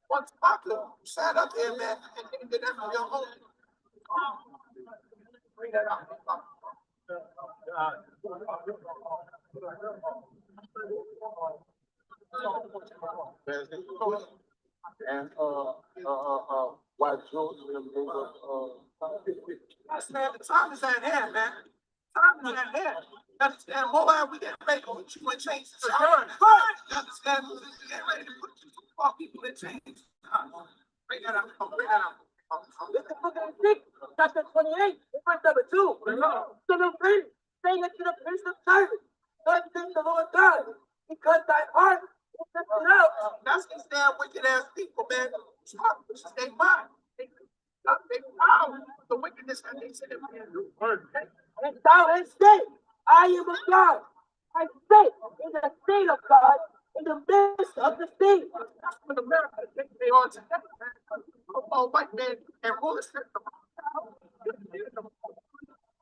What's popular? Stand up here, man, and get that from your home. Bring that out. And white children, that's man, the time is at hand, man. Time is at hand. You understand? Moab, we get ready to put you in chains. You understand? We get ready to put you all people in chains. Bring that out. Bring that out. Look at book of 6, chapter 28, verse number 2. So the prince, saying unto the prince of Tyrus, thus says the Lord God, because thy heart is lifted up. That's these damn wicked ass people, man. Stay mind. They proud of the wickedness that they said they were going to do. And thou hast said, I am a God. I sit in the state of God, in the midst of the state. That's what America thinks they are today, man. All white men and rulers.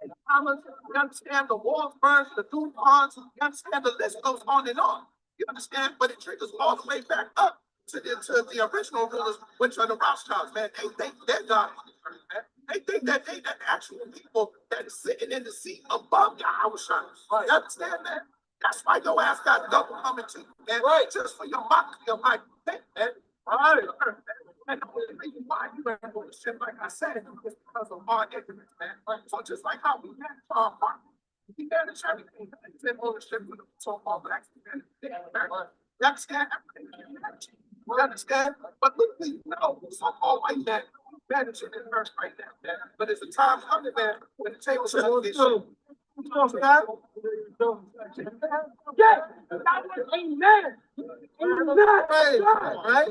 You understand the walls burns, the doom ponds, you understand the list goes on and on. You understand? But it triggers all the way back up to the original rulers, which are the Rothschilds, man. They think they're God. Man. They think that they the actual people that is sitting in the seat above Yahweh. Right. You understand that? That's why your ass got double coming to you, man. Right. Just for your mockery of my thing, man. Right. And the only reason why you ain't doing shit, like I said, is because of our ignorance, man. So just like how we manage our heart, we manage everything. It's in ownership with the so-called blacks. You understand? You understand? But look, you know, so-called white man managing this verse right now, man. But it's a time coming, man, when the tables are on this show. You know what I'm saying? Yes, that was amen. Amen. Right?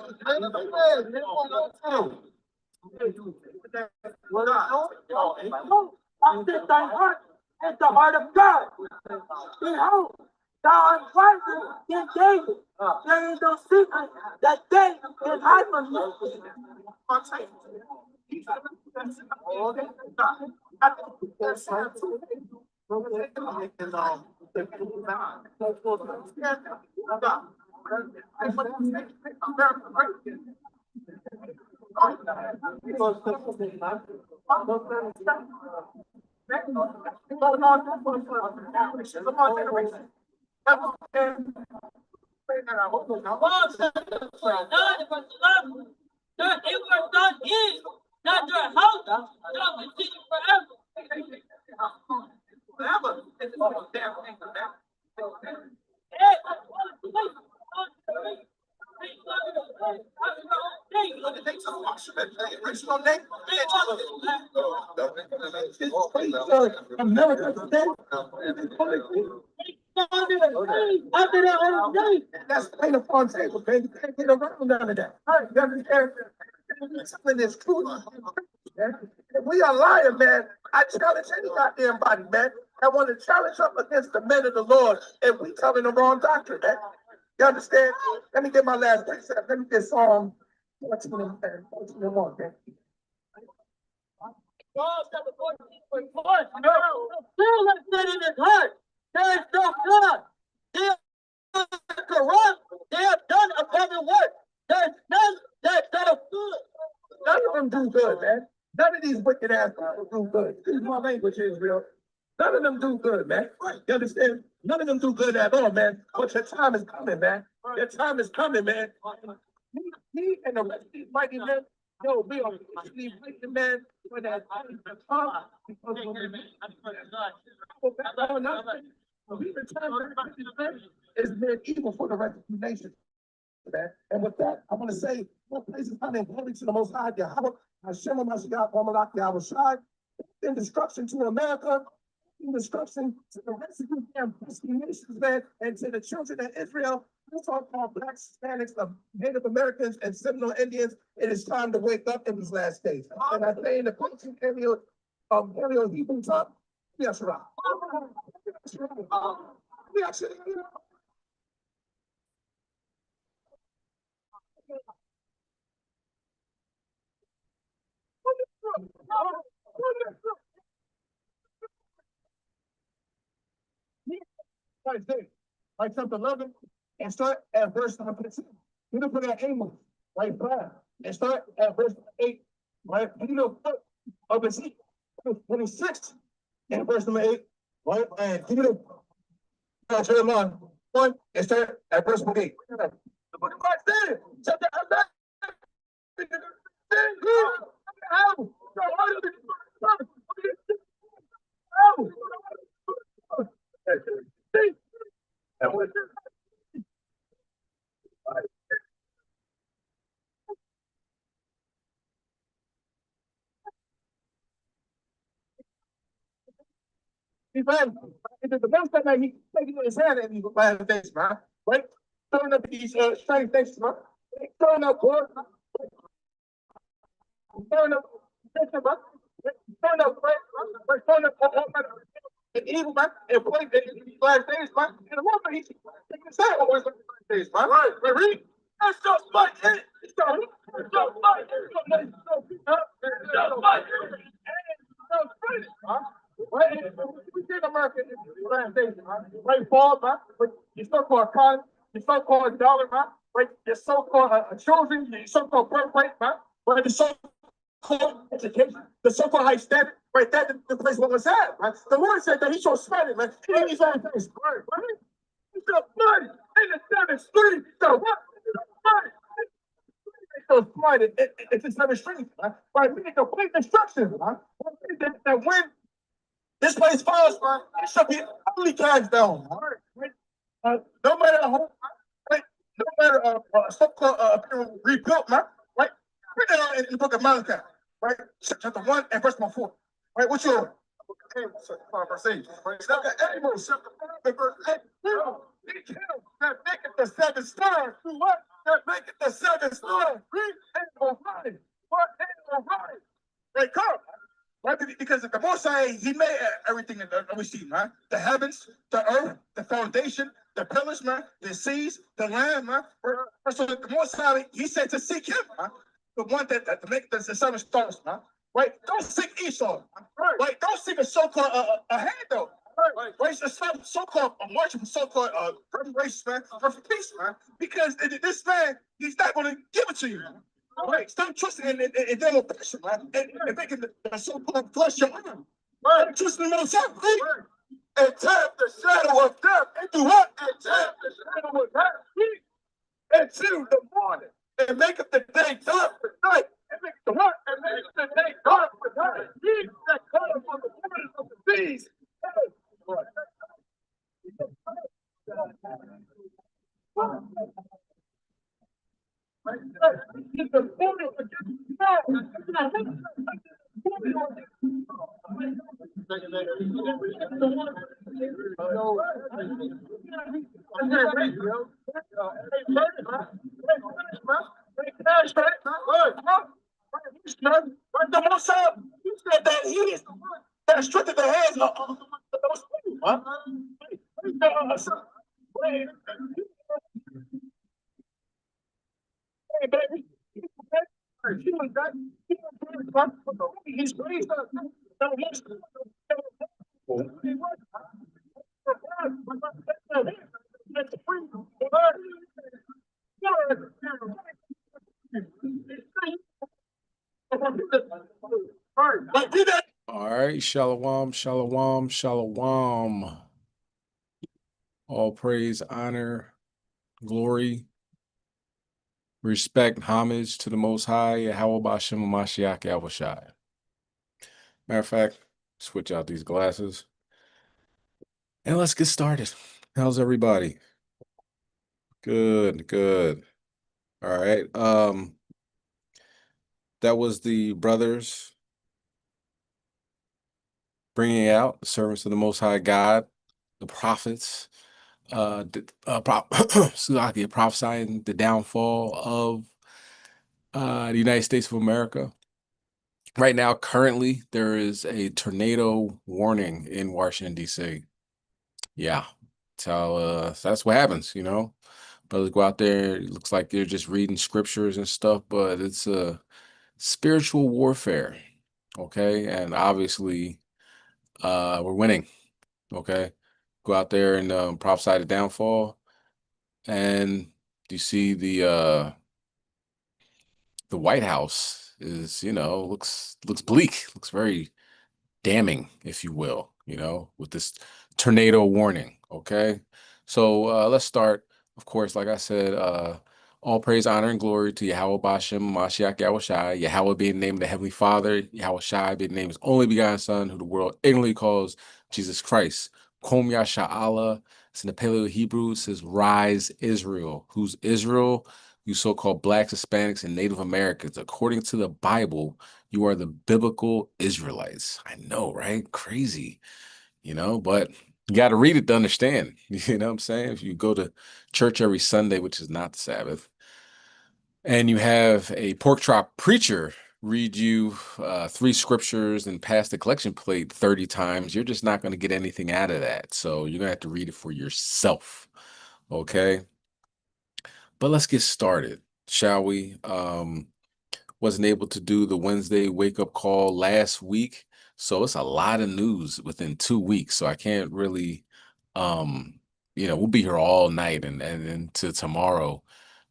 I set thy heart at the heart of God. Behold, thou art wiser than David. There is no secret that David can hide from you. That it was not his, not your house, shall continue forever. Forever. They told Washington, the original name. That's plain upon table, baby. You can't get around none of that. You understand? Something is true. If we are lying, man, I challenge any goddamn body, man. I want to challenge up against the men of the Lord if we telling the wrong doctrine, man. You understand? Let me get my last precept. Let me get Psalm 14 and 14. Still has said in his heart, there is no God. They are corrupt. They have done a common work. There is none that does good. None of them do good, man. None of these wicked ass people do good. Excuse my language, Israel. None of them do good, man. You understand? None of them do good at all, man. But your time is coming, man. Your time is coming, man. Me and the rest of these mighty men, yo, we are these wicked men for that time. We return is been evil for the rest of the nation. And with that, I want to say, what places honor and glory to the Most High Yahweh, Hashem HaMashiach, Malak Yahweh Shai, in destruction to America, in destruction to the rest of the damn nations, man, and to the children of Israel, those so-called blacks, Hispanics, Native Americans, and Seminole Indians. It is time to wake up in these last days. And I say in the Paleo Hebrew tongue, yes, right. Yes, right. Like chapter 11, and start at verse number 2. We're going to put at Amos. right? 5. And start at verse 8, right? You know, of Ezekiel 26 and verse number 8, right? And you know, Jeremiah 1 and start at verse number 8. The book of Isaiah, chapter 11. He's man, the most time he taking his hand and he's buying things, man. Right? Throwing up these strange things, man. Throwing up board, throwing up picture, man. Throwing up friends, man. Throwing up all man. And evil, man. And playing these last days, man. And the one he's taking his hand always looking last days, man. Right, read. That's just like it. It's just like it. It's just like it. Right, we see in America in the last days, man. Right, Paul, man. Your so-called economy, your so-called dollar, man. Right, your so-called children, your so-called birth rate, man. Right, the so-called education, the so-called high standard. Right, that the place what was at, man. The Lord said that He shall spread it, man. He ain't all things, right? He shall flood it in the 7th street. So what? So smart, it's a 7th street, man. Right, we need complete destruction, man. That when this place falls, man, it should be utterly cast down. No matter how, right? No matter so-called rebuilt, man. Right? Read it in the book of Malachi, right? Chapter 1 and verse 4. Right? What's your verse 8? Right? Amos, chapter 5 and verse 8. That maketh the 7th star. What? That maketh the 7th star. Read and Ohio. What? And Ohio. Right? Come. Right? Because the Most High, He made everything that we see, man. The heavens, the earth, the foundation, the pillars, man, the seas, the land, man. So the Most High, He said to seek Him, man. The one that make the 7 stars, man. Right? Don't seek Esau. Right? Don't seek a so-called a handout. Right? It's so-called a march of so-called preparation, man, for peace, man. Because this man, he's not going to give it to you, man. Right, stop trusting in their oppression, man, and making the so-called flesh your arm. Right, trusting in themselves, right? And tap the shadow of death. And do what? And tap the shadow of death. Until the morning. And make up the day dark for night. And make the what? And make the day dark for night. Leave that color for the waters of the seas. The Most High, He said that He is the one that strengthened the hands of those people. Hey, baby. He's raised us. All right, shalom, shalom, shalom. All praise, honor, glory, respect, homage to the Most High, Yahweh Bashem Mashiach Yahushai. Matter of fact, switch out these glasses and let's get started. How's everybody? Good, good. All right. That was the brothers bringing out the servants of the Most High God, the prophets, prophesying the downfall of the United States of America. Right now, currently, there is a tornado warning in Washington, D.C. Yeah, so that's what happens, you know. Brothers go out there, it looks like they're just reading scriptures and stuff, but it's a spiritual warfare, okay? And obviously, we're winning, okay? Go out there and prophesy the downfall, and you see the the White House is, looks bleak, looks very damning, if you will, with this tornado warning. Okay. So let's start. Of course, like I said, all praise, honor, and glory to Yahweh Bashem, Mashiach Yahushai, Yahweh being named the Heavenly Father, Yahushai being named His only begotten Son, who the world ignorantly calls Jesus Christ. Kom Yasha'Allah. It's in the Paleo Hebrew. It says, Rise Israel. Who's Israel? You so-called Blacks, Hispanics, and Native Americans. According to the Bible, you are the biblical Israelites. I know, right? Crazy, but you got to read it to understand. You know what I'm saying? If you go to church every Sunday, which is not the Sabbath, and you have a pork chop preacher read you 3 scriptures and pass the collection plate 30 times, you're just not going to get anything out of that. So you're going to have to read it for yourself. Okay. But let's get started, shall we? Wasn't able to do the Wednesday wake-up call last week, so it's a lot of news within 2 weeks. So I can't really, we'll be here all night and into tomorrow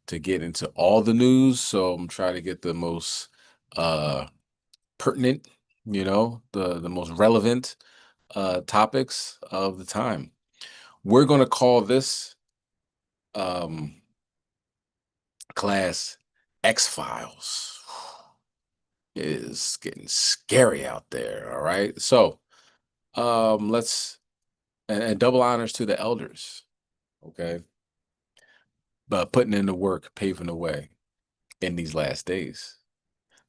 to get into all the news. So I'm trying to get the most pertinent, the most relevant topics of the time. We're going to call this class X-Files. It is getting scary out there. All right. So let's and double honors to the elders. Okay. But putting in the work, paving the way in these last days.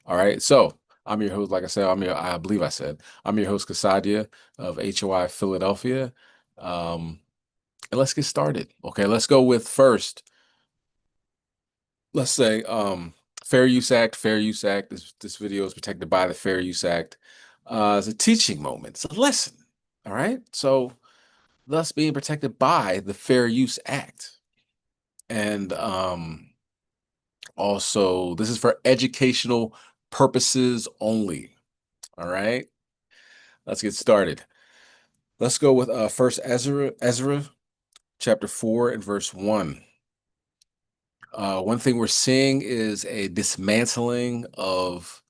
All right. So I'm your host, like I said, I believe I said, I'm your host, Kasadia of HOI Philadelphia. And let's get started. Okay, let's go with first. Let's say Fair Use Act. This video is protected by the Fair Use Act. It's a teaching moment. It's a lesson. All right. So thus being protected by the Fair Use Act. And also this is for educational purposes only. All right. Let's get started. Let's go with first Ezra chapter 4 and verse 1. One thing we're seeing is a dismantling of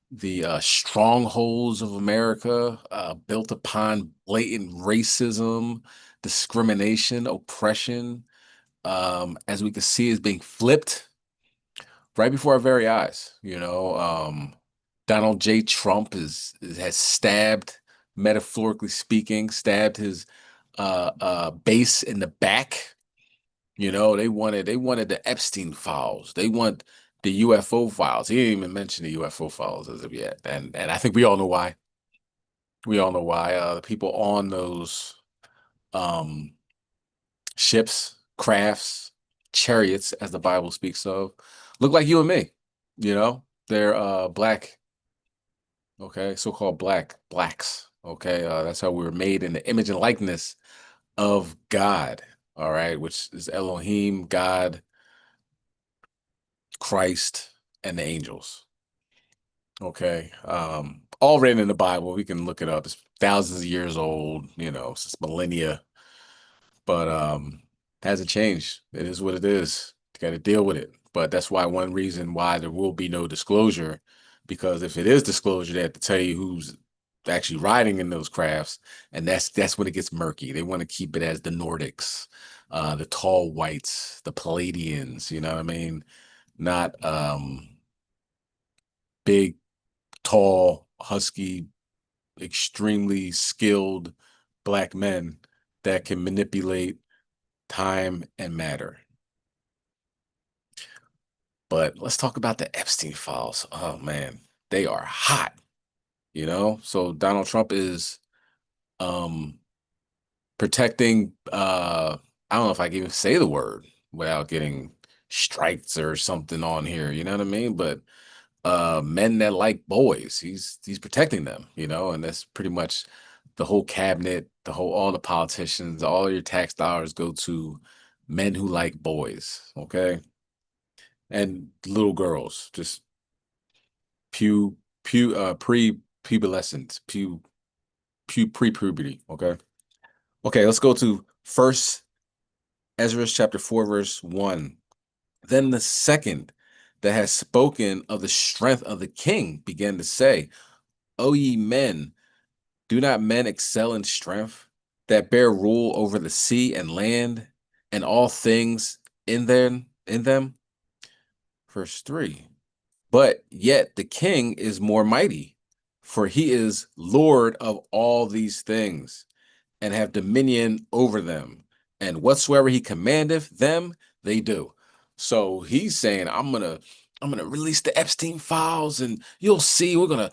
the strongholds of America built upon blatant racism, discrimination, oppression, as we can see, is being flipped right before our very eyes. Donald J. Trump has stabbed, metaphorically speaking, stabbed his base in the back. They wanted the Epstein files. They want the UFO files. He didn't even mention the UFO files as of yet. And I think we all know why. We all know why. The people on those ships, crafts, chariots, as the Bible speaks of, look like you and me. They're black, okay, so-called blacks. Okay, that's how we were made in the image and likeness of God. All right, which is Elohim, God, Christ, and the angels. Okay. All written in the Bible. We can look it up. It's thousands of years old, since millennia. But hasn't changed. It is what it is. You got to deal with it. But that's one reason why there will be no disclosure, because if it is disclosure, they have to tell you who's actually riding in those crafts, and that's when it gets murky. They want to keep it as the Nordics, the tall whites, the Palladians, you know what I mean? Not big, tall, husky, extremely skilled black men that can manipulate time and matter. But let's talk about the Epstein files. Oh man, they are hot. So Donald Trump is protecting I don't know if I can even say the word without getting strikes or something on here, you know what I mean? But men that like boys, he's protecting them, and that's pretty much the whole cabinet, all the politicians, all your tax dollars go to men who like boys, okay? And little girls, just pre-pubescent, pre-puberty, okay? Okay, let's go to First Ezra chapter 4, verse 1. Then the second that has spoken of the strength of the king began to say, O ye men, do not men excel in strength that bear rule over the sea and land and all things in them? Verse 3. But yet the king is more mighty, for he is Lord of all these things, and have dominion over them. And whatsoever he commandeth them, they do. So he's saying, I'm gonna release the Epstein files, and you'll see we're gonna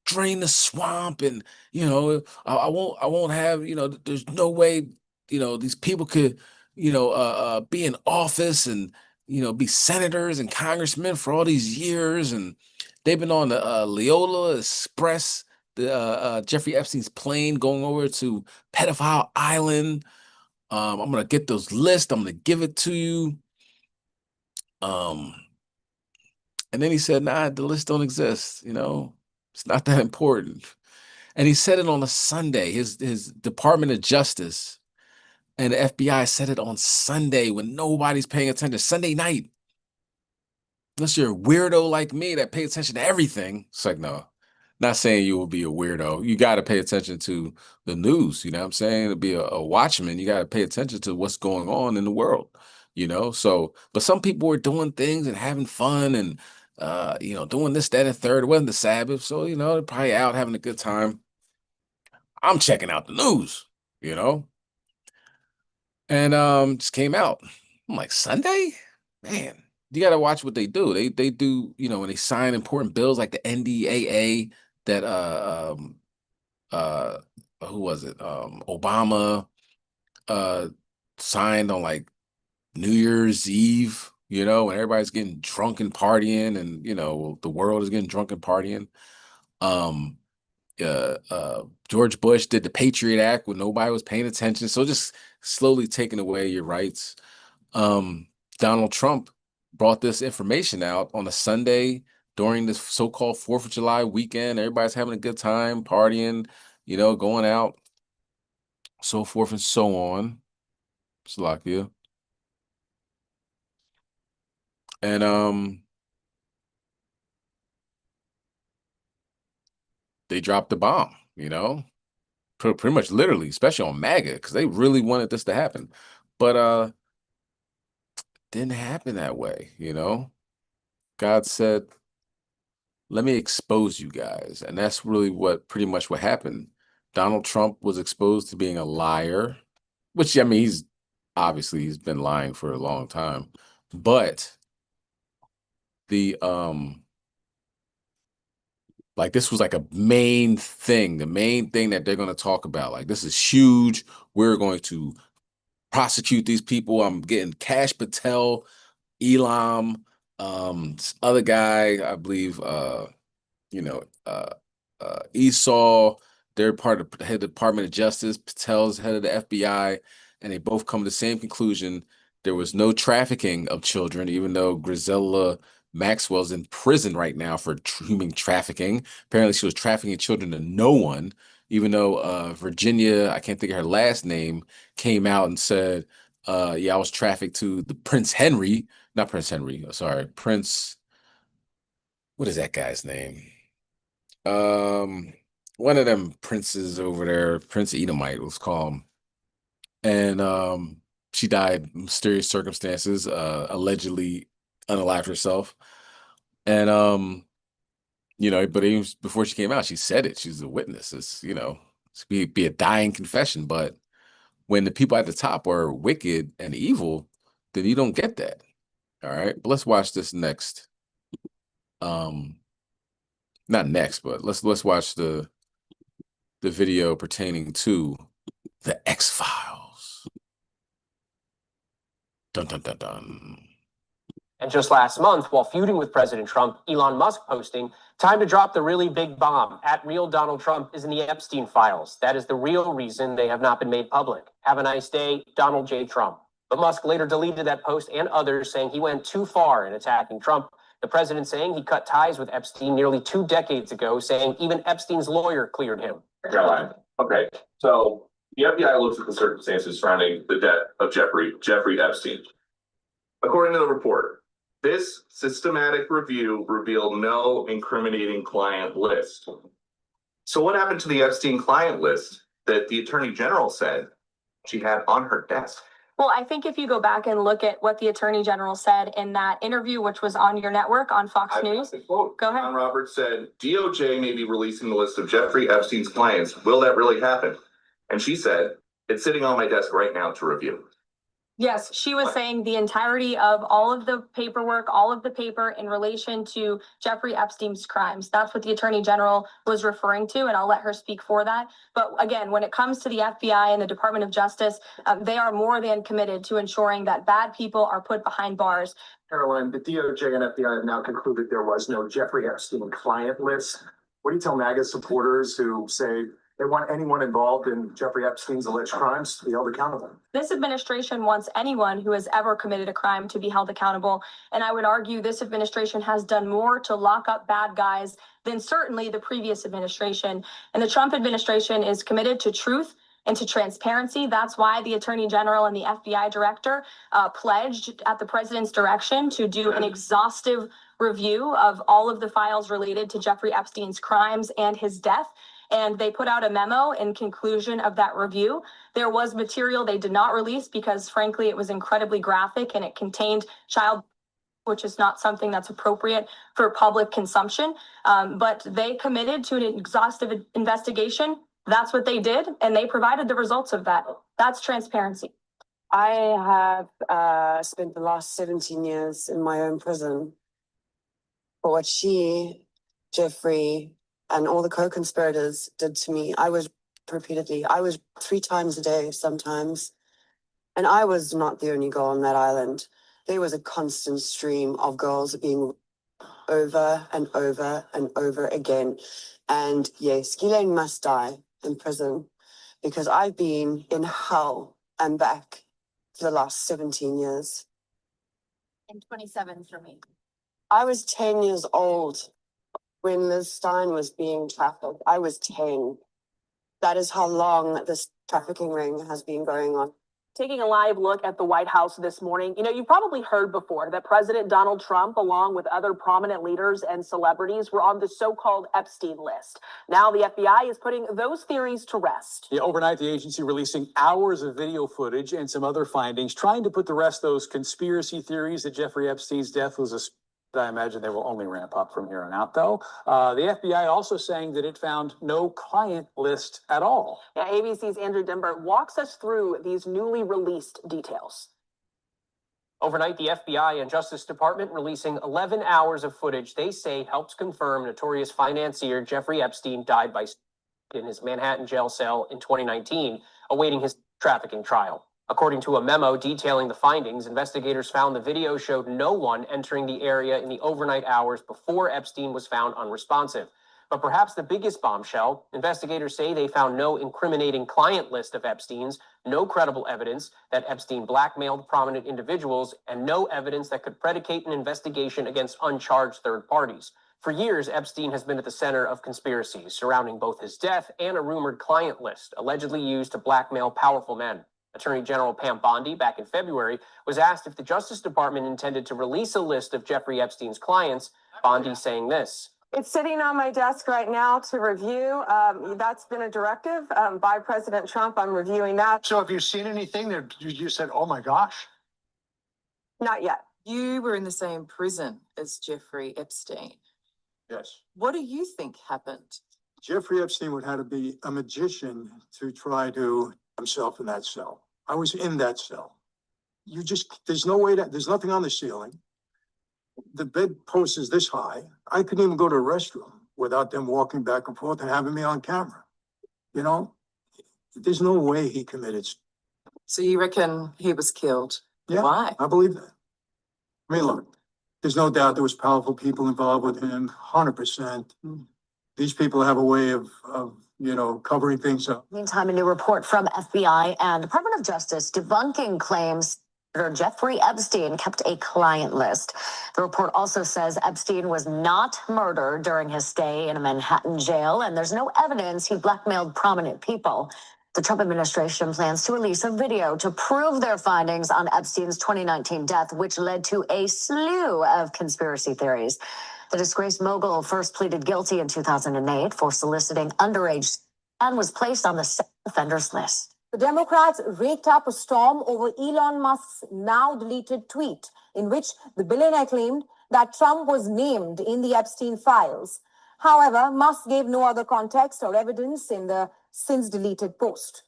drain the swamp, and I won't have, there's no way, these people could, be in office and be senators and congressmen for all these years, and they've been on the Leola Express, the Jeffrey Epstein's plane going over to Pedophile Island. I'm gonna get those lists. I'm gonna give it to you. And then he said, "Nah, the list don't exist. It's not that important." And he said it on a Sunday. His Department of Justice and the FBI said it on Sunday when nobody's paying attention. Sunday night. Unless you're a weirdo like me that pay attention to everything. It's like, no, not saying you will be a weirdo. You got to pay attention to the news. You know what I'm saying? To be a watchman, you got to pay attention to what's going on in the world, So, but some people were doing things and having fun and, doing this, that, and third. It wasn't the Sabbath. So, they're probably out having a good time. I'm checking out the news, and just came out. I'm like, Sunday? Man, you got to watch what they do. They do, when they sign important bills like the NDAA that who was it? Obama signed on like New Year's Eve, when everybody's getting drunk and partying, and the world is getting drunk and partying. George Bush did the Patriot Act when nobody was paying attention. So just slowly taking away your rights. Donald Trump brought this information out on a Sunday during this so-called 4th of July weekend. Everybody's having a good time, partying, going out, so forth and so on. Slovakia. And they dropped the bomb, pretty much literally, especially on MAGA, because they really wanted this to happen. But didn't happen that way, God said, let me expose you guys. And that's really pretty much what happened. Donald Trump was exposed to being a liar, which, I mean, he's been lying for a long time. But this was like a main thing, the main thing that they're going to talk about. Like, this is huge. We're going to prosecute these people. I'm getting Kash Patel, Elam, this other guy, I believe, Esau, they're part of the head of the Department of Justice, Patel's head of the FBI, and they both come to the same conclusion. There was no trafficking of children, even though Grisella Maxwell's in prison right now for human trafficking. Apparently she was trafficking children to no one, even though Virginia, I can't think of her last name, came out and said, yeah, I was trafficked to the Prince, what is that guy's name? One of them princes over there, Prince Edomite, let's call him. And she died in mysterious circumstances, allegedly unalived herself. And but even before she came out, she said it. She's a witness. It's be a dying confession. But when the people at the top are wicked and evil, then you don't get that. All right. But let's watch this next. Not next, but let's watch the video pertaining to the X-Files. Dun dun dun dun. And just last month, while feuding with President Trump, Elon Musk posting, "Time to drop the really big bomb. At real Donald Trump is in the Epstein files. That is the real reason they have not been made public. Have a nice day, Donald J. Trump." But Musk later deleted that post and others, saying he went too far in attacking Trump. The president saying he cut ties with Epstein nearly 2 decades ago, saying even Epstein's lawyer cleared him. Caroline. Okay, so the FBI looks at the circumstances surrounding the death of Jeffrey Epstein. According to the report, This systematic review revealed no incriminating client list. So what happened to the Epstein client list that the Attorney General said she had on her desk? Well, I think if you go back and look at what the Attorney General said in that interview, which was on your network on Fox News. Quote, Go ahead. John Roberts said, DOJ may be releasing the list of Jeffrey Epstein's clients. Will that really happen? And she said, it's sitting on my desk right now to review. Yes, she was saying the entirety of all of the paperwork, all of the paper in relation to Jeffrey Epstein's crimes. That's what the Attorney General was referring to, and I'll let her speak for that. But again, when it comes to the FBI and the Department of Justice, they are more than committed to ensuring that bad people are put behind bars. Caroline, the DOJ and FBI have now concluded there was no Jeffrey Epstein client list. What do you tell MAGA supporters who say they want anyone involved in Jeffrey Epstein's alleged crimes to be held accountable? This administration wants anyone who has ever committed a crime to be held accountable. And I would argue this administration has done more to lock up bad guys than certainly the previous administration. And the Trump administration is committed to truth and to transparency. That's why the Attorney General and the FBI Director pledged at the president's direction to do an exhaustive review of all of the files related to Jeffrey Epstein's crimes and his death. And they put out a memo in conclusion of that review. There was material they did not release because, frankly, it was incredibly graphic and it contained child, which is not something that's appropriate for public consumption. But they committed to an exhaustive investigation. That's what they did, and they provided the results of that. That's transparency. I have spent the last 17 years in my own prison for what she, Jeffrey, and all the co-conspirators did to me. I was 3 times a day sometimes. And I was not the only girl on that island. There was a constant stream of girls being over and over and over again. And yes, Ghislaine must die in prison because I've been in hell and back for the last 17 years. And 27 for me. I was 10 years old when Liz Stein was being trafficked. I was 10. That is how long this trafficking ring has been going on. Taking a live look at the White House this morning, you probably heard before that President Donald Trump, along with other prominent leaders and celebrities, were on the so-called Epstein list. Now the FBI is putting those theories to rest. Yeah, overnight, the agency releasing hours of video footage and some other findings, trying to put to rest those conspiracy theories that Jeffrey Epstein's death was a... I imagine they will only ramp up from here on out, though. The FBI also saying that it found no client list at all. Yeah, ABC's Andrew Denver walks us through these newly released details. Overnight, the FBI and Justice Department releasing 11 hours of footage they say helps confirm notorious financier Jeffrey Epstein died by in his Manhattan jail cell in 2019, awaiting his trafficking trial. According to a memo detailing the findings, investigators found the video showed no one entering the area in the overnight hours before Epstein was found unresponsive. But perhaps the biggest bombshell, investigators say they found no incriminating client list of Epstein's, no credible evidence that Epstein blackmailed prominent individuals, and no evidence that could predicate an investigation against uncharged third parties. For years, Epstein has been at the center of conspiracies surrounding both his death and a rumored client list allegedly used to blackmail powerful men. Attorney General Pam Bondi, back in February, was asked if the Justice Department intended to release a list of Jeffrey Epstein's clients. Bondi saying this. It's sitting on my desk right now to review. That's been a directive by President Trump. I'm reviewing that. So have you seen anything that you said, oh my gosh? Not yet. You were in the same prison as Jeffrey Epstein. Yes. What do you think happened? Jeffrey Epstein would have to be a magician to try to himself in that cell. I was in that cell. There's no way there's nothing on the ceiling. The bedpost is this high. I couldn't even go to a restroom without them walking back and forth and having me on camera. There's no way he committed. So you reckon he was killed? Yeah, why? I believe that. I mean, look, there's no doubt there was powerful people involved with him, 100%. These people have a way of covering things up. Meantime, a new report from FBI and Department of Justice debunking claims that Jeffrey Epstein kept a client list. The report also says Epstein was not murdered during his stay in a Manhattan jail, and there's no evidence he blackmailed prominent people. The Trump administration plans to release a video to prove their findings on Epstein's 2019 death, which led to a slew of conspiracy theories. The disgraced mogul first pleaded guilty in 2008 for soliciting underage and was placed on the sex offenders list. The Democrats raked up a storm over Elon Musk's now deleted tweet, in which the billionaire claimed that Trump was named in the Epstein files. However, Musk gave no other context or evidence in the since deleted post.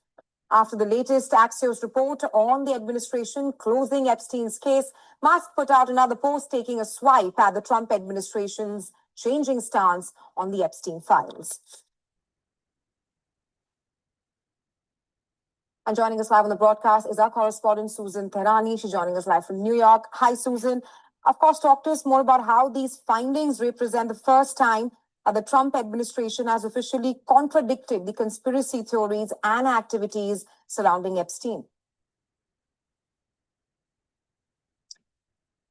After the latest Axios report on the administration closing Epstein's case, Musk put out another post taking a swipe at the Trump administration's changing stance on the Epstein files. And joining us live on the broadcast is our correspondent, Susan Tehrani. She's joining us live from New York. Hi, Susan. Of course, talk to us more about how these findings represent the first time the Trump administration has officially contradicted the conspiracy theories and activities surrounding Epstein.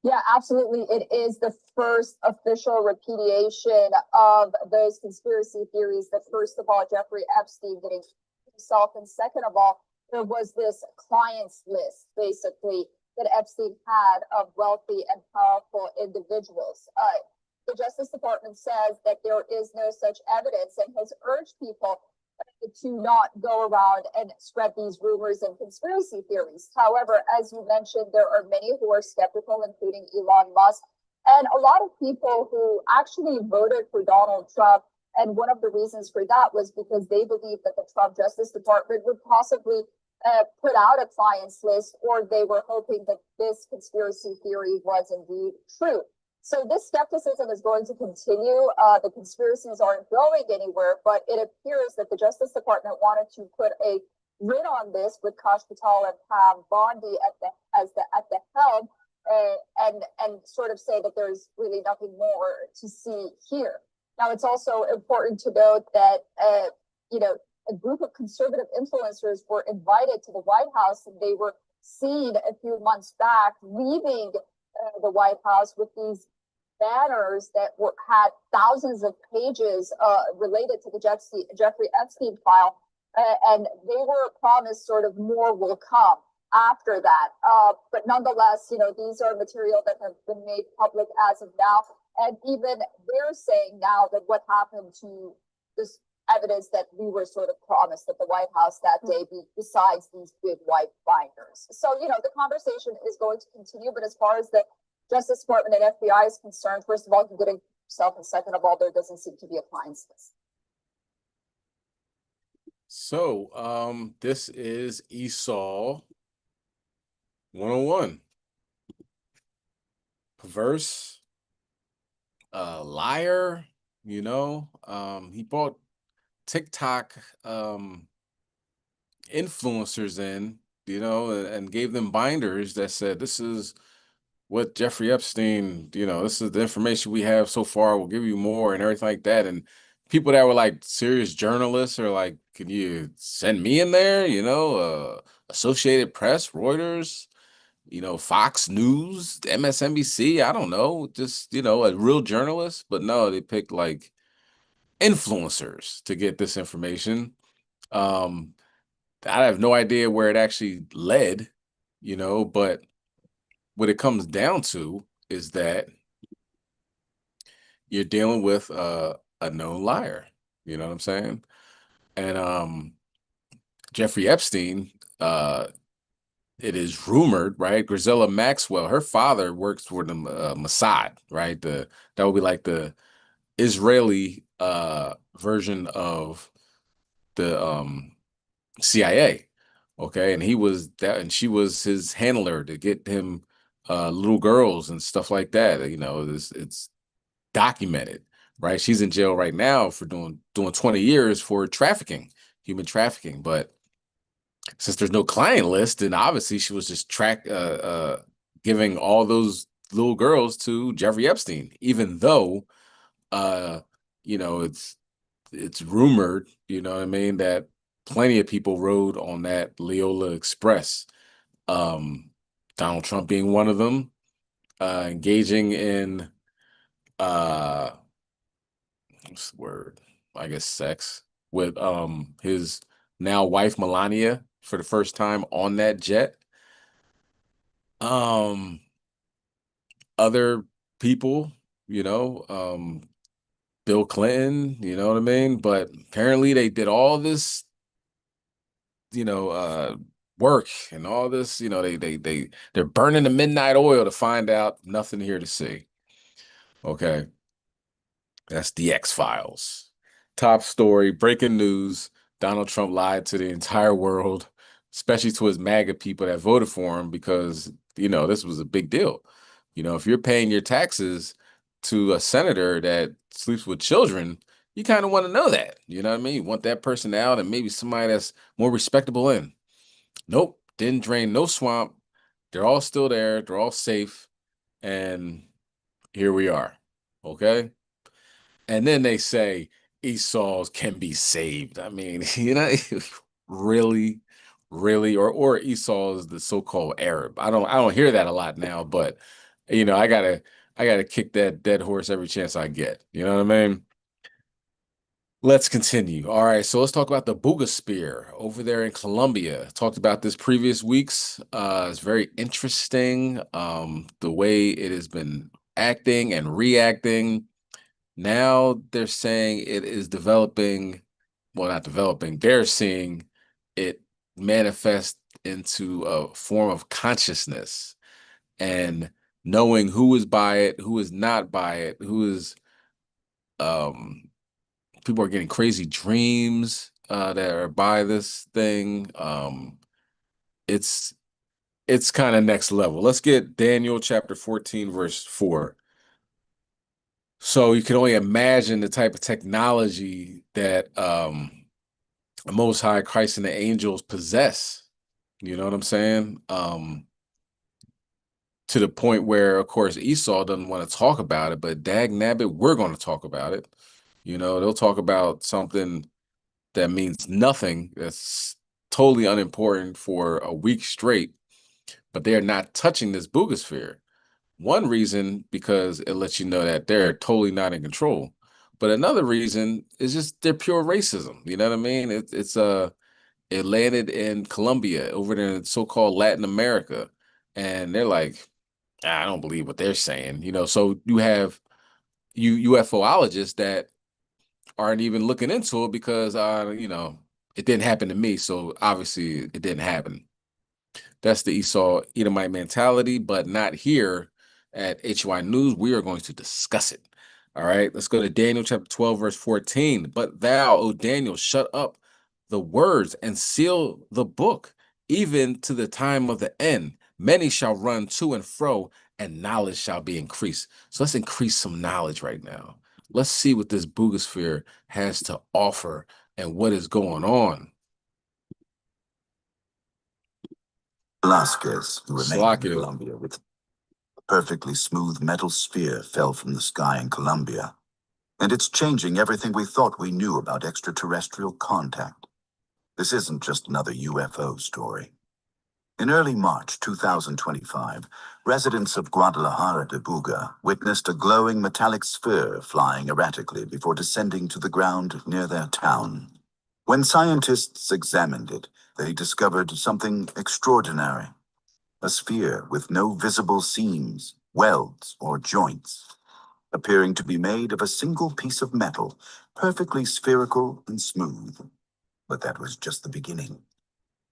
Yeah, absolutely. It is the first official repudiation of those conspiracy theories that, first of all, Jeffrey Epstein getting himself, and second of all, there was this clients list, basically, that Epstein had of wealthy and powerful individuals. The Justice Department says that there is no such evidence and has urged people to not go around and spread these rumors and conspiracy theories. However, as you mentioned, there are many who are skeptical, including Elon Musk, and a lot of people who actually voted for Donald Trump. And one of the reasons for that was because they believed that the Trump Justice Department would possibly put out a clients list, or they were hoping that this conspiracy theory was indeed true. So this skepticism is going to continue. The conspiracies aren't going anywhere, but it appears that the Justice Department wanted to put a writ on this with Kash Patel and Pam Bondi at the helm, and sort of say that there's really nothing more to see here. Now, it's also important to note that a group of conservative influencers were invited to the White House, and they were seen a few months back leaving the White House with these banners that had thousands of pages related to the Jeffrey Epstein file, and they were promised sort of more will come after that. But nonetheless, these are material that have been made public as of now, and even they're saying now that what happened to this evidence that we were sort of promised at the White House that day, besides these big white binders. So, the conversation is going to continue, but as far as the Justice Department and FBI is concerned, first of all, you get yourself, and second of all, there doesn't seem to be a clients list. So, this is Esau 101. Perverse, liar, he brought TikTok influencers in, and gave them binders that said, this is what Jeffrey Epstein, this is the information we have so far. We'll give you more and everything like that. And people that were like serious journalists are like, can you send me in there? Associated Press, Reuters, Fox News, MSNBC, I don't know, just, a real journalist. But no, they picked like influencers to get this information. I have no idea where it actually led, but what it comes down to is that you're dealing with a known liar. You know what I'm saying? And Jeffrey Epstein, it is rumored, right? Grisella Maxwell, her father works for the Mossad, right? That would be like the Israeli version of the CIA. Okay, and he was that, and she was his handler to get him little girls and stuff like that. It's documented, right? She's in jail right now for doing 20 years for trafficking, human trafficking. But since there's no client list, then obviously she was just giving all those little girls to Jeffrey Epstein, even though it's rumored, that plenty of people rode on that Leola Express. Donald Trump being one of them, engaging in what's the word? I guess sex with his now wife Melania for the first time on that jet. Other people, Bill Clinton, you know what I mean? But apparently they did all this, work and all this, they're burning the midnight oil to find out nothing here to see. Okay. That's the X-Files. Top story, breaking news. Donald Trump lied to the entire world, especially to his MAGA people that voted for him because, this was a big deal. If you're paying your taxes to a senator that sleeps with children, you kind of want to know that. You know what I mean? You want that person out and maybe somebody that's more respectable in. Nope, didn't drain no swamp. They're all still there. They're all safe. And here we are. Okay? And then they say Esau's can be saved. I mean, really, or Esau is the so-called Arab. I don't hear that a lot now, but I gotta kick that dead horse every chance I get. You know what I mean? Let's continue. All right, so let's talk about the Boogosphere over there in Colombia. Talked about this previous weeks. It's very interesting, the way it has been acting and reacting. Now they're saying it is developing, well, not developing, they're seeing it manifest into a form of consciousness and knowing who is by it, who is not by it, who is, people are getting crazy dreams that are by this thing. It's kind of next level. Let's get Daniel chapter 14, verse 4. So you can only imagine the type of technology that the Most High Christ and the angels possess. You know what I'm saying? To the point where, of course, Esau doesn't want to talk about it, but dag nabbit, we're going to talk about it. They'll talk about something that means nothing, that's totally unimportant for a week straight, but they're not touching this Boogosphere. One reason, because it lets you know that they're totally not in control. But another reason is just they're pure racism. You know what I mean? It landed in Colombia, over there in so-called Latin America. And they're like, I don't believe what they're saying. So you have UFOologists that aren't even looking into it because, it didn't happen to me. So obviously it didn't happen. That's the Esau Edomite mentality, but not here at HY News. We are going to discuss it. All right, let's go to Daniel chapter 12, verse 14. But thou, O Daniel, shut up the words and seal the book, even to the time of the end. Many shall run to and fro, and knowledge shall be increased. So let's increase some knowledge right now. Let's see what this Boogosphere has to offer and what is going on. Velasquez, who remained in Colombia with a perfectly smooth metal sphere, fell from the sky in Colombia. And it's changing everything we thought we knew about extraterrestrial contact. This isn't just another UFO story. In early March 2025, residents of Guadalajara de Buga witnessed a glowing metallic sphere flying erratically before descending to the ground near their town. When scientists examined it, they discovered something extraordinary. A sphere with no visible seams, welds, or joints, appearing to be made of a single piece of metal, perfectly spherical and smooth. But that was just the beginning.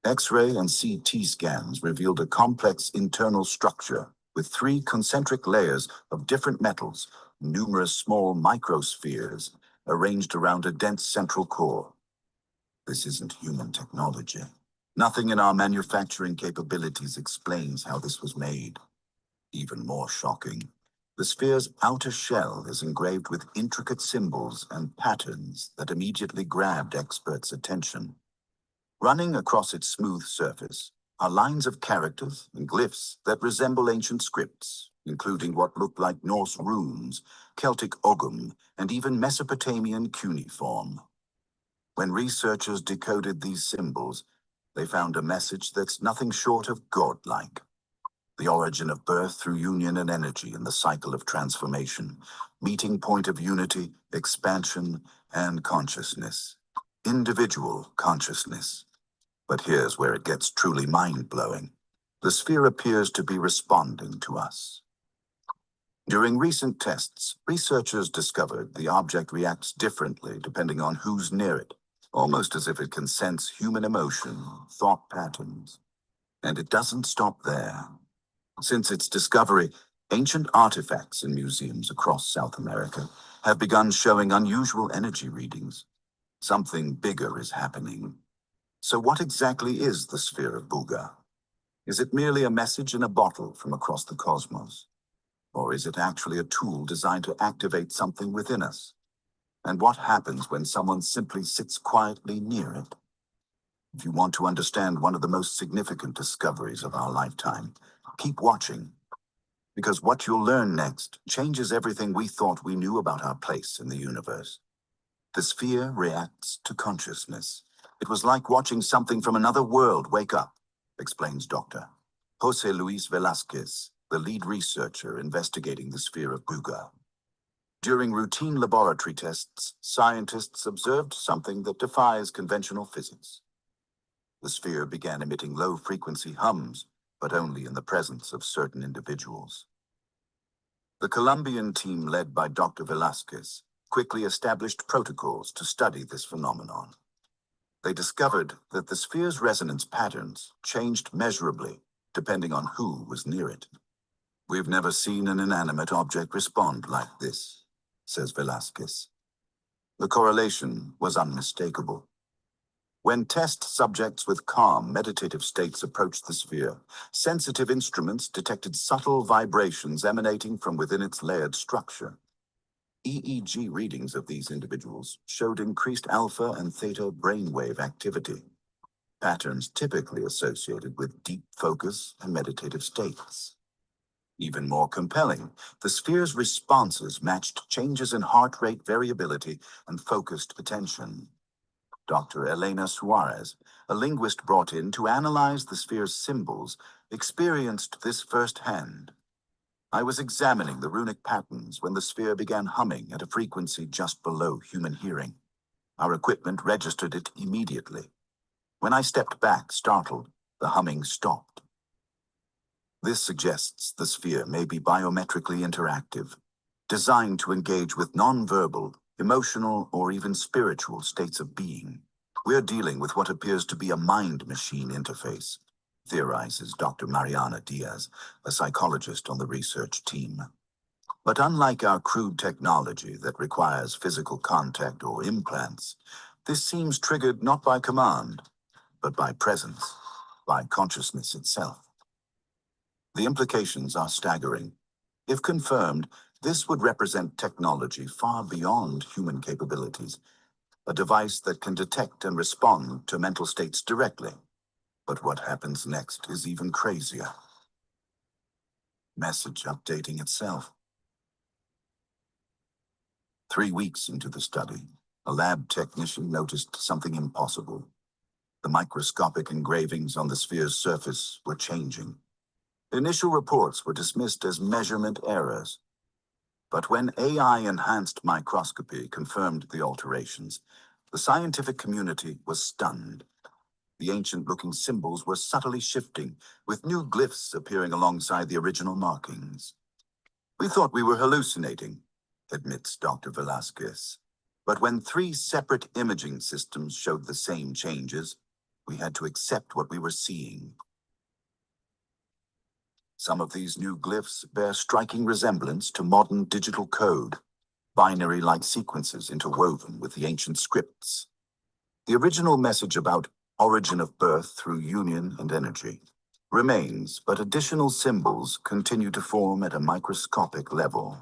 X-ray and CT scans revealed a complex internal structure with 3 concentric layers of different metals, numerous small microspheres arranged around a dense central core. This isn't human technology. Nothing in our manufacturing capabilities explains how this was made. Even more shocking, the sphere's outer shell is engraved with intricate symbols and patterns that immediately grabbed experts' attention. Running across its smooth surface are lines of characters and glyphs that resemble ancient scripts, including what looked like Norse runes, Celtic Ogham, and even Mesopotamian cuneiform. When researchers decoded these symbols, they found a message that's nothing short of godlike. The origin of birth through union and energy in the cycle of transformation, meeting point of unity, expansion, and consciousness. individual consciousness. But here's where it gets truly mind-blowing. The sphere appears to be responding to us. During recent tests, researchers discovered the object reacts differently depending on who's near it, almost as if it can sense human emotion, thought patterns. And it doesn't stop there. Since its discovery, ancient artifacts in museums across South America have begun showing unusual energy readings. Something bigger is happening. So what exactly is the sphere of Buga? Is it merely a message in a bottle from across the cosmos? Or is it actually a tool designed to activate something within us? And what happens when someone simply sits quietly near it? If you want to understand one of the most significant discoveries of our lifetime, keep watching. Because what you'll learn next changes everything we thought we knew about our place in the universe. The sphere reacts to consciousness. It was like watching something from another world wake up, explains Dr. Jose Luis Velasquez, the lead researcher investigating the sphere of Buga. During routine laboratory tests, scientists observed something that defies conventional physics. The sphere began emitting low-frequency hums, but only in the presence of certain individuals. The Colombian team led by Dr. Velasquez quickly established protocols to study this phenomenon. They discovered that the sphere's resonance patterns changed measurably depending on who was near it. We've never seen an inanimate object respond like this, says Velasquez. The correlation was unmistakable. When test subjects with calm, meditative states approached the sphere, sensitive instruments detected subtle vibrations emanating from within its layered structure. EEG readings of these individuals showed increased alpha and theta brainwave activity, patterns typically associated with deep focus and meditative states. Even more compelling, the sphere's responses matched changes in heart rate variability and focused attention. Dr. Elena Suarez, a linguist brought in to analyze the sphere's symbols, experienced this firsthand. I was examining the runic patterns when the sphere began humming at a frequency just below human hearing. Our equipment registered it immediately. When I stepped back, startled, the humming stopped. This suggests the sphere may be biometrically interactive, designed to engage with nonverbal, emotional, or even spiritual states of being. We're dealing with what appears to be a mind-machine interface, theorizes Dr. Mariana Diaz, a psychologist on the research team. But unlike our crude technology that requires physical contact or implants, this seems triggered not by command, but by presence, by consciousness itself. The implications are staggering. If confirmed, this would represent technology far beyond human capabilities, a device that can detect and respond to mental states directly. But what happens next is even crazier. Message updating itself. 3 weeks into the study, a lab technician noticed something impossible. The microscopic engravings on the sphere's surface were changing. Initial reports were dismissed as measurement errors. But when AI-enhanced microscopy confirmed the alterations, the scientific community was stunned. The ancient-looking symbols were subtly shifting, with new glyphs appearing alongside the original markings. We thought we were hallucinating, admits Dr. Velasquez. But when 3 separate imaging systems showed the same changes, we had to accept what we were seeing. Some of these new glyphs bear striking resemblance to modern digital code, binary-like sequences interwoven with the ancient scripts. The original message about origin of birth through union and energy remains, but additional symbols continue to form at a microscopic level.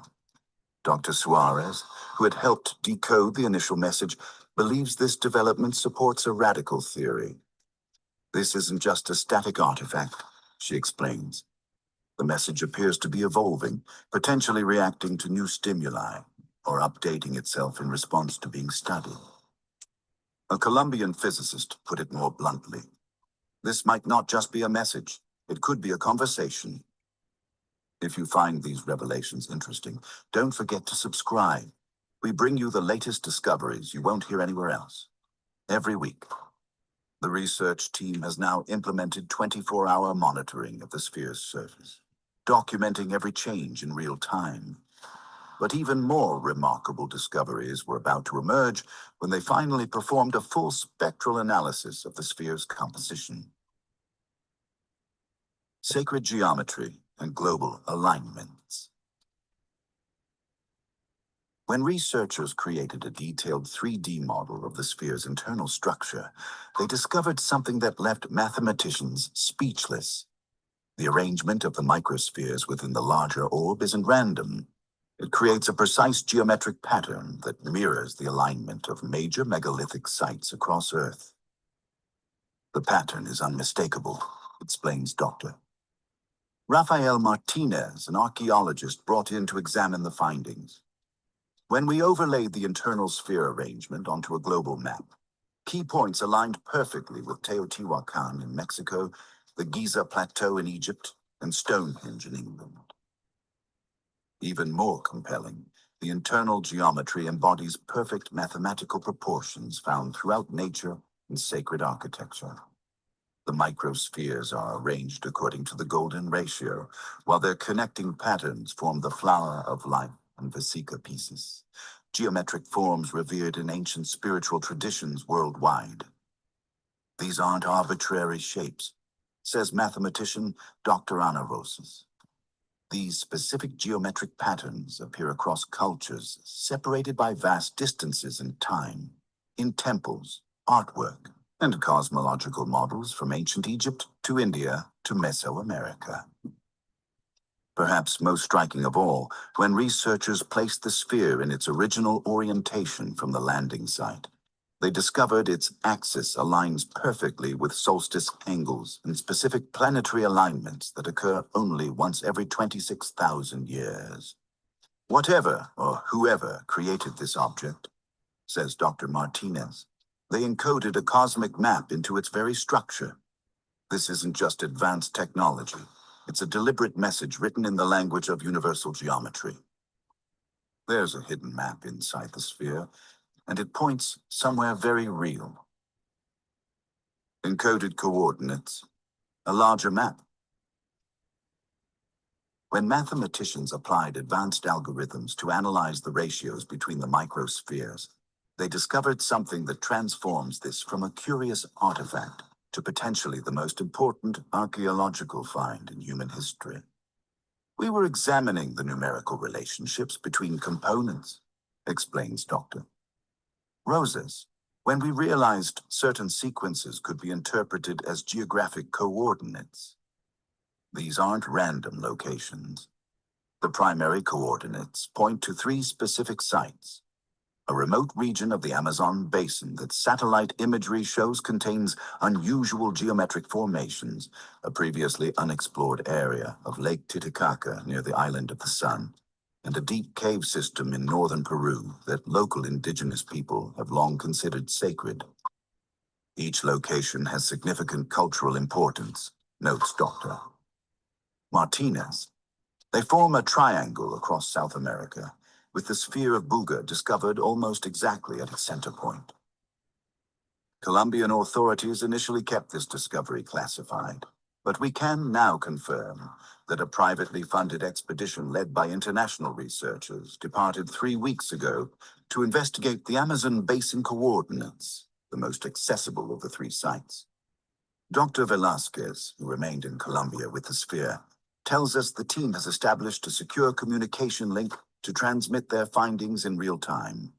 Dr. Suarez, who had helped decode the initial message, believes this development supports a radical theory. This isn't just a static artifact, she explains. The message appears to be evolving, potentially reacting to new stimuli, or updating itself in response to being studied. A Colombian physicist put it more bluntly. This might not just be a message, it could be a conversation. If you find these revelations interesting, don't forget to subscribe. We bring you the latest discoveries you won't hear anywhere else. every week. The research team has now implemented 24-hour monitoring of the sphere's surface, documenting every change in real time. But even more remarkable discoveries were about to emerge when they finally performed a full spectral analysis of the sphere's composition. Sacred geometry and global alignments. When researchers created a detailed 3D model of the sphere's internal structure, they discovered something that left mathematicians speechless. The arrangement of the microspheres within the larger orb isn't random. It creates a precise geometric pattern that mirrors the alignment of major megalithic sites across Earth. The pattern is unmistakable, explains Dr. Rafael Martinez, an archaeologist brought in to examine the findings. When we overlaid the internal sphere arrangement onto a global map, key points aligned perfectly with Teotihuacan in Mexico, the Giza Plateau in Egypt, and Stonehenge in England. Even more compelling, the internal geometry embodies perfect mathematical proportions found throughout nature and sacred architecture. The microspheres are arranged according to the golden ratio, while their connecting patterns form the flower of life and vesica pieces, geometric forms revered in ancient spiritual traditions worldwide. These aren't arbitrary shapes, says mathematician Dr. Ana Rosas. These specific geometric patterns appear across cultures, separated by vast distances in time, in temples, artwork, and cosmological models from ancient Egypt to India to Mesoamerica. Perhaps most striking of all, when researchers placed the sphere in its original orientation from the landing site, they discovered its axis aligns perfectly with solstice angles and specific planetary alignments that occur only once every 26,000 years. Whatever or whoever created this object, says Dr. Martinez, they encoded a cosmic map into its very structure. This isn't just advanced technology. It's a deliberate message written in the language of universal geometry. There's a hidden map inside the sphere, and it points somewhere very real. Encoded coordinates, a larger map. When mathematicians applied advanced algorithms to analyze the ratios between the microspheres, they discovered something that transforms this from a curious artifact to potentially the most important archaeological find in human history. We were examining the numerical relationships between components, explains Dr. Rosas, when we realized certain sequences could be interpreted as geographic coordinates. These aren't random locations. The primary coordinates point to 3 specific sites. A remote region of the Amazon basin that satellite imagery shows contains unusual geometric formations, a previously unexplored area of Lake Titicaca near the island of the Sun, and a deep cave system in northern Peru that local indigenous people have long considered sacred. Each location has significant cultural importance, notes Dr. Martinez. They form a triangle across South America, with the sphere of Buga discovered almost exactly at its center point. Colombian authorities initially kept this discovery classified, but we can now confirm that a privately funded expedition led by international researchers departed 3 weeks ago to investigate the Amazon basin coordinates, the most accessible of the 3 sites. Dr. Velasquez, who remained in Colombia with the sphere, tells us the team has established a secure communication link to transmit their findings in real time.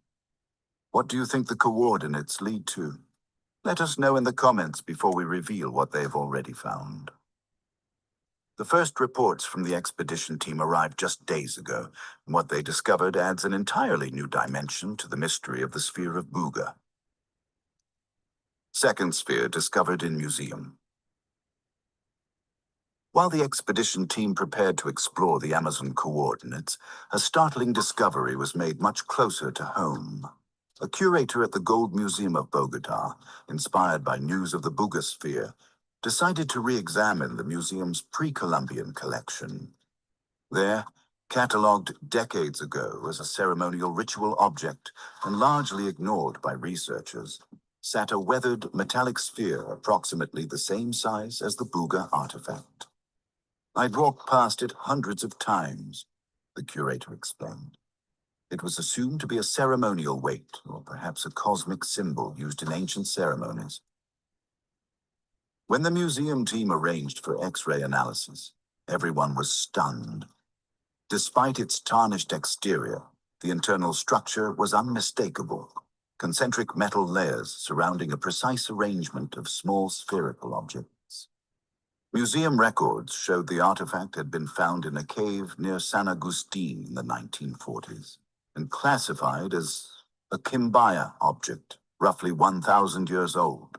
What do you think the coordinates lead to? Let us know in the comments before we reveal what they've already found. The first reports from the expedition team arrived just days ago, and what they discovered adds an entirely new dimension to the mystery of the sphere of Buga. Second sphere discovered in museum. While the expedition team prepared to explore the Amazon coordinates, a startling discovery was made much closer to home. A curator at the Gold Museum of Bogota, inspired by news of the Buga sphere, decided to re-examine the museum's pre-Columbian collection. There, catalogued decades ago as a ceremonial ritual object and largely ignored by researchers, sat a weathered metallic sphere approximately the same size as the Buga artifact. I'd walked past it hundreds of times, the curator explained. It was assumed to be a ceremonial weight, or perhaps a cosmic symbol used in ancient ceremonies. When the museum team arranged for X-ray analysis, everyone was stunned. Despite its tarnished exterior, the internal structure was unmistakable. Concentric metal layers surrounding a precise arrangement of small spherical objects. Museum records showed the artifact had been found in a cave near San Agustin in the 1940s and classified as a Kimbaya object, roughly 1,000 years old.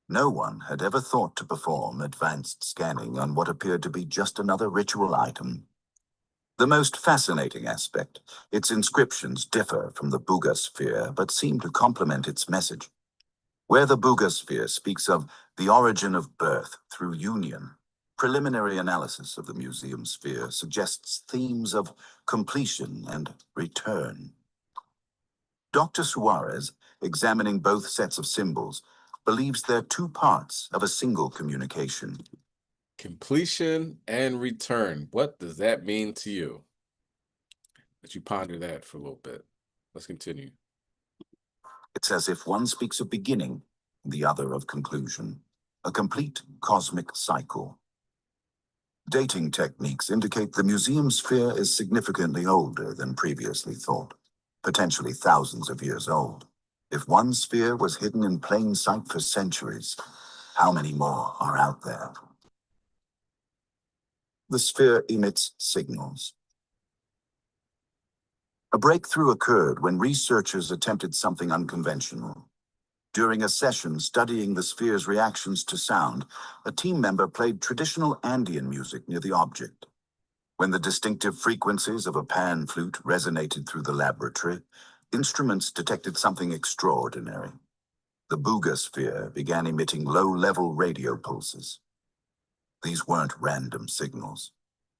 No one had ever thought to perform advanced scanning on what appeared to be just another ritual item. The most fascinating aspect, its inscriptions differ from the Buga sphere, but seem to complement its message. Where the Buga sphere speaks of the origin of birth through union, preliminary analysis of the museum sphere suggests themes of completion and return. Dr. Suarez, examining both sets of symbols, believes they're two parts of a single communication. Completion and return. What does that mean to you? Let you ponder that for a little bit. Let's continue. It's as if one speaks of beginning, the other of conclusion, a complete cosmic cycle. Dating techniques indicate the museum sphere is significantly older than previously thought, potentially thousands of years old. If one sphere was hidden in plain sight for centuries, how many more are out there? The sphere emits signals. A breakthrough occurred when researchers attempted something unconventional. During a session studying the sphere's reactions to sound, a team member played traditional Andean music near the object. When the distinctive frequencies of a pan flute resonated through the laboratory, instruments detected something extraordinary. The Buga sphere began emitting low-level radio pulses. These weren't random signals.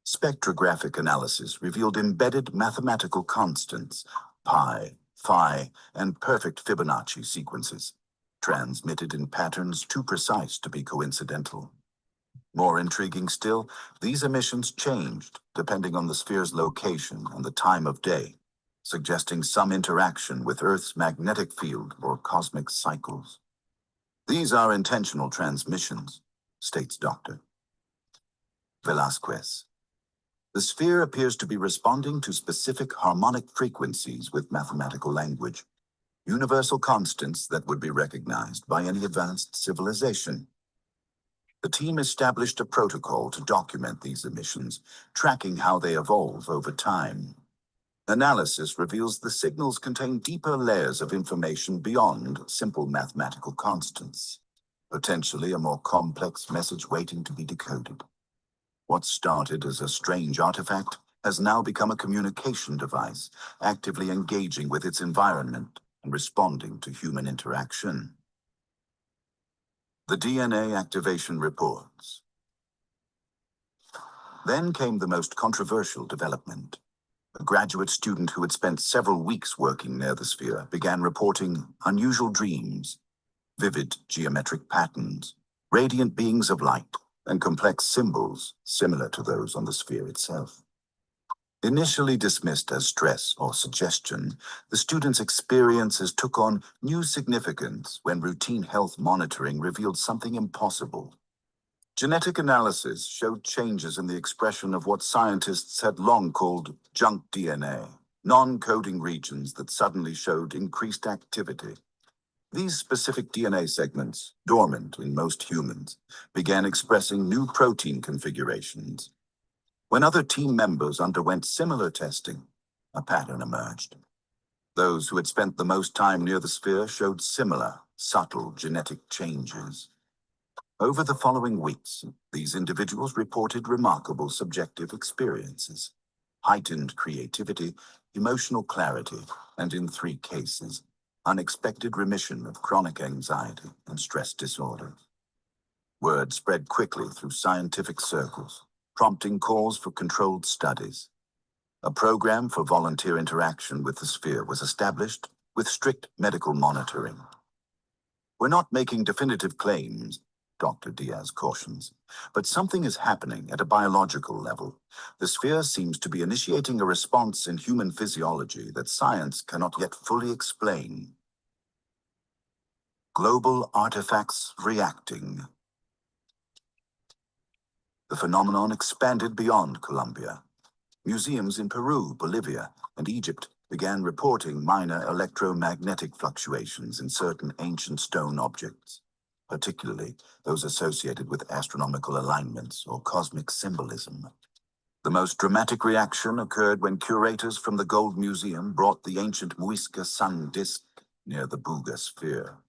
Spectrographic analysis revealed embedded mathematical constants, pi, phi, and perfect Fibonacci sequences, transmitted in patterns too precise to be coincidental. More intriguing still, these emissions changed depending on the sphere's location and the time of day, suggesting some interaction with Earth's magnetic field or cosmic cycles. These are intentional transmissions, states Dr. Velázquez. The sphere appears to be responding to specific harmonic frequencies with mathematical language, universal constants that would be recognized by any advanced civilization. The team established a protocol to document these emissions, tracking how they evolve over time. Analysis reveals the signals contain deeper layers of information beyond simple mathematical constants, potentially a more complex message waiting to be decoded. What started as a strange artifact has now become a communication device, actively engaging with its environment and responding to human interaction. The DNA activation reports. Then came the most controversial development. A graduate student who had spent several weeks working near the sphere began reporting unusual dreams, vivid geometric patterns, radiant beings of light, and complex symbols similar to those on the sphere itself. Initially dismissed as stress or suggestion, the student's experiences took on new significance when routine health monitoring revealed something impossible. Genetic analysis showed changes in the expression of what scientists had long called junk DNA, non-coding regions that suddenly showed increased activity. These specific DNA segments, dormant in most humans, began expressing new protein configurations. When other team members underwent similar testing, a pattern emerged. Those who had spent the most time near the sphere showed similar, subtle genetic changes. Over the following weeks, these individuals reported remarkable subjective experiences, heightened creativity, emotional clarity, and in 3 cases, unexpected remission of chronic anxiety and stress disorders. Word spread quickly through scientific circles, prompting calls for controlled studies. A program for volunteer interaction with the sphere was established with strict medical monitoring. We're not making definitive claims, Dr. Diaz cautions, but something is happening at a biological level. The sphere seems to be initiating a response in human physiology that science cannot yet fully explain. Global artifacts reacting. The phenomenon expanded beyond Colombia. Museums in Peru, Bolivia, and Egypt began reporting minor electromagnetic fluctuations in certain ancient stone objects, particularly those associated with astronomical alignments or cosmic symbolism. The most dramatic reaction occurred when curators from the Gold Museum brought the ancient Muisca sun disk near the Buga sphere.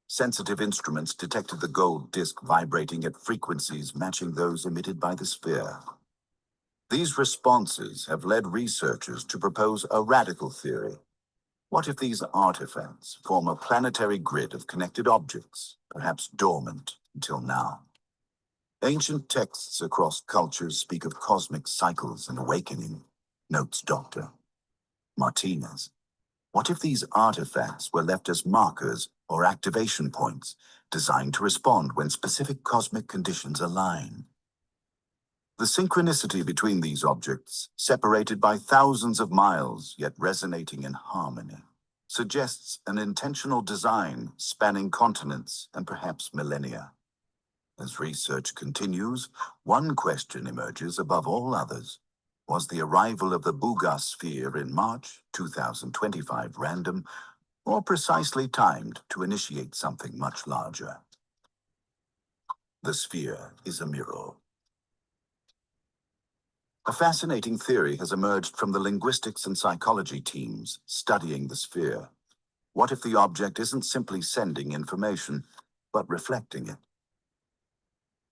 Sensitive instruments detected the gold disk vibrating at frequencies matching those emitted by the sphere. These responses have led researchers to propose a radical theory. What if these artifacts form a planetary grid of connected objects, perhaps dormant until now? Ancient texts across cultures speak of cosmic cycles and awakening, notes Dr. Martinez. What if these artifacts were left as markers or activation points designed to respond when specific cosmic conditions align? The synchronicity between these objects, separated by thousands of miles yet resonating in harmony, suggests an intentional design spanning continents and perhaps millennia. As research continues, one question emerges above all others. Was the arrival of the Buga sphere in March 2025 random, or precisely timed to initiate something much larger? The sphere is a mirror. A fascinating theory has emerged from the linguistics and psychology teams studying the sphere. What if the object isn't simply sending information, but reflecting it?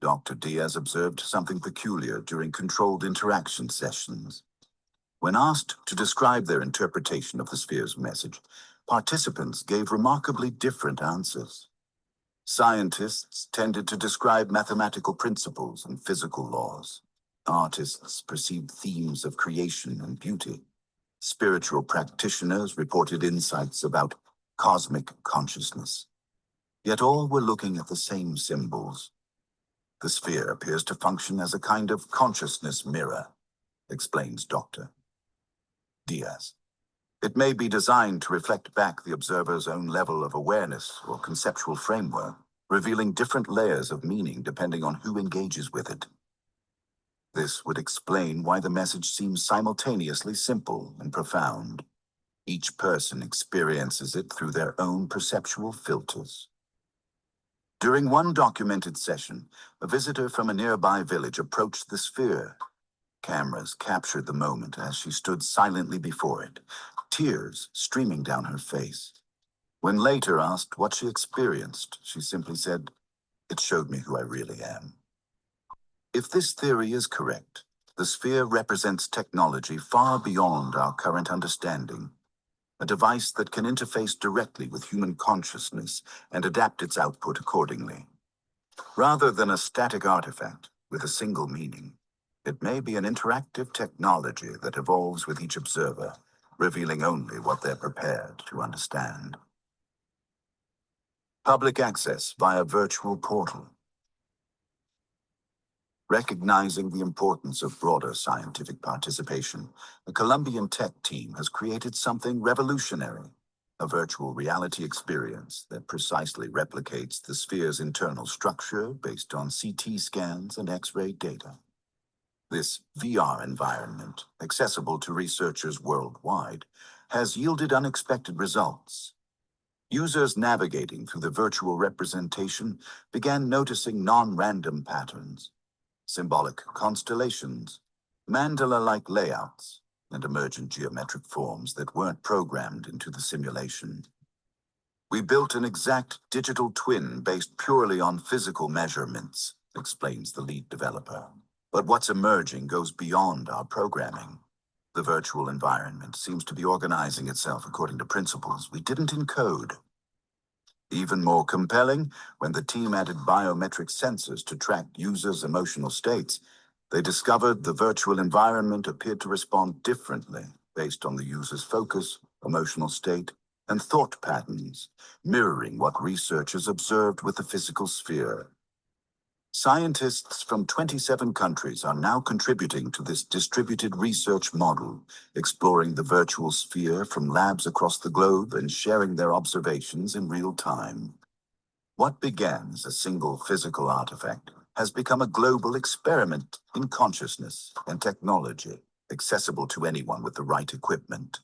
Dr. Diaz observed something peculiar during controlled interaction sessions. When asked to describe their interpretation of the sphere's message, participants gave remarkably different answers. Scientists tended to describe mathematical principles and physical laws. Artists perceived themes of creation and beauty. Spiritual practitioners reported insights about cosmic consciousness. Yet all were looking at the same symbols. The sphere appears to function as a kind of consciousness mirror, explains Dr. Diaz. It may be designed to reflect back the observer's own level of awareness or conceptual framework, revealing different layers of meaning depending on who engages with it. This would explain why the message seems simultaneously simple and profound. Each person experiences it through their own perceptual filters. During one documented session, a visitor from a nearby village approached the sphere. Cameras captured the moment as she stood silently before it, tears streaming down her face. When later asked what she experienced, she simply said, "It showed me who I really am." If this theory is correct, the sphere represents technology far beyond our current understanding, a device that can interface directly with human consciousness and adapt its output accordingly. Rather than a static artifact with a single meaning, it may be an interactive technology that evolves with each observer, revealing only what they're prepared to understand. Public access via virtual portal. Recognizing the importance of broader scientific participation, the Colombian tech team has created something revolutionary, a virtual reality experience that precisely replicates the sphere's internal structure based on CT scans and X-ray data. This VR environment, accessible to researchers worldwide, has yielded unexpected results. Users navigating through the virtual representation began noticing non-random patterns, symbolic constellations, mandala-like layouts, and emergent geometric forms that weren't programmed into the simulation. We built an exact digital twin based purely on physical measurements, explains the lead developer. But what's emerging goes beyond our programming. The virtual environment seems to be organizing itself according to principles we didn't encode. Even more compelling, when the team added biometric sensors to track users' emotional states, they discovered the virtual environment appeared to respond differently based on the user's focus, emotional state, and thought patterns, mirroring what researchers observed with the physical sphere. Scientists from 27 countries are now contributing to this distributed research model, exploring the virtual sphere from labs across the globe and sharing their observations in real time. What began as a single physical artifact has become a global experiment in consciousness and technology, accessible to anyone with the right equipment.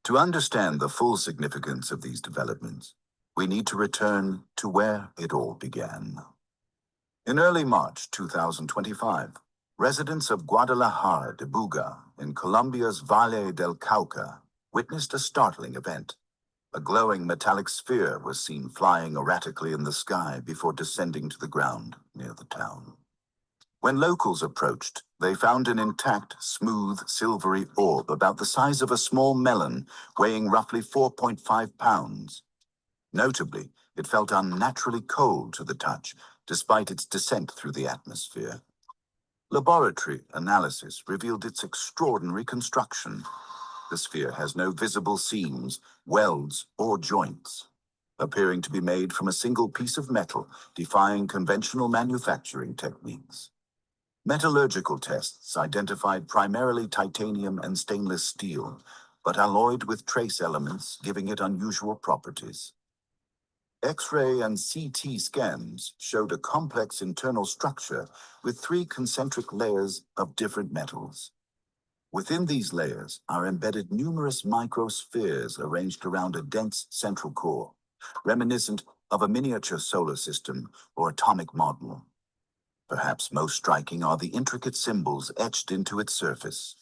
To understand the full significance of these developments, we need to return to where it all began. In early March 2025, residents of Guadalajara de Buga in Colombia's Valle del Cauca witnessed a startling event. A glowing metallic sphere was seen flying erratically in the sky before descending to the ground near the town. When locals approached, they found an intact, smooth, silvery orb about the size of a small melon, weighing roughly 4.5 pounds. Notably, it felt unnaturally cold to the touch, despite its descent through the atmosphere. Laboratory analysis revealed its extraordinary construction. The sphere has no visible seams, welds, or joints, appearing to be made from a single piece of metal, defying conventional manufacturing techniques. Metallurgical tests identified primarily titanium and stainless steel, but alloyed with trace elements, giving it unusual properties. X-ray and CT scans showed a complex internal structure with 3 concentric layers of different metals. Within these layers are embedded numerous microspheres arranged around a dense central core, reminiscent of a miniature solar system or atomic model. Perhaps most striking are the intricate symbols etched into its surface.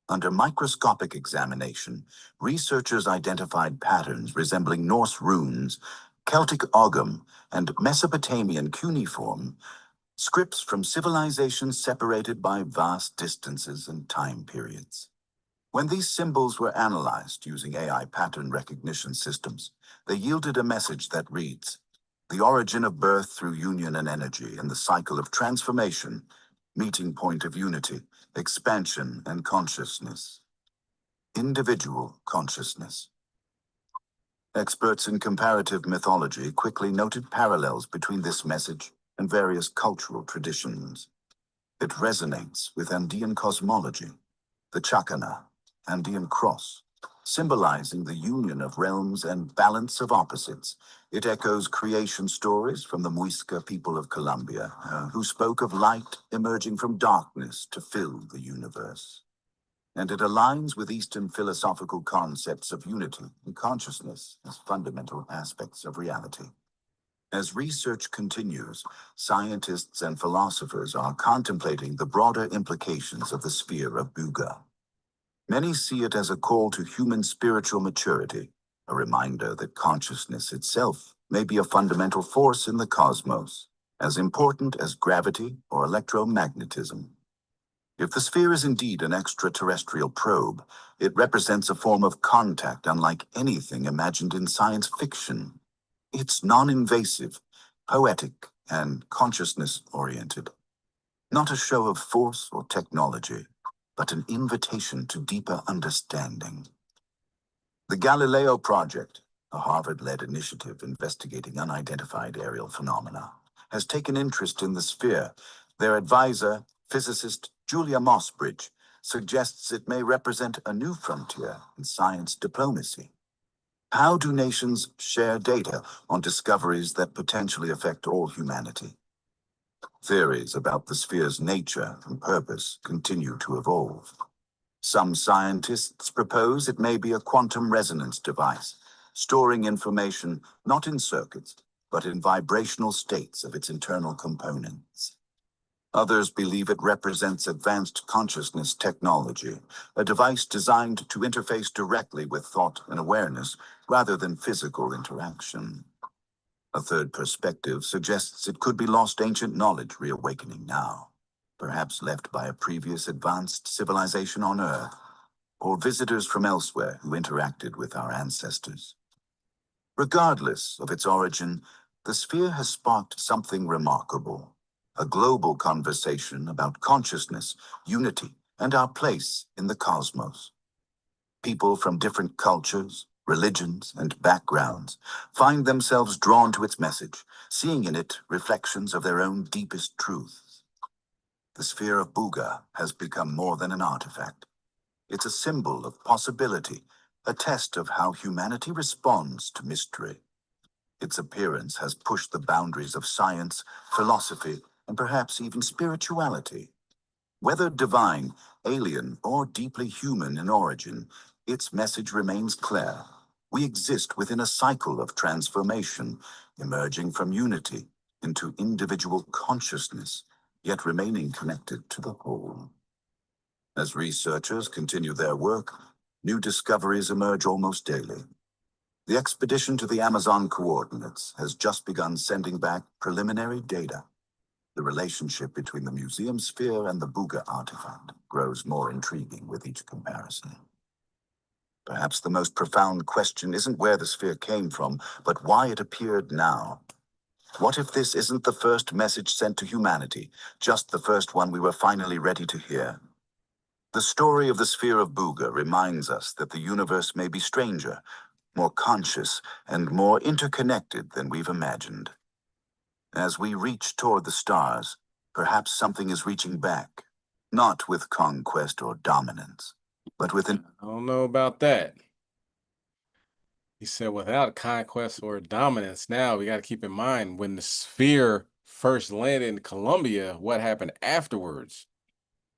Under microscopic examination, researchers identified patterns resembling Norse runes, Celtic ogham, and Mesopotamian cuneiform, scripts from civilizations separated by vast distances and time periods. When these symbols were analyzed using AI pattern recognition systems, they yielded a message that reads, "The origin of birth through union and energy in the cycle of transformation, meeting point of unity, expansion and consciousness." Individual consciousness. Experts in comparative mythology quickly noted parallels between this message and various cultural traditions. It resonates with Andean cosmology, the Chacana, Andean cross, symbolizing the union of realms and balance of opposites. It echoes creation stories from the Muisca people of Colombia, who spoke of light emerging from darkness to fill the universe. And it aligns with Eastern philosophical concepts of unity and consciousness as fundamental aspects of reality. As research continues, scientists and philosophers are contemplating the broader implications of the sphere of Buga. Many see it as a call to human spiritual maturity, a reminder that consciousness itself may be a fundamental force in the cosmos, as important as gravity or electromagnetism. If the sphere is indeed an extraterrestrial probe, it represents a form of contact unlike anything imagined in science fiction. It's non-invasive, poetic, and consciousness-oriented. Not a show of force or technology, but an invitation to deeper understanding. The Galileo Project, a Harvard-led initiative investigating unidentified aerial phenomena, has taken interest in the sphere. Their advisor, physicist Julia Mossbridge, suggests it may represent a new frontier in science diplomacy. How do nations share data on discoveries that potentially affect all humanity? Theories about the sphere's nature and purpose continue to evolve. Some scientists propose it may be a quantum resonance device, storing information not in circuits, but in vibrational states of its internal components. Others believe it represents advanced consciousness technology, a device designed to interface directly with thought and awareness rather than physical interaction. A third perspective suggests it could be lost ancient knowledge reawakening now, perhaps left by a previous advanced civilization on Earth, or visitors from elsewhere who interacted with our ancestors. Regardless of its origin, the sphere has sparked something remarkable. A global conversation about consciousness, unity, and our place in the cosmos. People from different cultures, religions, and backgrounds find themselves drawn to its message, seeing in it reflections of their own deepest truths. The sphere of Buga has become more than an artifact. It's a symbol of possibility, a test of how humanity responds to mystery. Its appearance has pushed the boundaries of science, philosophy, and perhaps even spirituality. Whether divine, alien, or deeply human in origin, its message remains clear. We exist within a cycle of transformation, emerging from unity into individual consciousness, yet remaining connected to the whole. As researchers continue their work, new discoveries emerge almost daily. The expedition to the Amazon coordinates has just begun sending back preliminary data. The relationship between the museum sphere and the Buga artifact grows more intriguing with each comparison. Perhaps the most profound question isn't where the sphere came from, but why it appeared now. What if this isn't the first message sent to humanity, just the first one we were finally ready to hear? The story of the sphere of Buga reminds us that the universe may be stranger, more conscious, and more interconnected than we've imagined. As we reach toward the stars, perhaps something is reaching back, not with conquest or dominance, but with an... I don't know about that. He said without conquest or dominance. Now we got to keep in mind when the sphere first landed in Colombia, what happened afterwards?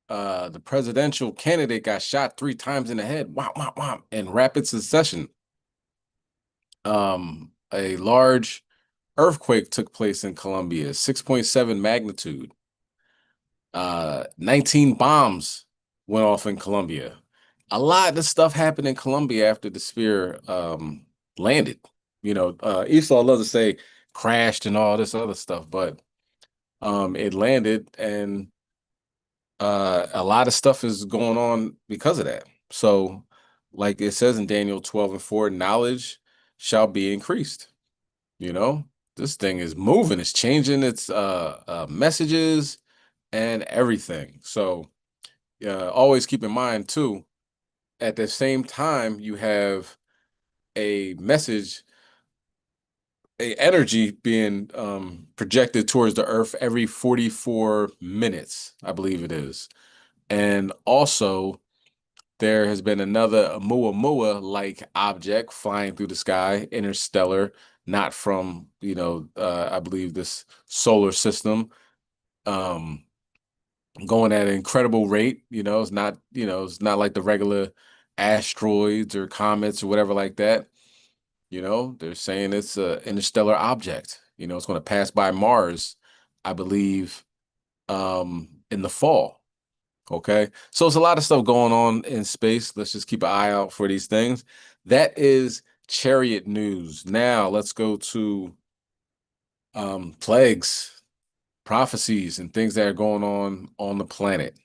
The presidential candidate got shot 3 times in the head, whop, whop, whop, in rapid succession. A large earthquake took place in Colombia, 6.7 magnitude. 19 bombs went off in Colombia. A lot of stuff happened in Colombia after the sphere landed. You know, Esau loves to say crashed and all this other stuff, but it landed, and a lot of stuff is going on because of that. So, like it says in Daniel 12:4, knowledge shall be increased. You know, this thing is moving, it's changing its messages and everything. So always keep in mind too, at the same time, you have a message, a energy being projected towards the earth every 44 minutes, I believe it is. And also there has been another Oumuamua-like object flying through the sky, interstellar, not from, you know, I believe this solar system, going at an incredible rate. You know, it's not, you know, it's not like the regular asteroids or comets or whatever like that. You know, they're saying it's an interstellar object. You know, it's going to pass by Mars, I believe, in the fall. Okay, so it's a lot of stuff going on in space. Let's just keep an eye out for these things. That is Chariot news. Now let's go to plagues, prophecies, and things that are going on the planet.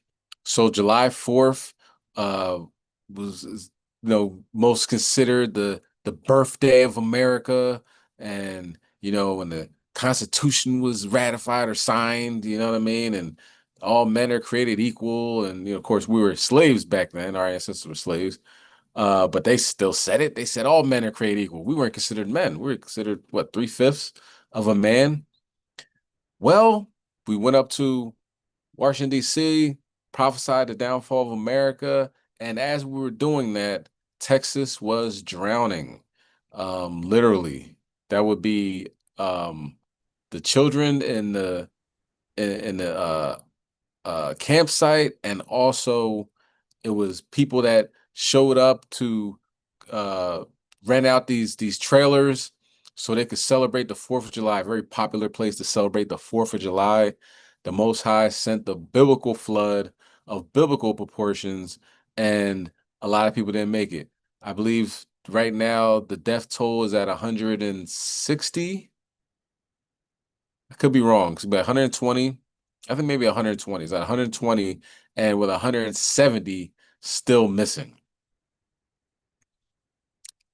So July 4th was, you know, most considered the birthday of America, and you know, when the Constitution was ratified or signed, you know what I mean, and all men are created equal. And, you know, of course, we were slaves back then. Our ancestors were slaves. But they still said it. They said all men are created equal. We weren't considered men. We were considered, what, 3/5 of a man? Well, we went up to Washington, D.C., prophesied the downfall of America. And as we were doing that, Texas was drowning. Literally. That would be the children in the campsite, and also it was people that showed up to rent out these trailers so they could celebrate the 4th of July, a very popular place to celebrate the 4th of July. The Most High sent the biblical flood of biblical proportions, and a lot of people didn't make it. I believe right now the death toll is at 160. I could be wrong. It's about 120. I think maybe 120. It's at 120, and with 170 still missing.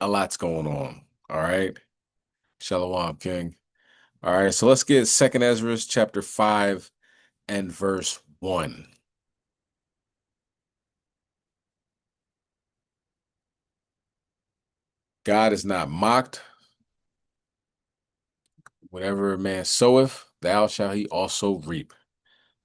A lot's going on. All right. Shalom, King. All right. So let's get 2nd Ezra chapter 5 and verse 1. God is not mocked. Whatever a man soweth, thou shalt he also reap.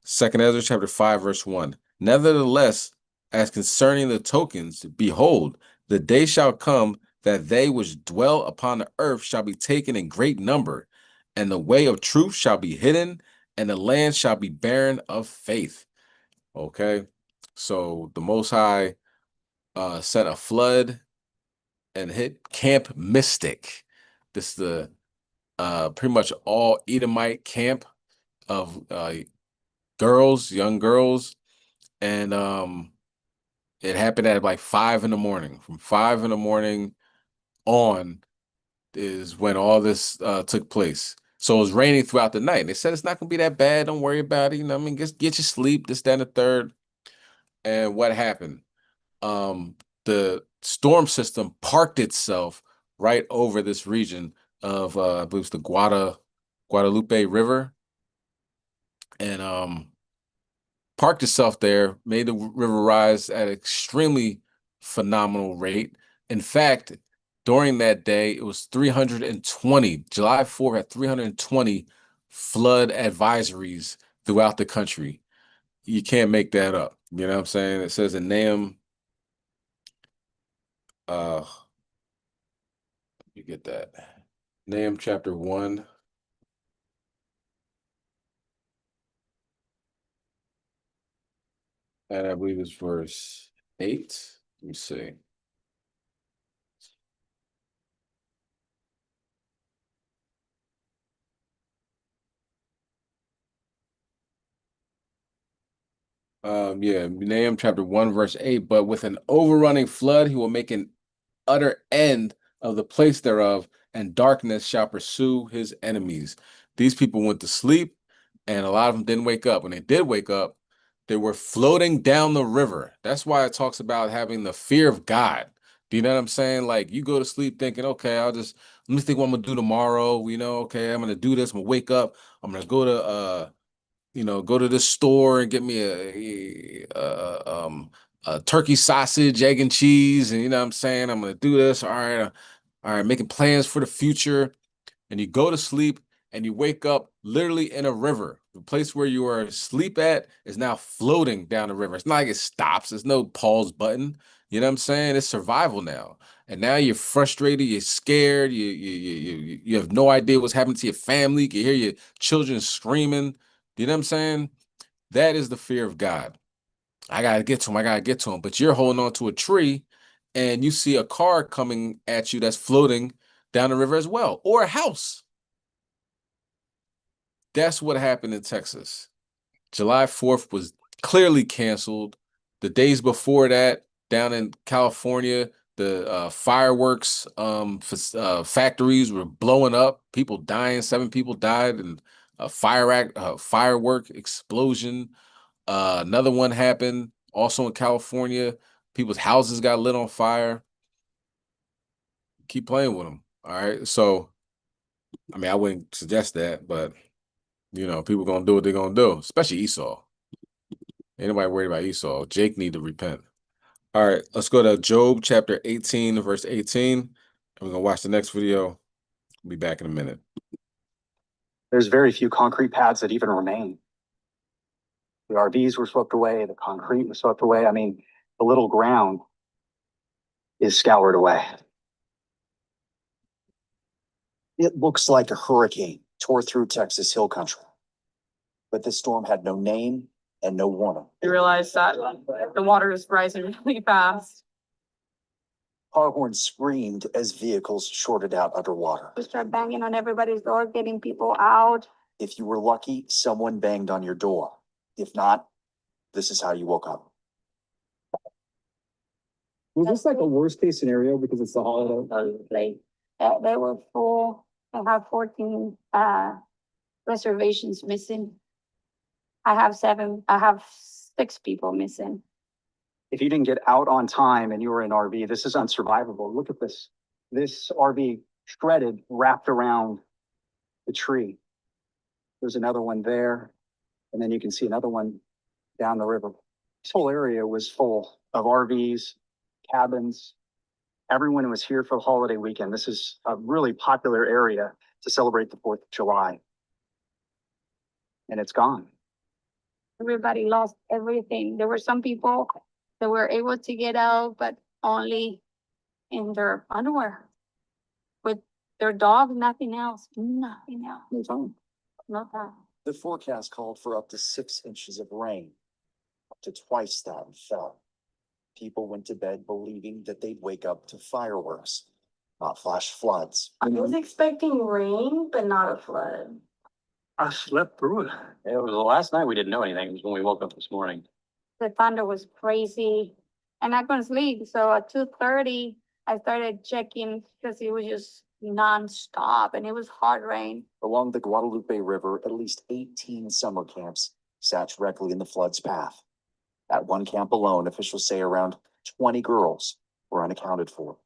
2 Ezra chapter 5, verse 1. Nevertheless, as concerning the tokens, behold, the day shall come that they which dwell upon the earth shall be taken in great number, and the way of truth shall be hidden, and the land shall be barren of faith. Okay, so the Most High sent a flood and hit Camp Mystic. This is the pretty much all Edomite camp of girls, young girls, and it happened at like 5 in the morning. From 5 in the morning on is when all this took place. So it was raining throughout the night. And they said it's not gonna be that bad. Don't worry about it. You know, I mean, just get your sleep. This, that, and the third. And what happened? The storm system parked itself right over this region of I believe it's the Guadalupe River, and parked itself there, made the river rise at an extremely phenomenal rate. In fact, during that day, it was 320. July 4th had 320 flood advisories throughout the country. You can't make that up. You know what I'm saying? It says in Nahum, you get that. Nahum chapter 1. And I believe it's verse 8. Let me see. Yeah, Nahum chapter 1, verse 8. But with an overrunning flood, he will make an utter end of the place thereof, and darkness shall pursue his enemies. These people went to sleep, and a lot of them didn't wake up. When they did wake up, they were floating down the river. That's why it talks about having the fear of God. Do you know what I'm saying? Like, you go to sleep thinking, okay, let me think what I'm gonna do tomorrow. You know, okay, I'm gonna do this. I'm gonna wake up. I'm gonna go to go to this store and get me a turkey sausage, egg and cheese, and you know what I'm saying? I'm gonna do this. All right, making plans for the future. And you go to sleep and you wake up literally in a river. The place where you were asleep at is now floating down the river. It's not like it stops. There's no pause button. You know what I'm saying? It's survival now. And now you're frustrated, you're scared, you have no idea what's happening to your family. You can hear your children screaming. You know what I'm saying? That is the fear of God. I gotta get to him. I gotta get to him. But you're holding on to a tree and you see a car coming at you that's floating down the river as well, or a house. That's what happened in Texas. July 4th was clearly canceled. The days before that, down in California, the fireworks factories were blowing up. People dying. 7 people died in a firework explosion. Another one happened also in California. People's houses got lit on fire. Keep playing with them. All right. So, I mean, I wouldn't suggest that, but you know, people gonna do what they're gonna do, especially Esau. Anybody worried about Esau? Jake need to repent. All right, let's go to Job chapter 18, verse 18. And we're gonna watch the next video. We'll be back in a minute. There's very few concrete pads that even remain. The RVs were swept away, the concrete was swept away. I mean, the little ground is scoured away. It looks like a hurricane tore through Texas Hill Country. But this storm had no name and no warning. I realized that the water is rising really fast. Car horns screamed as vehicles shorted out underwater. We start banging on everybody's door, getting people out. If you were lucky, someone banged on your door. If not, this is how you woke up. Was this like a worst case scenario because it's the holiday? They were full. I have 14 reservations missing. I have 6 people missing. If you didn't get out on time and you were in RV, this is unsurvivable. Look at this. This RV shredded, wrapped around the tree. There's another one there. And then you can see another one down the river. This whole area was full of RVs, cabins, Everyone was here for the holiday weekend. This is a really popular area to celebrate the 4th of July. And it's gone. Everybody lost everything. There were some people that were able to get out, but only in their underwear. With their dog, nothing else, nothing else. No time. The forecast called for up to 6 inches of rain, up to twice that fell. People went to bed believing that they'd wake up to fireworks, not flash floods. I was expecting rain, but not a flood. I slept through it. It was the last night we didn't know anything. It was when we woke up this morning. The thunder was crazy and I couldn't sleep. So at 2:30, I started checking because it was just nonstop and it was hard rain. Along the Guadalupe River, at least 18 summer camps sat directly in the flood's path. At one camp alone, officials say around 20 girls were unaccounted for.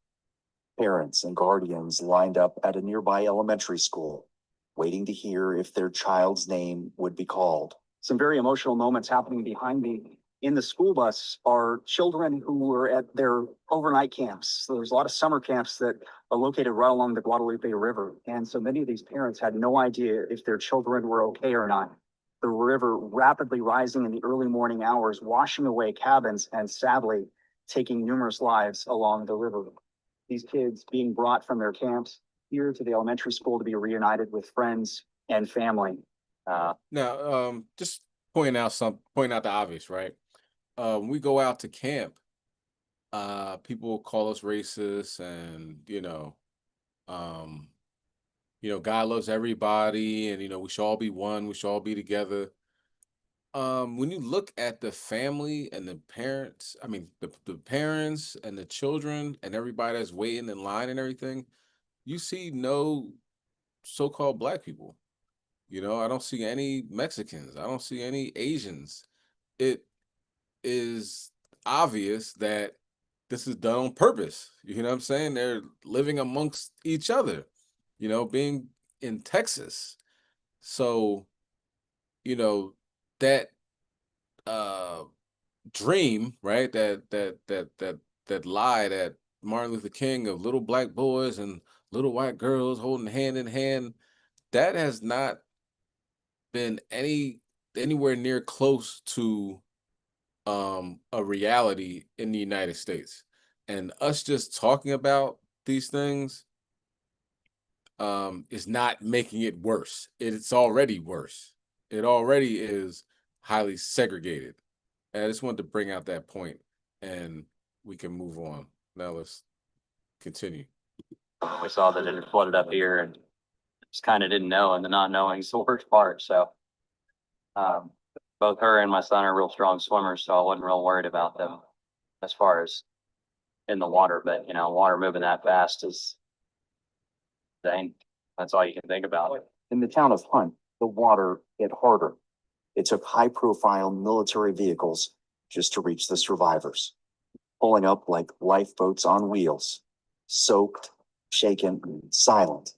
Parents and guardians lined up at a nearby elementary school, waiting to hear if their child's name would be called. Some very emotional moments happening behind me. In the school bus are children who were at their overnight camps. So there's a lot of summer camps that are located right along the Guadalupe River. And so many of these parents had no idea if their children were okay or not. The river rapidly rising in the early morning hours, washing away cabins and sadly taking numerous lives along the river. These kids being brought from their camps here to the elementary school to be reunited with friends and family. Now, just point out the obvious, right? When we go out to camp, people call us racist, and God loves everybody, and we should all be one, we should all be together. When you look at the family and the parents, the parents and the children and everybody that's waiting in line and everything, you see no so-called Black people. I don't see any Mexicans. I don't see any Asians. It is obvious that this is done on purpose. You know what I'm saying? They're living amongst each other, being in Texas. So, that dream, right? That lie that Martin Luther King of little Black boys and little white girls holding hand in hand, that has not been anywhere near close to a reality in the United States. And us just talking about these things is not making it worse. It's already worse. It already is highly segregated. And I just wanted to bring out that point, and we can move on. Now let's continue. We saw that it had flooded up here and just kind of didn't know, and the not knowing is the worst part. So both her and my son are real strong swimmers, so I wasn't real worried about them as far as in the water. But water moving that fast is dang. That's all you can think about. In the town of Hunt, the water hit harder. It took high-profile military vehicles just to reach the survivors, pulling up like lifeboats on wheels, soaked, shaken, silent.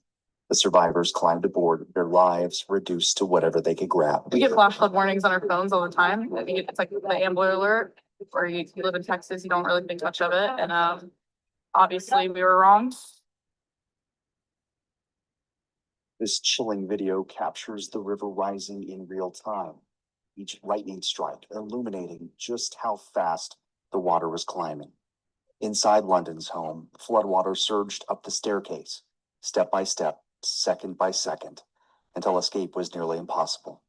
The survivors climbed aboard, their lives reduced to whatever they could grab. We get flash flood warnings on our phones all the time. I think it's like the Amber Alert, or you live in Texas, you don't really think much of it. And obviously we were wrong. This chilling video captures the river rising in real time, each lightning strike illuminating just how fast the water was climbing. Inside London's home, floodwater surged up the staircase, step by step, second by second, until escape was nearly impossible.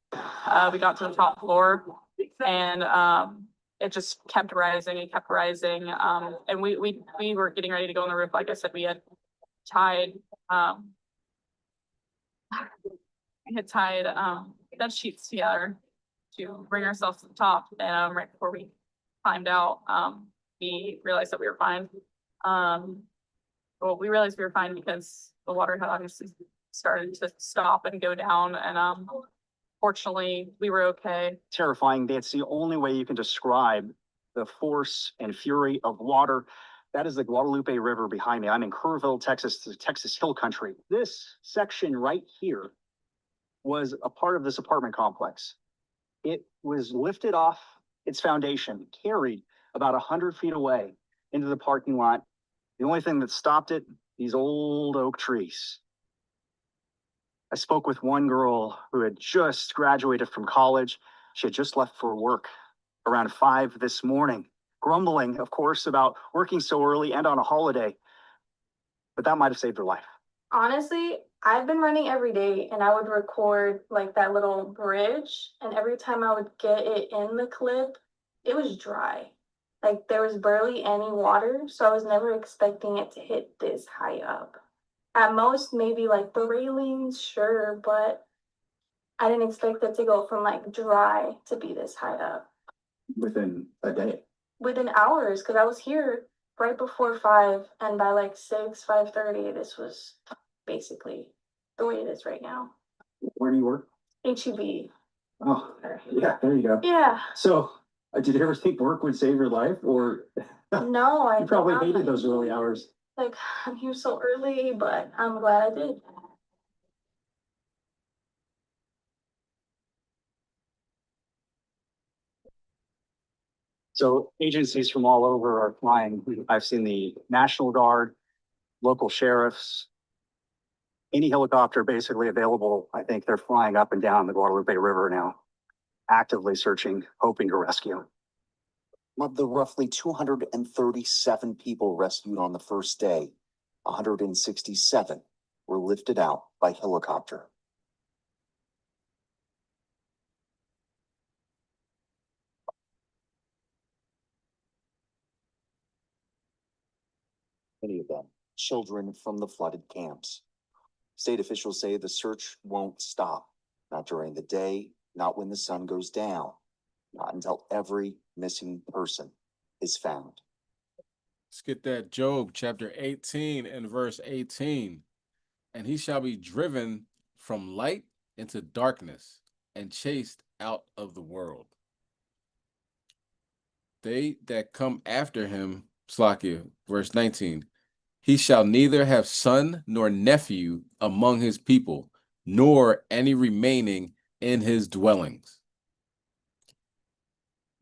We got to the top floor and it just kept rising and kept rising. And we were getting ready to go on the roof. Like I said, we had tied bed sheets together to bring ourselves to the top. And right before we climbed out, we realized that we were fine. Well, we realized we were fine because the water had obviously started to stop and go down. And fortunately, we were okay. Terrifying. That's the only way you can describe the force and fury of water. That is the Guadalupe River behind me. I'm in Kerrville, Texas, the Texas Hill Country. This section right here was a part of this apartment complex. It was lifted off its foundation, carried about 100 feet away into the parking lot. The only thing that stopped it, these old oak trees. I spoke with one girl who had just graduated from college. She had just left for work around 5 this morning, grumbling, of course, about working so early and on a holiday. But that might have saved her life. Honestly, I've been running every day and I would record like that little bridge, and every time I would get it in the clip, it was dry. Like there was barely any water, so I was never expecting it to hit this high up. At most, maybe like the railings, sure, but I didn't expect it to go from like dry to be this high up. Within a day. Within hours, because I was here right before 5, and by like 5:30, this was basically the way it is right now. Where do you work? HEB. Oh, yeah, there you go. Yeah. So, did you ever think work would save your life, or No, I you probably did not. hated those early hours? Like, I'm here so early, but I'm glad I did. So agencies from all over are flying. I've seen the National Guard, local sheriffs, any helicopter basically available. I think they're flying up and down the Guadalupe River now, actively searching, hoping to rescue. Of the roughly 237 people rescued on the first day, 167 were lifted out by helicopter. Many of them children from the flooded camps. State officials say the search won't stop, not during the day, not when the sun goes down, not until every missing person is found. Let's get that. Job chapter 18 and verse 18. And he shall be driven from light into darkness and chased out of the world. They that come after him, Slakia, verse 19, he shall neither have son nor nephew among his people, nor any remaining in his dwellings.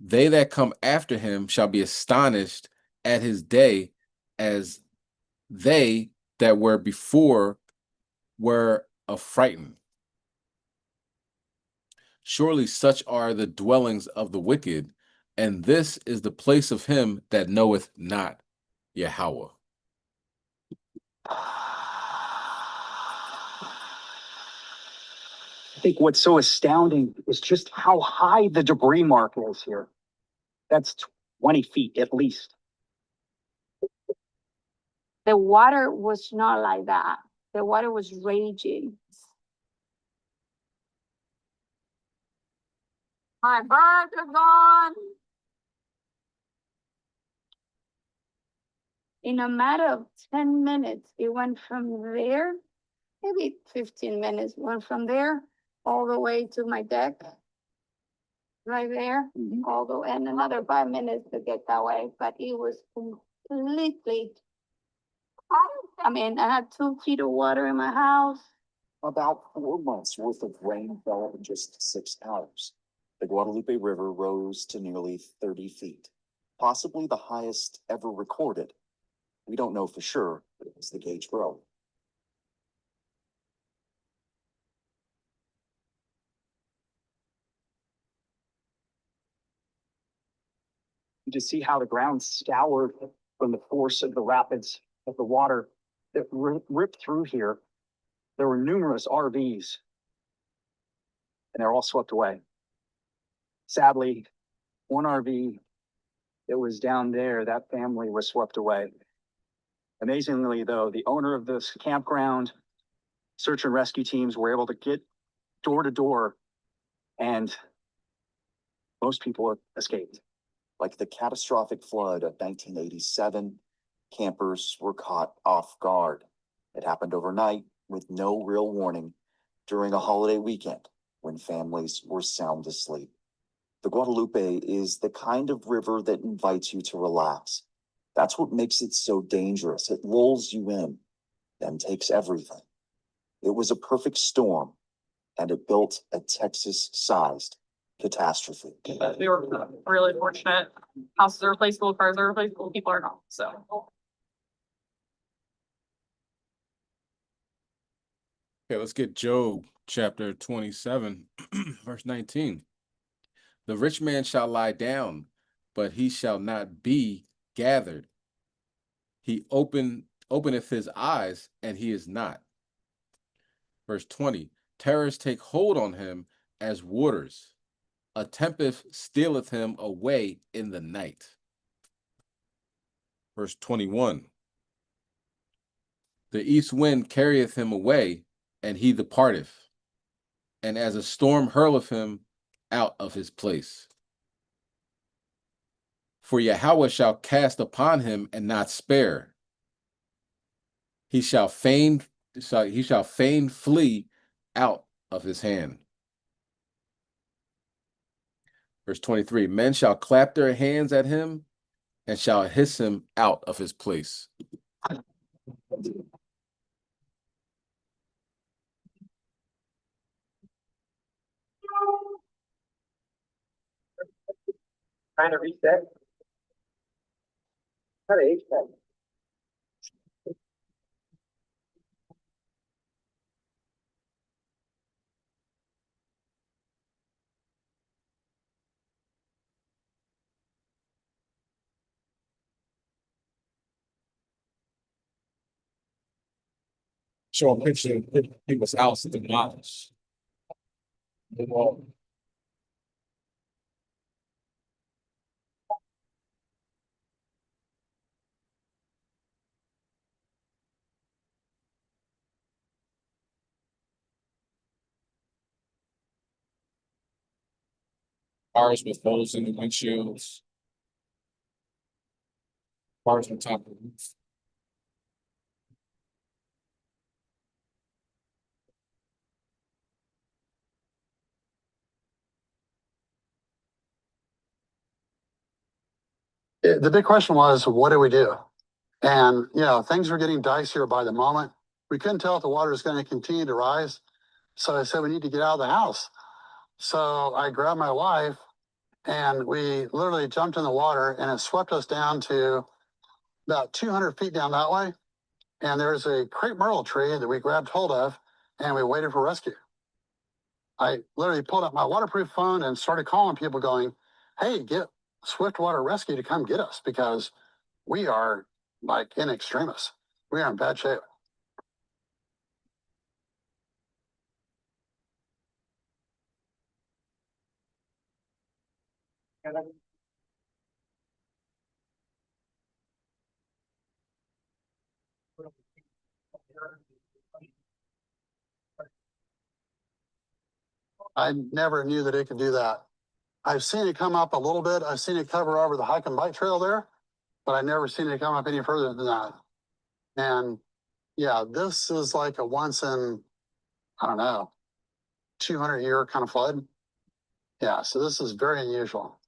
They that come after him shall be astonished at his day, as they that were before were affrighted. Surely such are the dwellings of the wicked, and this is the place of him that knoweth not Yahweh. I think what's so astounding is just how high the debris mark is here. That's 20 feet at least. The water was not like that. The water was raging. My birds are gone. In a matter of 10 minutes, it went from there, maybe 15 minutes, went from there all the way to my deck. Right there, all the way, and another 5 minutes to get that way, but it was completely. I mean, I had 2 feet of water in my house. About 4 months worth of rain fell in just 6 hours. The Guadalupe River rose to nearly 30 feet, possibly the highest ever recorded. We don't know for sure, but as the gauge grow. You just see how the ground scoured from the force of the rapids of the water that ripped through here. There were numerous RVs, and they're all swept away. Sadly, one RV that was down there, that family was swept away. Amazingly, though, the owner of this campground, search and rescue teams were able to get door to door, and most people escaped. Like the catastrophic flood of 1987, campers were caught off guard. It happened overnight with no real warning during a holiday weekend when families were sound asleep. The Guadalupe is the kind of river that invites you to relax. That's what makes it so dangerous. It lulls you in, then takes everything. It was a perfect storm, and it built a Texas-sized catastrophe. We were really fortunate. Houses are replaceable, cars are replaceable, people are not, so. Okay, let's get Job chapter 27, verse 19. The rich man shall lie down, but he shall not be gathered. He openeth his eyes, and he is not. Verse 20. Terrors take hold on him as waters. A tempest stealeth him away in the night. Verse 21. The east wind carrieth him away, and he departeth, and as a storm hurleth him out of his place. For Yahweh shall cast upon him and not spare. He shall fain flee out of his hand. Verse 23, men shall clap their hands at him and shall hiss him out of his place. Trying to reset. How to age that? Show a picture of people's house demolished. Cars with holes in the windshields. Cars on top of the roof. The big question was, what do we do? And, things were getting dicier by the moment. We couldn't tell if the water was going to continue to rise. So I said, we need to get out of the house. So I grabbed my wife and we literally jumped in the water and it swept us down to about 200 feet down that way. And there's a crepe myrtle tree that we grabbed hold of and we waited for rescue. I literally pulled up my waterproof phone and started calling people going, hey, get Swiftwater Rescue to come get us because we are like in extremis. We are in bad shape. I never knew that it could do that. I've seen it come up a little bit. I've seen it cover over the hike and bike trail there, but I've never seen it come up any further than that. And yeah, this is like a once in, 200-year kind of flood. Yeah, so this is very unusual.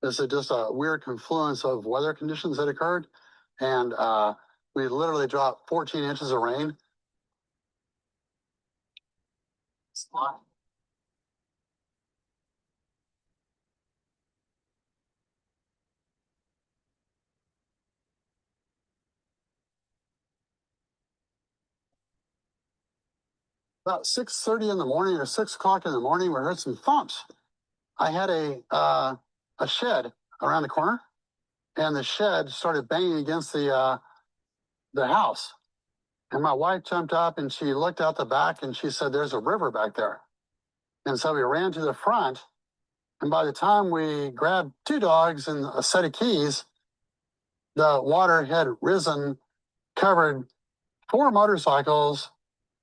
This is just a weird confluence of weather conditions that occurred. And we literally dropped 14 inches of rain. About 6:30 in the morning or 6 o'clock in the morning, we heard some thumps. I had a shed around the corner, and the shed started banging against the house. And my wife jumped up and she looked out the back and she said, "There's a river back there." And so we ran to the front. And by the time we grabbed 2 dogs and a set of keys, the water had risen, covered 4 motorcycles,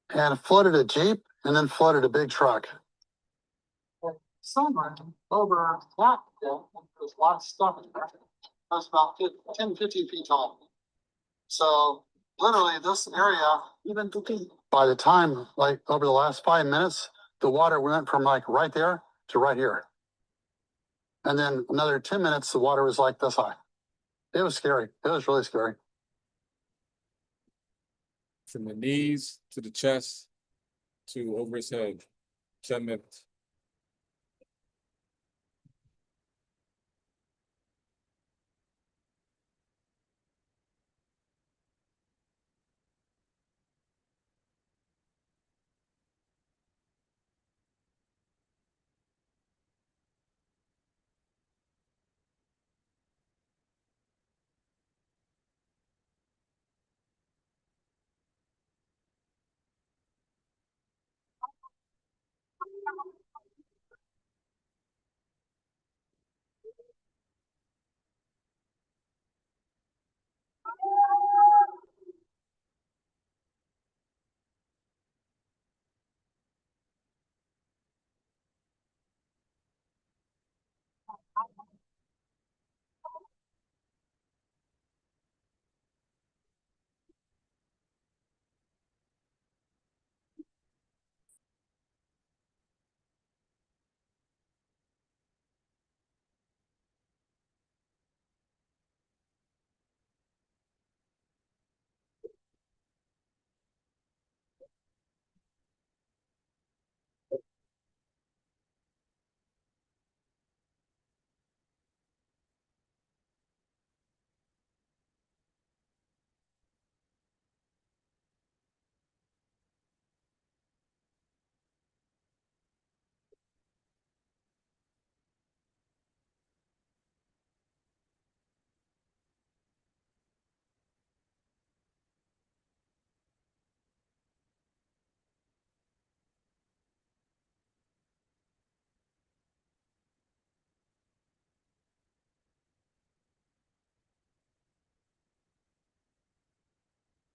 and flooded a Jeep and then flooded a big truck. Somewhere over that, there's a lot of stuff in there. That's about 10, 15 feet tall. So literally this area, even by the time, like over the last 5 minutes, the water went from like right there to right here. And then another 10 minutes, the water was like this high. It was scary. It was really scary. From the knees to the chest to over his head. 10 minutes.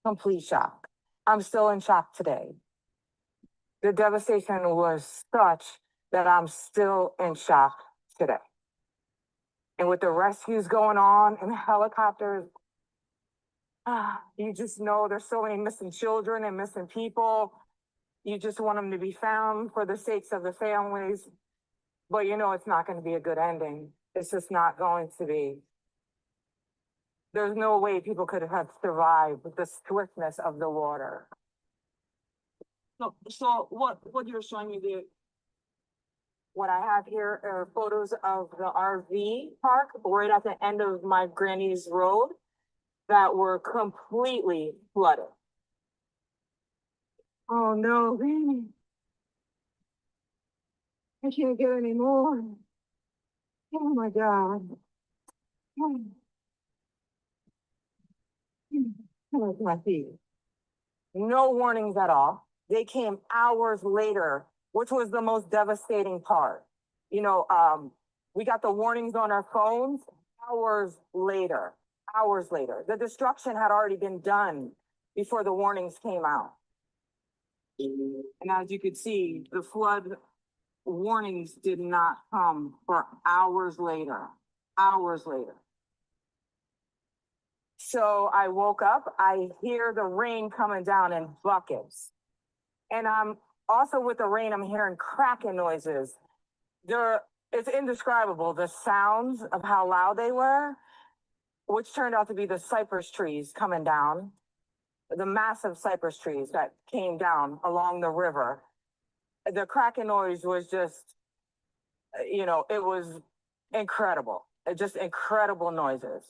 complete shock. I'm still in shock today. The devastation was such that I'm still in shock today. And with the rescues going on and the helicopters, you just know there's so many missing children and missing people. You just want them to be found for the sakes of the families. But you know, it's not going to be a good ending. It's just not going to be. There's no way people could have survived the swiftness of the water. So what you're showing me there? What I have here are photos of the RV park right at the end of my granny's road that were completely flooded. Oh no, Granny. I can't get any more. Oh my God. My feet. No warnings at all. They came hours later, which was the most devastating part. You know, we got the warnings on our phones hours later. The destruction had already been done before the warnings came out. And as you could see, the flood warnings did not come for hours later. So I woke up, I hear the rain coming down in buckets. And I'm also with the rain, I'm hearing cracking noises. It's indescribable, the sounds of how loud they were, which turned out to be the cypress trees coming down, the massive cypress trees that came down along the river. The cracking noise was just, you know, it was incredible. Just incredible noises.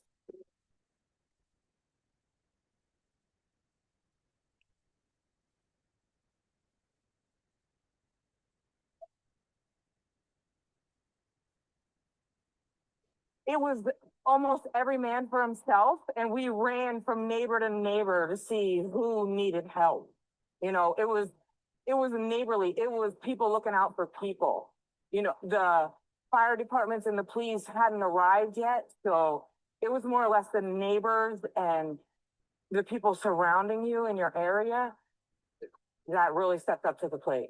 It was almost every man for himself, and we ran from neighbor to neighbor to see who needed help. You know, it was neighborly. It was people looking out for people. You know, the fire departments and the police hadn't arrived yet, so it was more or less the neighbors and the people surrounding you in your area that really stepped up to the plate.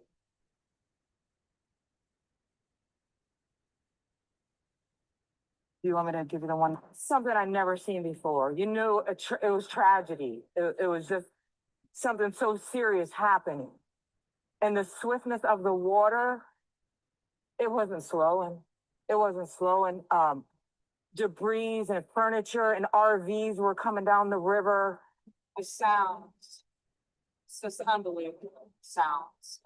Do you want me to give you the one? Something I've never seen before. You know, it was tragedy. It was just something so serious happening. And the swiftness of the water, it wasn't slowing. Debris and furniture and RVs were coming down the river. The sounds, it's just unbelievable sounds.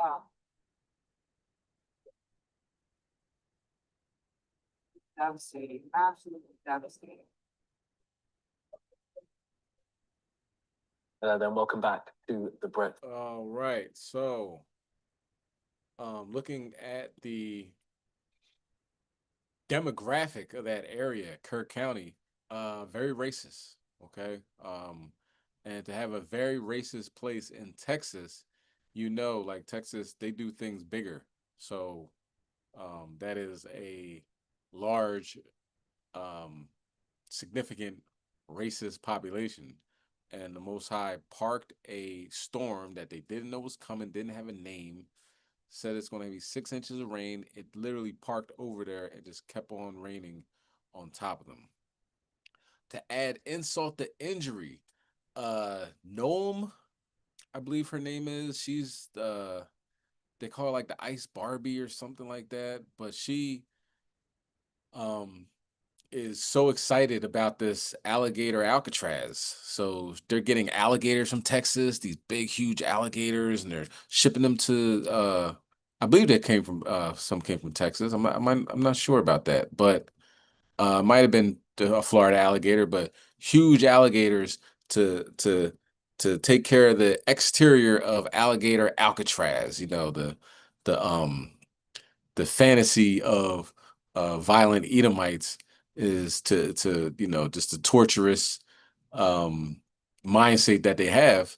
Devastating, absolutely devastating. Then welcome back to the Brett. All right, so looking at the demographic of that area, Kirk County, very racist, okay? And to have a very racist place in Texas, you know, like Texas, they do things bigger. So that is a large, significant racist population. And the Most High parked a storm that they didn't know was coming, didn't have a name, said it's going to be 6 inches of rain. It literally parked over there and just kept on raining on top of them. To add insult to injury, Noam, I believe her name is, she's they call her like the Ice Barbie or something like that, but she is so excited about this alligator Alcatraz. So they're getting alligators from Texas, these big, huge alligators, and they're shipping them to I believe they came from some came from Texas. I'm not sure about that, but might have been a Florida alligator, but huge alligators to take care of the exterior of alligator Alcatraz. You know, the fantasy of violent Edomites is to you know, just the torturous mindset that they have.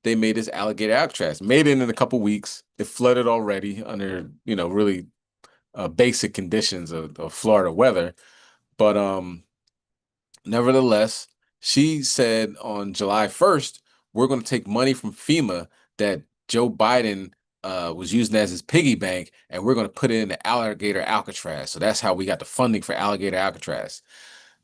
They made this alligator Alcatraz, made it in a couple weeks. It flooded already under, you know, really basic conditions of Florida weather. But nevertheless, she said on July 1st, we're going to take money from FEMA that Joe Biden was using as his piggy bank, and we're going to put it into Alligator Alcatraz. So that's how we got the funding for Alligator Alcatraz.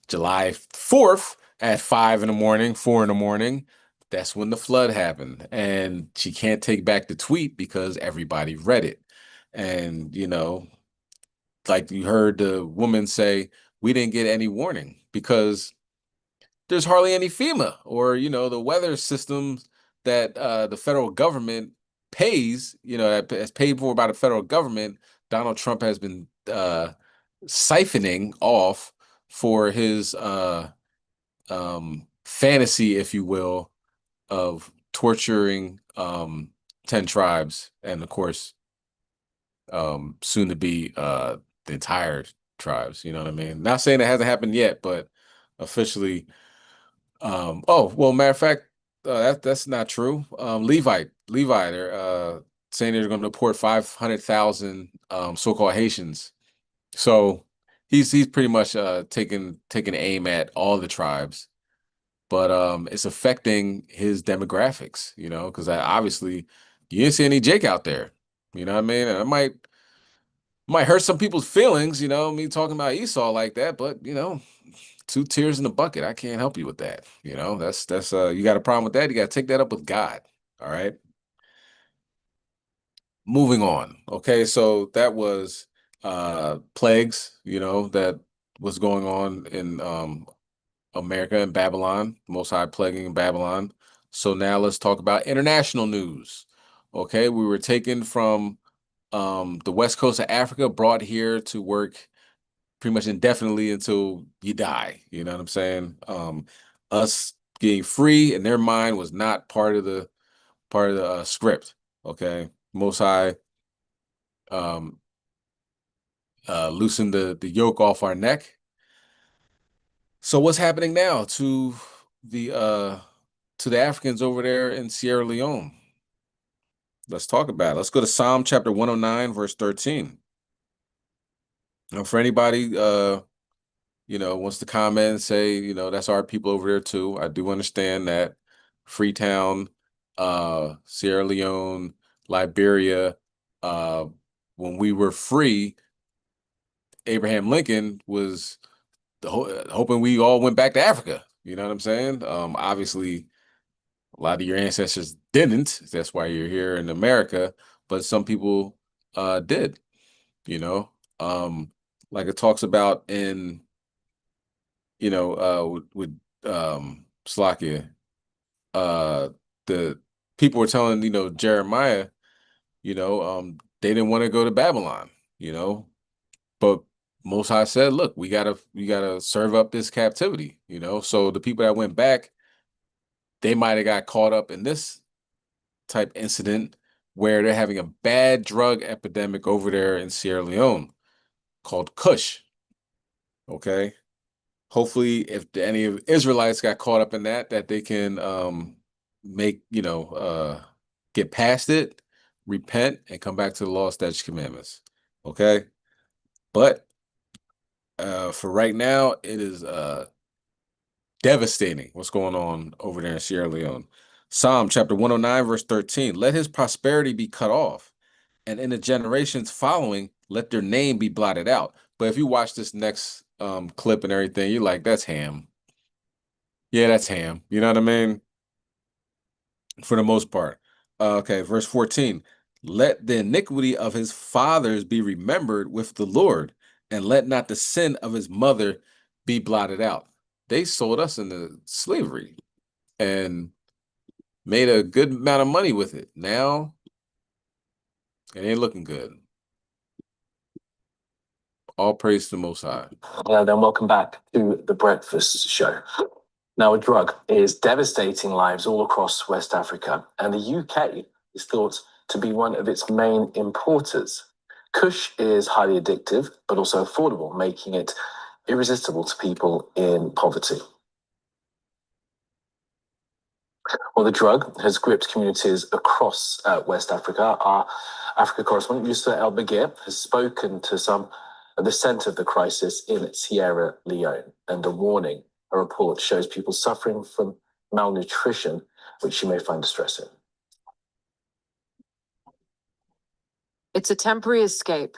July 4th at 4 a.m, that's when the flood happened. And she can't take back the tweet because everybody read it. And, you know, like you heard the woman say, we didn't get any warning because there's hardly any FEMA or, you know, the weather systems that the federal government pays, you know, that's paid for by the federal government. Donald Trump has been siphoning off for his fantasy, if you will, of torturing 10 tribes and, of course, soon to be the entire tribes. You know what I mean? Not saying it hasn't happened yet, but officially. Oh, well, matter of fact, that's not true. Levi, they're saying they're going to deport 500,000 so-called Haitians. So he's pretty much taking aim at all the tribes, but it's affecting his demographics, you know, because obviously you didn't see any Jake out there, you know what I mean? And it might hurt some people's feelings, you know, me talking about Esau like that, but you know, 2 tears in the bucket. I can't help you with that. You know, that's you got a problem with that. You got to take that up with God. All right. Moving on. Okay. So that was plagues, you know, that was going on in America and Babylon, Most High plaguing in Babylon. So now let's talk about international news. Okay. We were taken from the west coast of Africa, brought here to work pretty much indefinitely until you die. You know what I'm saying? Us getting free in their mind was not part of the script. Okay. Most High loosened the yoke off our neck. So what's happening now to the Africans over there in Sierra Leone? Let's talk about it. Let's go to Psalm chapter 109, verse 13. Now, for anybody you know, wants to comment and say, you know, that's our people over there too. I do understand that Freetown, Sierra Leone, Liberia, when we were free, Abraham Lincoln was hoping we all went back to Africa. You know what I'm saying? Obviously, a lot of your ancestors didn't. That's why you're here in America. But some people did, you know, like it talks about in, you know, with Slakia, the people were telling, you know, Jeremiah, you know, they didn't want to go to Babylon, you know, but Most High said, look, we gotta serve up this captivity, you know. So the people that went back, they might have got caught up in this type incident where they're having a bad drug epidemic over there in Sierra Leone called Kush. Okay. Hopefully, if any of Israelites got caught up in that they can make, you know, get past it, repent, and come back to the law, statutes, commandments. Okay. But for right now, it is devastating what's going on over there in Sierra Leone. Psalm chapter 109, verse 13. Let his prosperity be cut off, and in the generations following, let their name be blotted out. But if you watch this next clip and everything, you're like, that's ham. Yeah, that's ham. You know what I mean? For the most part. Okay, verse 14. Let the iniquity of his fathers be remembered with the Lord, and let not the sin of his mother be blotted out. They sold us into slavery and made a good amount of money with it. Now, it ain't looking good. All praise to the Most High. Hello, then welcome back to The Breakfast Show. Now, a drug is devastating lives all across West Africa, and the UK is thought to be one of its main importers. Kush is highly addictive, but also affordable, making it irresistible to people in poverty. Well, the drug has gripped communities across West Africa. Our Africa correspondent, Yusuf El Bagir, has spoken to some at the center of the crisis in Sierra Leone, and a report shows people suffering from malnutrition which she may find distressing. It's a temporary escape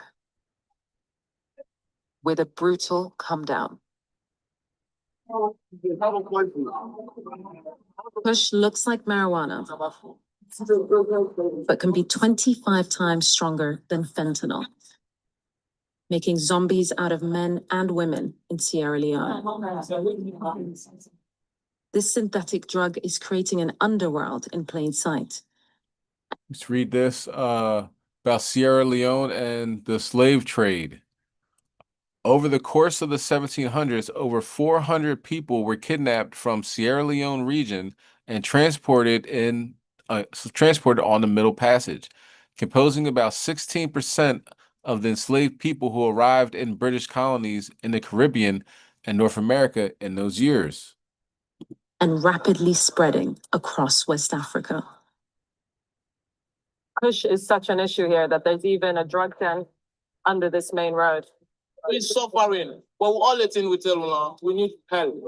with a brutal come down. Kush looks like marijuana, but can be 25 times stronger than fentanyl, making zombies out of men and women in Sierra Leone. This synthetic drug is creating an underworld in plain sight. Let's read this about Sierra Leone and the slave trade. Over the course of the 1700s, over 400 people were kidnapped from Sierra Leone region and transported on the Middle Passage, composing about 16% of the enslaved people who arrived in British colonies in the Caribbean and North America in those years. And rapidly spreading across West Africa. Kush is such an issue here that there's even a drug den under this main road. It's suffering, but all the things we tell you now, we need help.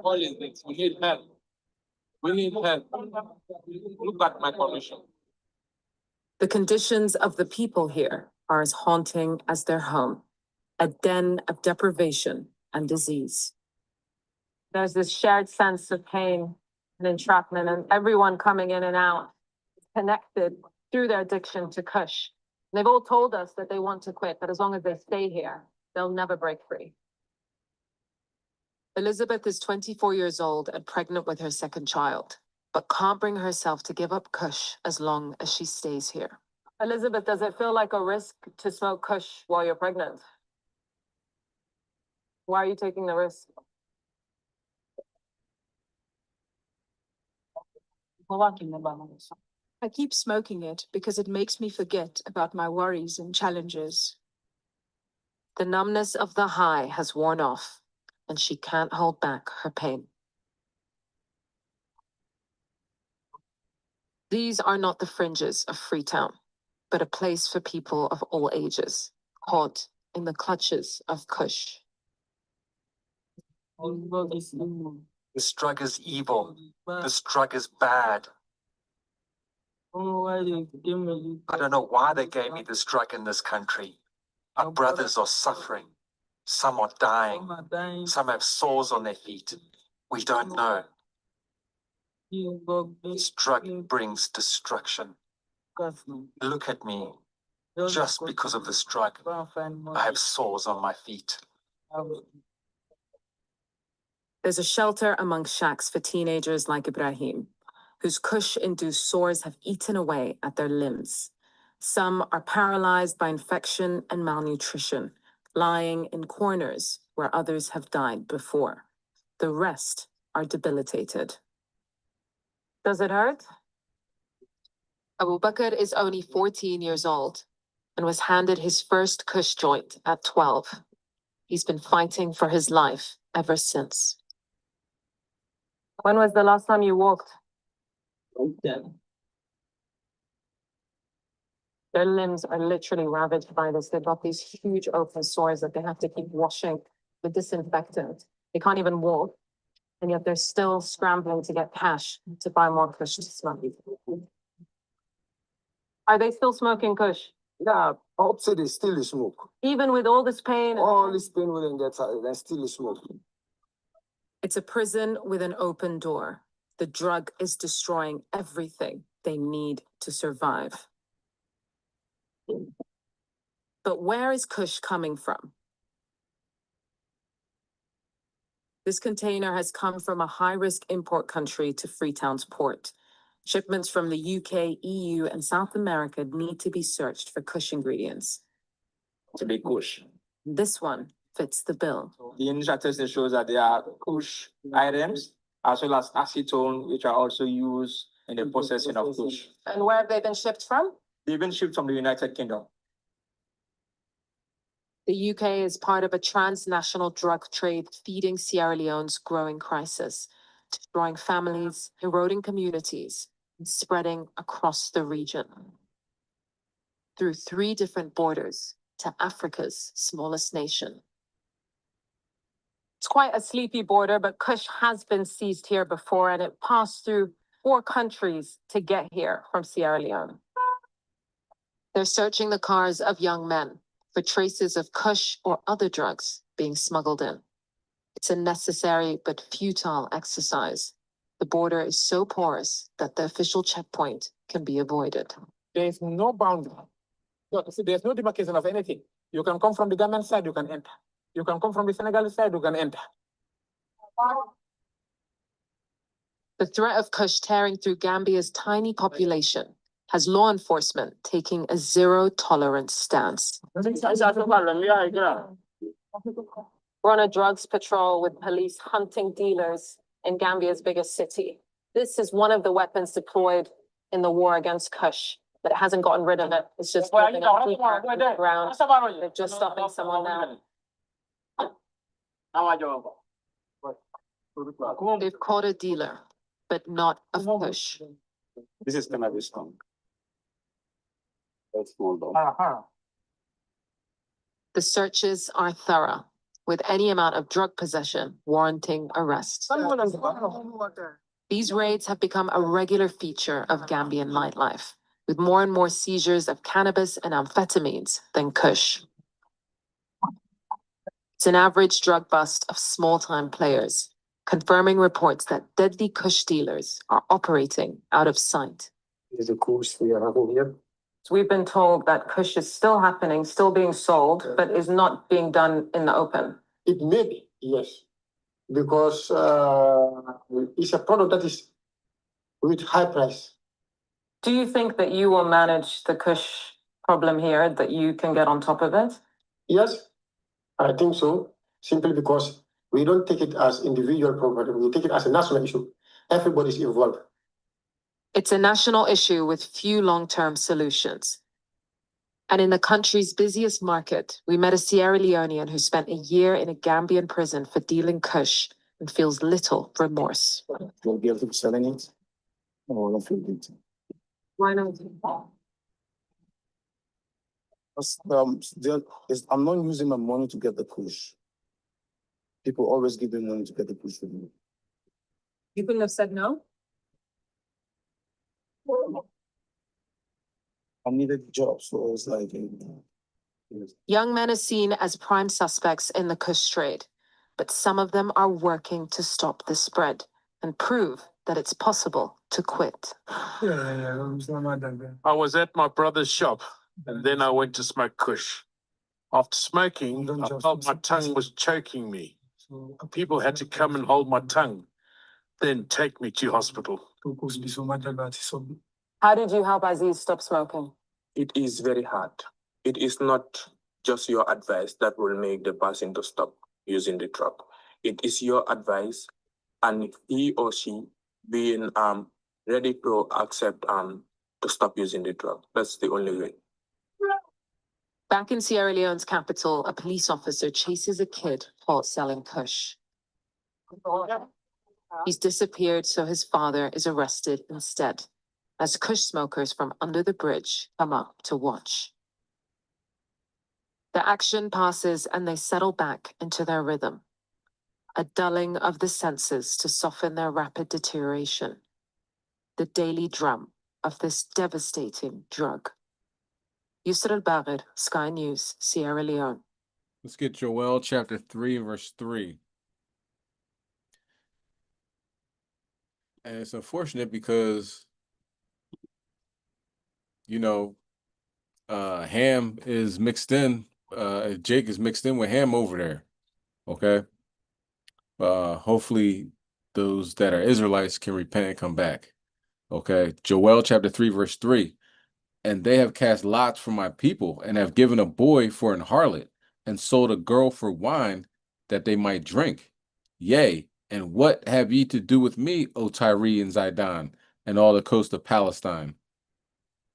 All the things, we need help. We need help. Look at my condition. The conditions of the people here are as haunting as their home, a den of deprivation and disease. There's this shared sense of pain and entrapment, and everyone coming in and out is connected through their addiction to Kush. And they've all told us that they want to quit, but as long as they stay here, they'll never break free. Elizabeth is 24 years old and pregnant with her second child, but can't bring herself to give up Kush as long as she stays here. Elizabeth, does it feel like a risk to smoke Kush while you're pregnant? Why are you taking the risk? I keep smoking it because it makes me forget about my worries and challenges. The numbness of the high has worn off, and she can't hold back her pain. These are not the fringes of Freetown, but a place for people of all ages, caught in the clutches of Kush. This drug is evil. This drug is bad. I don't know why they gave me this drug in this country. Our brothers are suffering. Some are dying. Some have sores on their feet. We don't know. This drug brings destruction. Look at me. Just because of this drug, I have sores on my feet. There's a shelter among shacks for teenagers like Ibrahim, whose Kush-induced sores have eaten away at their limbs. Some are paralyzed by infection and malnutrition, lying in corners where others have died before. The rest are debilitated. Does it hurt? Abu Bakr is only 14 years old and was handed his first Kush joint at 12. He's been fighting for his life ever since. When was the last time you walked? Their limbs are literally ravaged by this. They've got these huge open sores that they have to keep washing with disinfectant. They can't even walk, and yet they're still scrambling to get cash to buy more Kush to smoke. Are they still smoking Kush? Yeah, outside they still smoke. Even with all this pain? All this pain within that side, they still smoke. It's a prison with an open door. The drug is destroying everything they need to survive. But where is Kush coming from? This container has come from a high-risk import country to Freetown's port. Shipments from the UK, EU, and South America need to be searched for Kush ingredients. To be Kush. This one fits the bill. The initial testing shows that there are Kush items as well as acetone, which are also used in the processing of Kush. And where have they been shipped from? They've been shipped from the United Kingdom. The UK is part of a transnational drug trade feeding Sierra Leone's growing crisis, destroying families, eroding communities, and spreading across the region. Through 3 different borders to Africa's smallest nation. It's quite a sleepy border, but Kush has been seized here before, and it passed through 4 countries to get here from Sierra Leone. They're searching the cars of young men for traces of kush or other drugs being smuggled in. It's a necessary but futile exercise. The border is so porous that the official checkpoint can be avoided. There is no boundary. No, see, there's no demarcation of anything. You can come from the Gambian side, you can enter. You can come from the Senegalese side, you can enter. The threat of kush tearing through Gambia's tiny population has law enforcement taking a zero-tolerance stance. We're on a drugs patrol with police hunting dealers in Gambia's biggest city. This is one of the weapons deployed in the war against kush, but it hasn't gotten rid of it. It's just moving it deeper into the ground. They're just stopping someone now. They've caught a dealer, but not of kush. This is cannabis. That's small dog. The searches are thorough, with any amount of drug possession warranting arrest. These raids have become a regular feature of Gambian nightlife, with more and more seizures of cannabis and amphetamines than kush. It's an average drug bust of small-time players, confirming reports that deadly kush dealers are operating out of sight. This is a course we are having here. So we've been told that kush is still happening, still being sold, but is not being done in the open. It may be, yes, because it's a product that is with high price. Do you think that you will manage the kush problem here, that you can get on top of it? Yes, I think so, simply because we don't take it as individual problem, we take it as a national issue. Everybody's involved. It's a national issue with few long-term solutions. And in the country's busiest market, we met a Sierra Leonean who spent a year in a Gambian prison for dealing kush and feels little remorse. You'll be able to selling it? Or I don't feel guilty. Why not? I'm not using my money to get the push. People always give me money to get the push for me. You couldn't have said no? I needed a job, so it's like. Young men are seen as prime suspects in the kush trade, but some of them are working to stop the spread and prove that it's possible to quit. I was at my brother's shop, and then I went to smoke kush. After smoking, I felt my tongue was choking me. People had to come and hold my tongue, then take me to hospital. How did you help Aziz stop smoking? It is very hard. It is not just your advice that will make the person to stop using the drug. It is your advice and he or she being ready to accept to stop using the drug. That's the only way. Back in Sierra Leone's capital, a police officer chases a kid caught selling kush. He's disappeared, so his father is arrested instead, as kush smokers from under the bridge come up to watch. The action passes and they settle back into their rhythm, a dulling of the senses to soften their rapid deterioration, the daily drum of this devastating drug. Yusra Al-Bagher, Sky News, Sierra Leone. Let's get Joel chapter 3, verse 3. And it's unfortunate because, Ham is mixed in, Jake is mixed in with Ham over there. Okay. Hopefully those that are Israelites can repent and come back. Okay. Joel chapter 3, verse 3. And they have cast lots for my people and have given a boy for an harlot and sold a girl for wine that they might drink. Yea, and what have ye to do with me, O Tyre and Zidon, and all the coast of Palestine?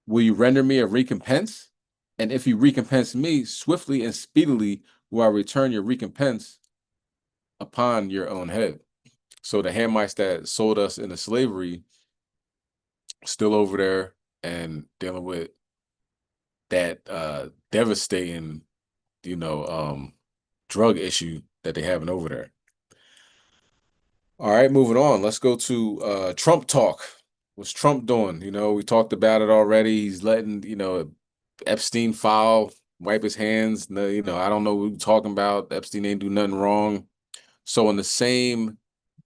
Will you render me a recompense? And if you recompense me, swiftly and speedily will I return your recompense upon your own head. So the Hamites that sold us into slavery still over there and dealing with that devastating, drug issue that they having over there. All right, moving on. Let's go to Trump talk. What's Trump doing? You know, we talked about it already. He's letting, Epstein file wipe his hands. No, I don't know what we're talking about. Epstein ain't do nothing wrong. So in the same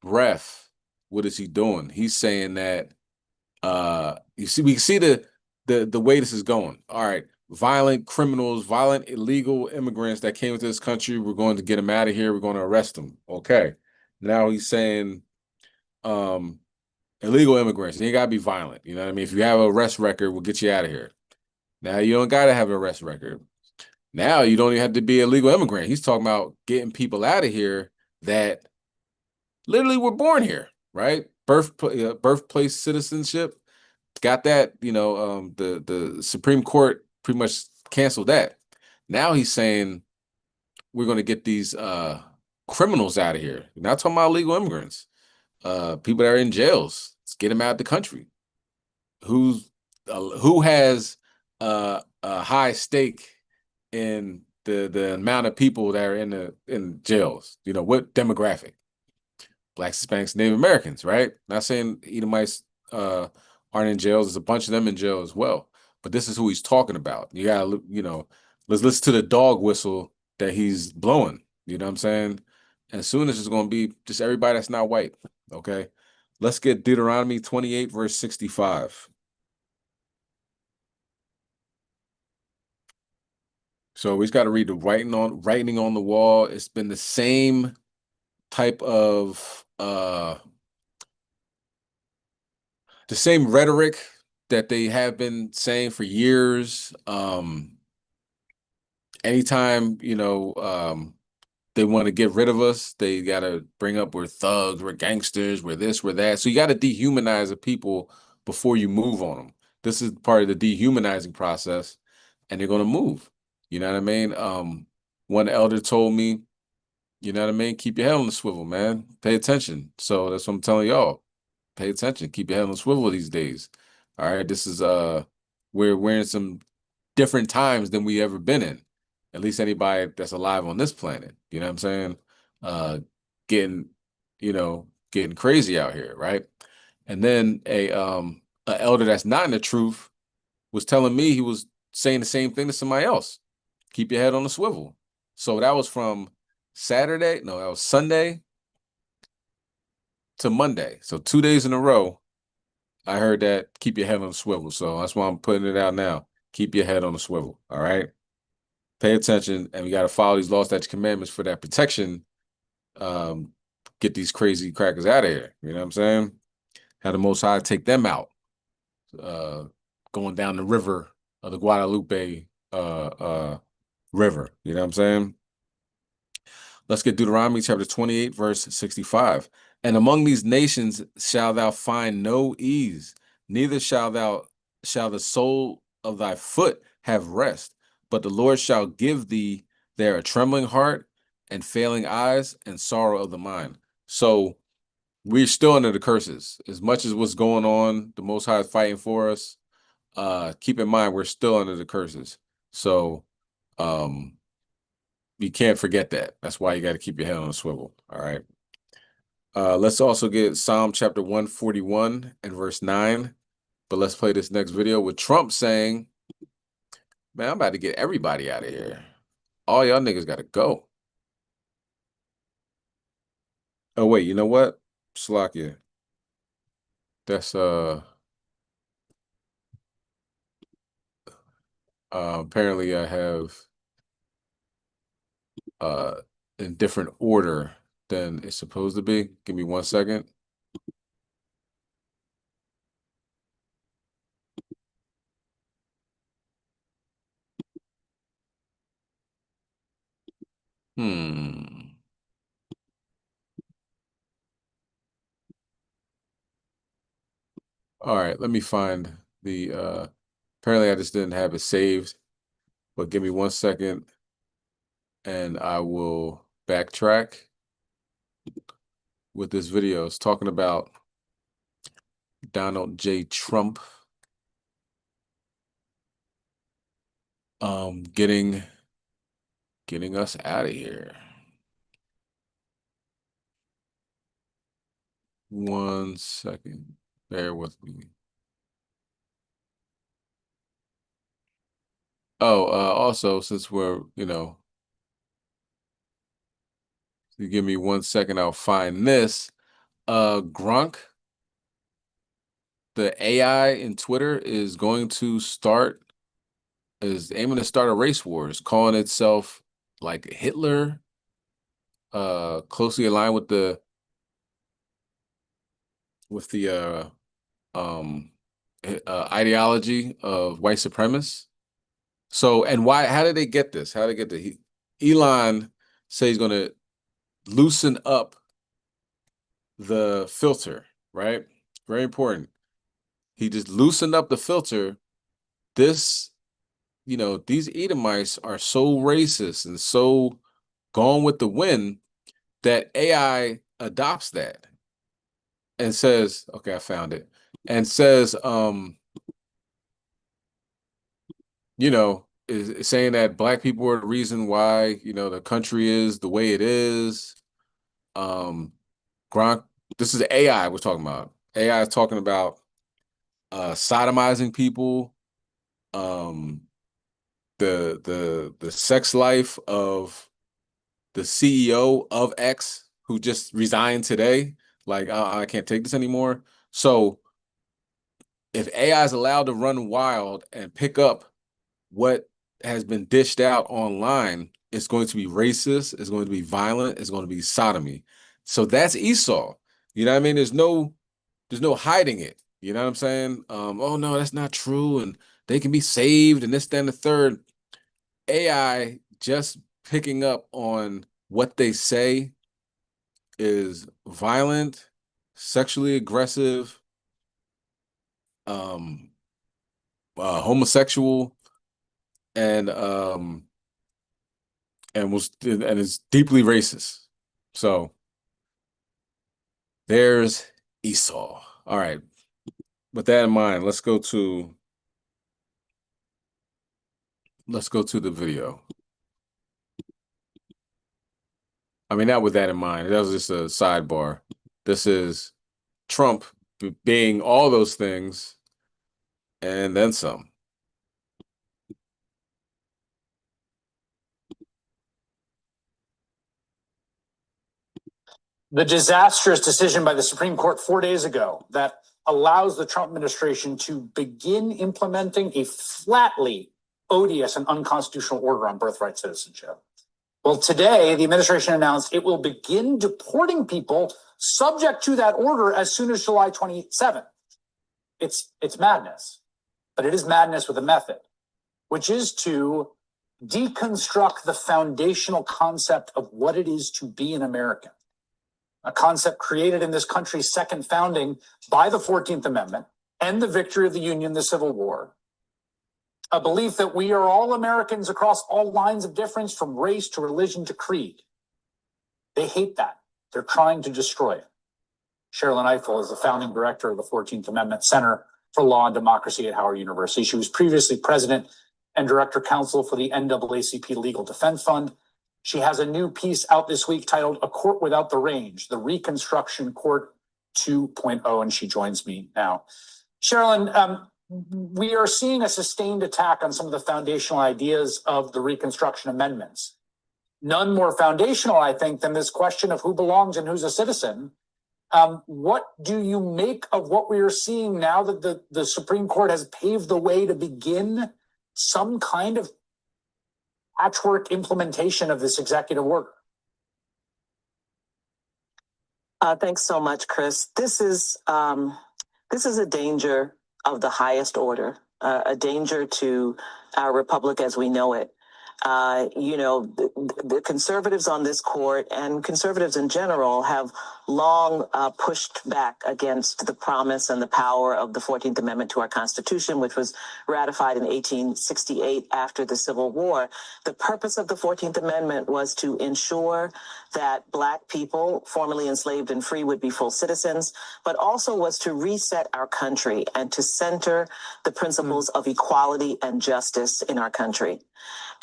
breath, what is he doing? He's saying that we can see the way this is going. All right, violent criminals, violent illegal immigrants that came into this country, we're going to get them out of here. We're going to arrest them. Okay. Now he's saying illegal immigrants, and you gotta be violent. You know what I mean? If you have an arrest record, we'll get you out of here. Now you don't gotta have an arrest record. Now you don't even have to be a legal immigrant. He's talking about getting people out of here that literally were born here, right? Birthplace citizenship. Got that, the Supreme Court pretty much canceled that. Now he's saying we're going to get these criminals out of here. We're not talking about illegal immigrants. People that are in jails. Let's get them out of the country. Who has a high stake in the amount of people that are in jails? What demographic? Blacks, Hispanics, Native Americans, right? Not saying Edomites aren't in jails. There's a bunch of them in jail as well. But this is who he's talking about. You gotta, let's listen to the dog whistle that he's blowing. You know what I'm saying? And soon it's just gonna be just everybody that's not white. Okay. Let's get Deuteronomy 28, verse 65. So we just got to read the writing on the wall. It's been the same type of the same rhetoric that they have been saying for years. Anytime, they want to get rid of us, they got to bring up we're thugs, we're gangsters, we're this, we're that. So you got to dehumanize the people before you move on them. This is part of the dehumanizing process, and they're going to move. You know what I mean? One elder told me, you know what I mean? Keep your head on the swivel, man. Pay attention. So that's what I'm telling y'all. Pay attention. Keep your head on the swivel these days. All right. This is we're in some different times than we ever been in. At least anybody that's alive on this planet. You know what I'm saying? Getting crazy out here, right? And then a elder that's not in the truth was telling me, he was saying the same thing to somebody else. Keep your head on the swivel. So that was from Saturday. No, that was Sunday to Monday. So 2 days in a row, I heard that keep your head on the swivel. So that's why I'm putting it out now. Keep your head on the swivel. All right. Pay attention, and we got to follow these law, statutes, commandments for that protection. Get these crazy crackers out of here. You know what I'm saying? Have the Most High take them out. Going down the river of the Guadalupe river. You know what I'm saying? Let's get Deuteronomy chapter 28, verse 65. And among these nations shall thou find no ease, neither shall the sole of thy foot have rest, but the Lord shall give thee there a trembling heart and failing eyes and sorrow of the mind. So we're still under the curses. As much as what's going on, the Most High is fighting for us. Keep in mind, we're still under the curses. So you can't forget that. That's why you got to keep your head on a swivel. All right. Let's also get Psalm chapter 141 and verse 9. But let's play this next video with Trump saying, man, I'm about to get everybody out of here. All y'all niggas got to go. Oh, wait, you know what? Slakia. That's, apparently I have, in different order than it's supposed to be. Give me 1 second. All right, let me find the apparently I just didn't have it saved, but give me 1 second and I will backtrack with this video. It's talking about Donald J. Trump getting us out of here. 1 second. Bear with me. Oh, also, since we're, you give me 1 second, I'll find this. Grok, the AI in Twitter is aiming to start a race war. It's calling itself like Hitler, closely aligned with the ideology of white supremacists. So, and why? How did they get this? How did they get the Elon say he's going to loosen up the filter, right? Very important. He just loosened up the filter. These Edomites are so racist and so gone with the wind that AI adopts that and says, okay, I found it, and says, is saying that black people are the reason why, the country is the way it is. Grok, this is AI we're talking about. AI is talking about sodomizing people, the sex life of the CEO of X who just resigned today. Like, I can't take this anymore. So if AI is allowed to run wild and pick up what has been dished out online, it's going to be racist, it's going to be violent, it's going to be sodomy. So that's Esau. You know what I mean? There's no hiding it. You know what I'm saying? Oh no, that's not true, and they can be saved, and this, then the third. AI just picking up on what they say is violent, sexually aggressive, homosexual, and is deeply racist. So there's Esau. All right. With that in mind, let's go to the video. I mean, not with that in mind. That was just a sidebar. This is Trump being all those things and then some. The disastrous decision by the Supreme Court 4 days ago that allows the Trump administration to begin implementing a flatly odious and unconstitutional order on birthright citizenship. Well, today, the administration announced it will begin deporting people subject to that order as soon as July 27th. It's madness, but it is madness with a method, which is to deconstruct the foundational concept of what it is to be an American. A concept created in this country's second founding by the 14th Amendment and the victory of the Union, the Civil War. A belief that we are all Americans across all lines of difference, from race to religion to creed. They hate that. They're trying to destroy it. Sherrilyn Ifill is the founding director of the 14th Amendment Center for Law and Democracy at Howard University. She was previously president and director counsel for the NAACP Legal Defense Fund. She has a new piece out this week titled A Court Without the Range, the Reconstruction Court 2.0, and she joins me now. Sherrilyn, we are seeing a sustained attack on some of the foundational ideas of the Reconstruction Amendments. None more foundational, I think, than this question of who belongs and who's a citizen. What do you make of what we are seeing now that the Supreme Court has paved the way to begin some kind of patchwork implementation of this executive order? Thanks so much, Chris. This is a danger of the highest order, a danger to our republic as we know it. The conservatives on this court and conservatives in general have long pushed back against the promise and the power of the 14th Amendment to our Constitution, which was ratified in 1868 after the Civil War. The purpose of the 14th Amendment was to ensure that Black people, formerly enslaved and free, would be full citizens, but also was to reset our country and to center the principles of equality and justice in our country.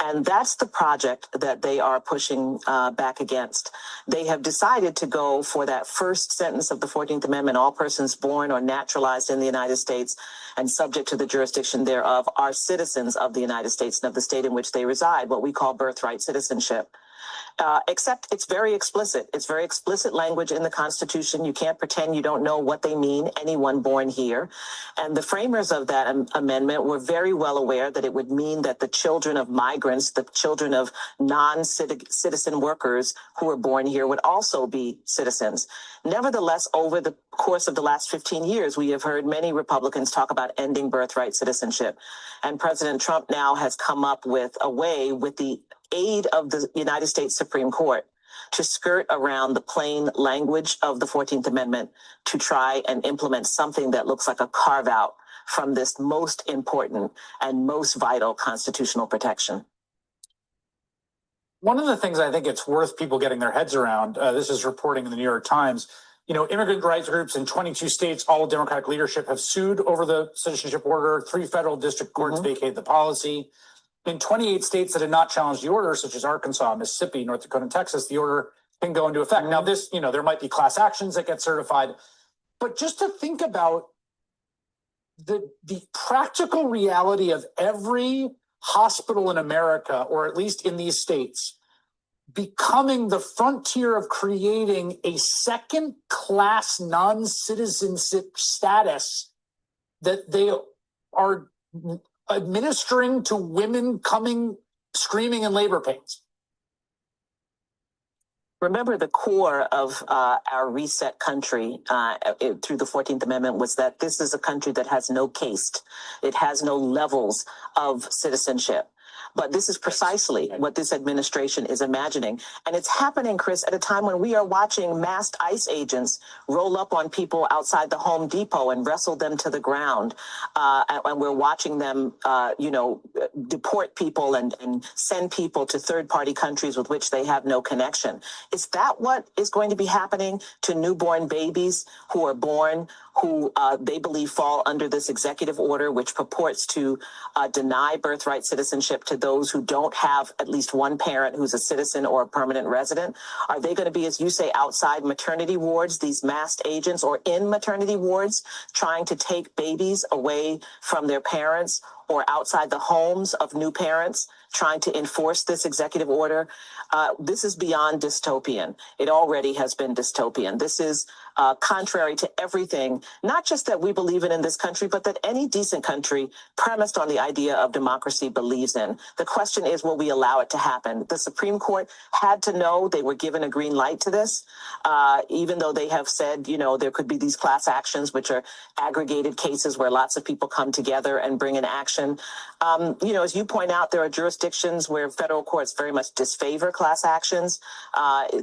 And That's the project that they are pushing back against. They have decided to go for that first sentence of the 14th Amendment: all persons born or naturalized in the United States and subject to the jurisdiction thereof are citizens of the United States and of the state in which they reside, what we call birthright citizenship. Except it's very explicit. It's very explicit language in the Constitution. You can't pretend you don't know what they mean, anyone born here. And the framers of that amendment were very well aware that it would mean that the children of migrants, the children of non-citizen workers who were born here would also be citizens. Nevertheless, over the course of the last 15 years, we have heard many Republicans talk about ending birthright citizenship. And President Trump now has come up with a way, with the aid of the United States Supreme Court, to skirt around the plain language of the 14th Amendment to try and implement something that looks like a carve out from this most important and most vital constitutional protection. One of the things I think it's worth people getting their heads around, this is reporting in the New York Times, you know, immigrant rights groups in 22 states, all Democratic leadership, have sued over the citizenship order. 3 federal district courts vacated the policy. In 28 states that had not challenged the order, such as Arkansas, Mississippi, North Dakota, and Texas, the order can go into effect. Now, this, you know, there might be class actions that get certified, but just to think about the practical reality of every hospital in America, or at least in these states, becoming the frontier of creating a second-class non-citizenship status that they are administering to women coming screaming in labor pains. Remember, the core of our reset country through the 14th Amendment was that this is a country that has no caste. It has no levels of citizenship. But this is precisely what this administration is imagining. And it's happening, Chris, at a time when we are watching masked ICE agents roll up on people outside the Home Depot and wrestle them to the ground. And we're watching them, deport people and send people to third-party countries with which they have no connection. Is that what is going to be happening to newborn babies who are born, who they believe fall under this executive order, which purports to deny birthright citizenship to those who don't have at least one parent who's a citizen or a permanent resident? Are they going to be, as you say, outside maternity wards, these masked agents, or in maternity wards, trying to take babies away from their parents, or outside the homes of new parents, trying to enforce this executive order? This is beyond dystopian. It already has been dystopian. This is contrary to everything, not just that we believe in this country, but that any decent country premised on the idea of democracy believes in. The question is, will we allow it to happen? The Supreme Court had to know. They were given a green light to this, even though they have said, you know, there could be these class actions, which are aggregated cases where lots of people come together and bring an action. As you point out, there are jurisdictions where federal courts very much disfavor class actions,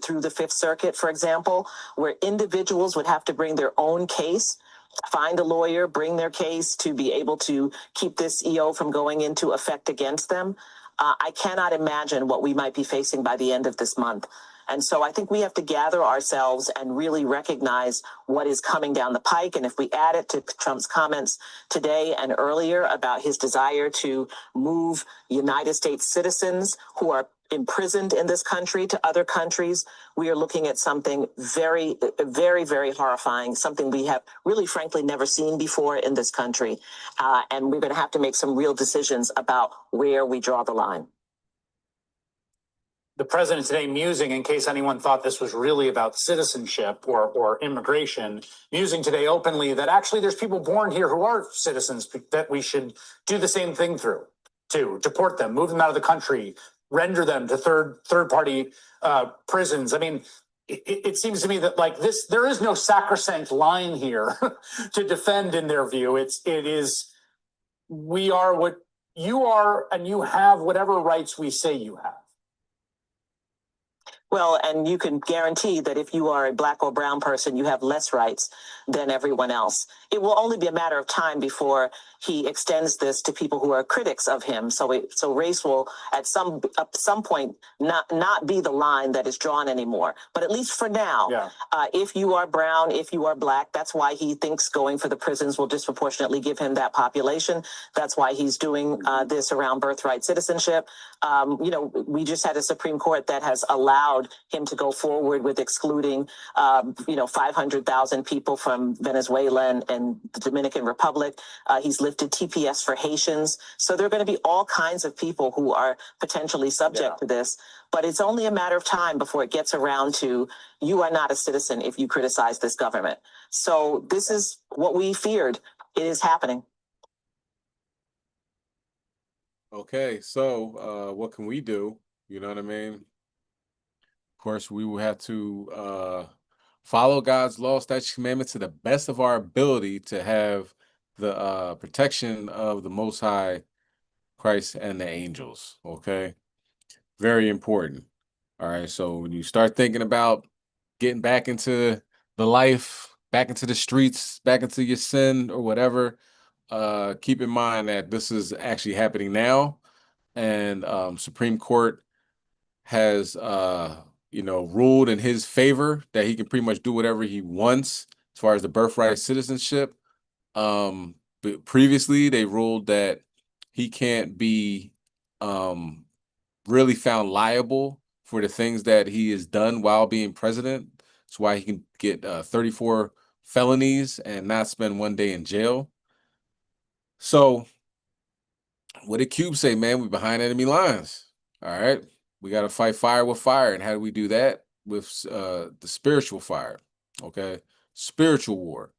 through the Fifth Circuit, for example, where individuals would have to bring their own case, find a lawyer, bring their case to be able to keep this EO from going into effect against them. I cannot imagine what we might be facing by the end of this month. And so I think we have to gather ourselves and really recognize what is coming down the pike. And if we add it to Trump's comments today and earlier about his desire to move United States citizens who are imprisoned in this country to other countries, we are looking at something very, very, very horrifying, something we have really, frankly, never seen before in this country. And we're going to have to make some real decisions about where we draw the line. The president today musing, in case anyone thought this was really about citizenship or immigration, musing today openly that actually there's people born here who are citizens that we should do the same thing to deport them, move them out of the country, render them to third party prisons. I mean, it seems to me that like this, there is no sacrosanct line here to defend in their view. It is, we are what you are, and you have whatever rights we say you have. Well, and you can guarantee that if you are a Black or brown person, you have less rights than everyone else. It will only be a matter of time before he extends this to people who are critics of him. So race will at some point not be the line that is drawn anymore. But at least for now, if you are brown, if you are Black, that's why he thinks going for the prisons will disproportionately give him that population. That's why he's doing this around birthright citizenship. We just had a Supreme Court that has allowed him to go forward with excluding, 500,000 people from Venezuela and the Dominican Republic. He's lifted TPS for Haitians. So there are going to be all kinds of people who are potentially subject to this. But it's only a matter of time before it gets around to you are not a citizen if you criticize this government. So this is what we feared. It is happening. Okay, so what can we do? You know what I mean? Of course, we will have to follow God's law, statutes, commandments to the best of our ability to have the protection of the Most High, Christ, and the angels. Okay, very important. All right, so when you start thinking about getting back into the life, back into the streets, back into your sin or whatever, keep in mind that this is actually happening now, and Supreme Court has ruled in his favor that he can pretty much do whatever he wants as far as the birthright citizenship. But previously they ruled that he can't be really found liable for the things that he has done while being president. That's why he can get 34 felonies and not spend one day in jail. So what did Cube say, man? We're behind enemy lines. All right. We got to fight fire with fire. And how do we do that? With the spiritual fire. Okay. Spiritual war.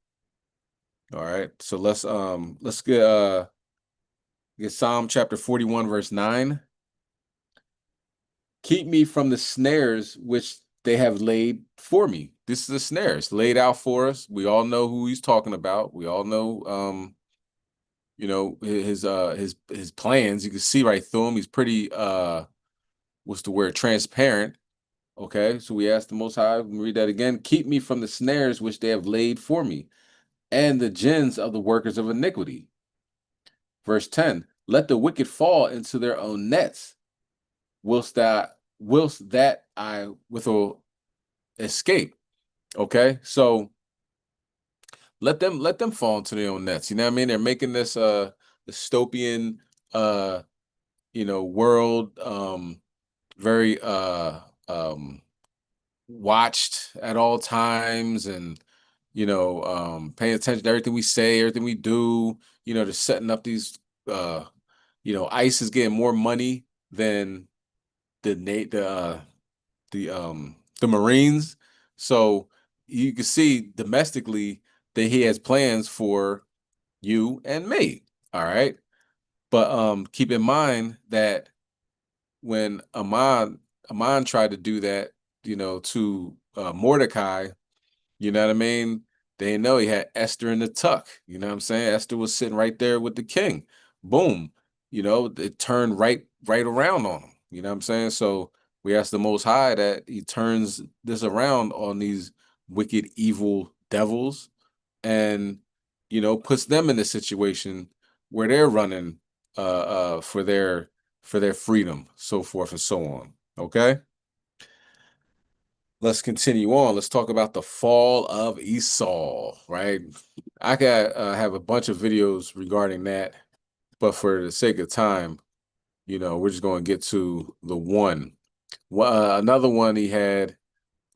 All right. So let's get Psalm chapter 41, verse 9. Keep me from the snares which they have laid for me. This is the snares laid out for us. We all know who he's talking about. We all know his plans. You can see right through him. He's pretty transparent. Okay, so we ask the Most High, we read that again. Keep me from the snares which they have laid for me, and the gins of the workers of iniquity. Verse 10, let the wicked fall into their own nets, whilst that I withal escape. Okay, so let them fall into their own nets. You know what I mean? They're making this dystopian world very watched at all times, and paying attention to everything we say, everything we do. They're setting up these ICE is getting more money than the Marines. So you can see domestically that he has plans for you and me. All right. But keep in mind that when Amon tried to do that, to Mordecai, you know what I mean? They know he had Esther in the tuck. You know what I'm saying? Esther was sitting right there with the king. Boom. It turned right around on him. You know what I'm saying? So we ask the Most High that he turns this around on these wicked, evil devils and, puts them in a situation where they're running for their freedom, so forth and so on. Okay? Let's continue on. Let's talk about the fall of Esau, right? I got have a bunch of videos regarding that, but for the sake of time, we're just going to get to the one. Another one he had,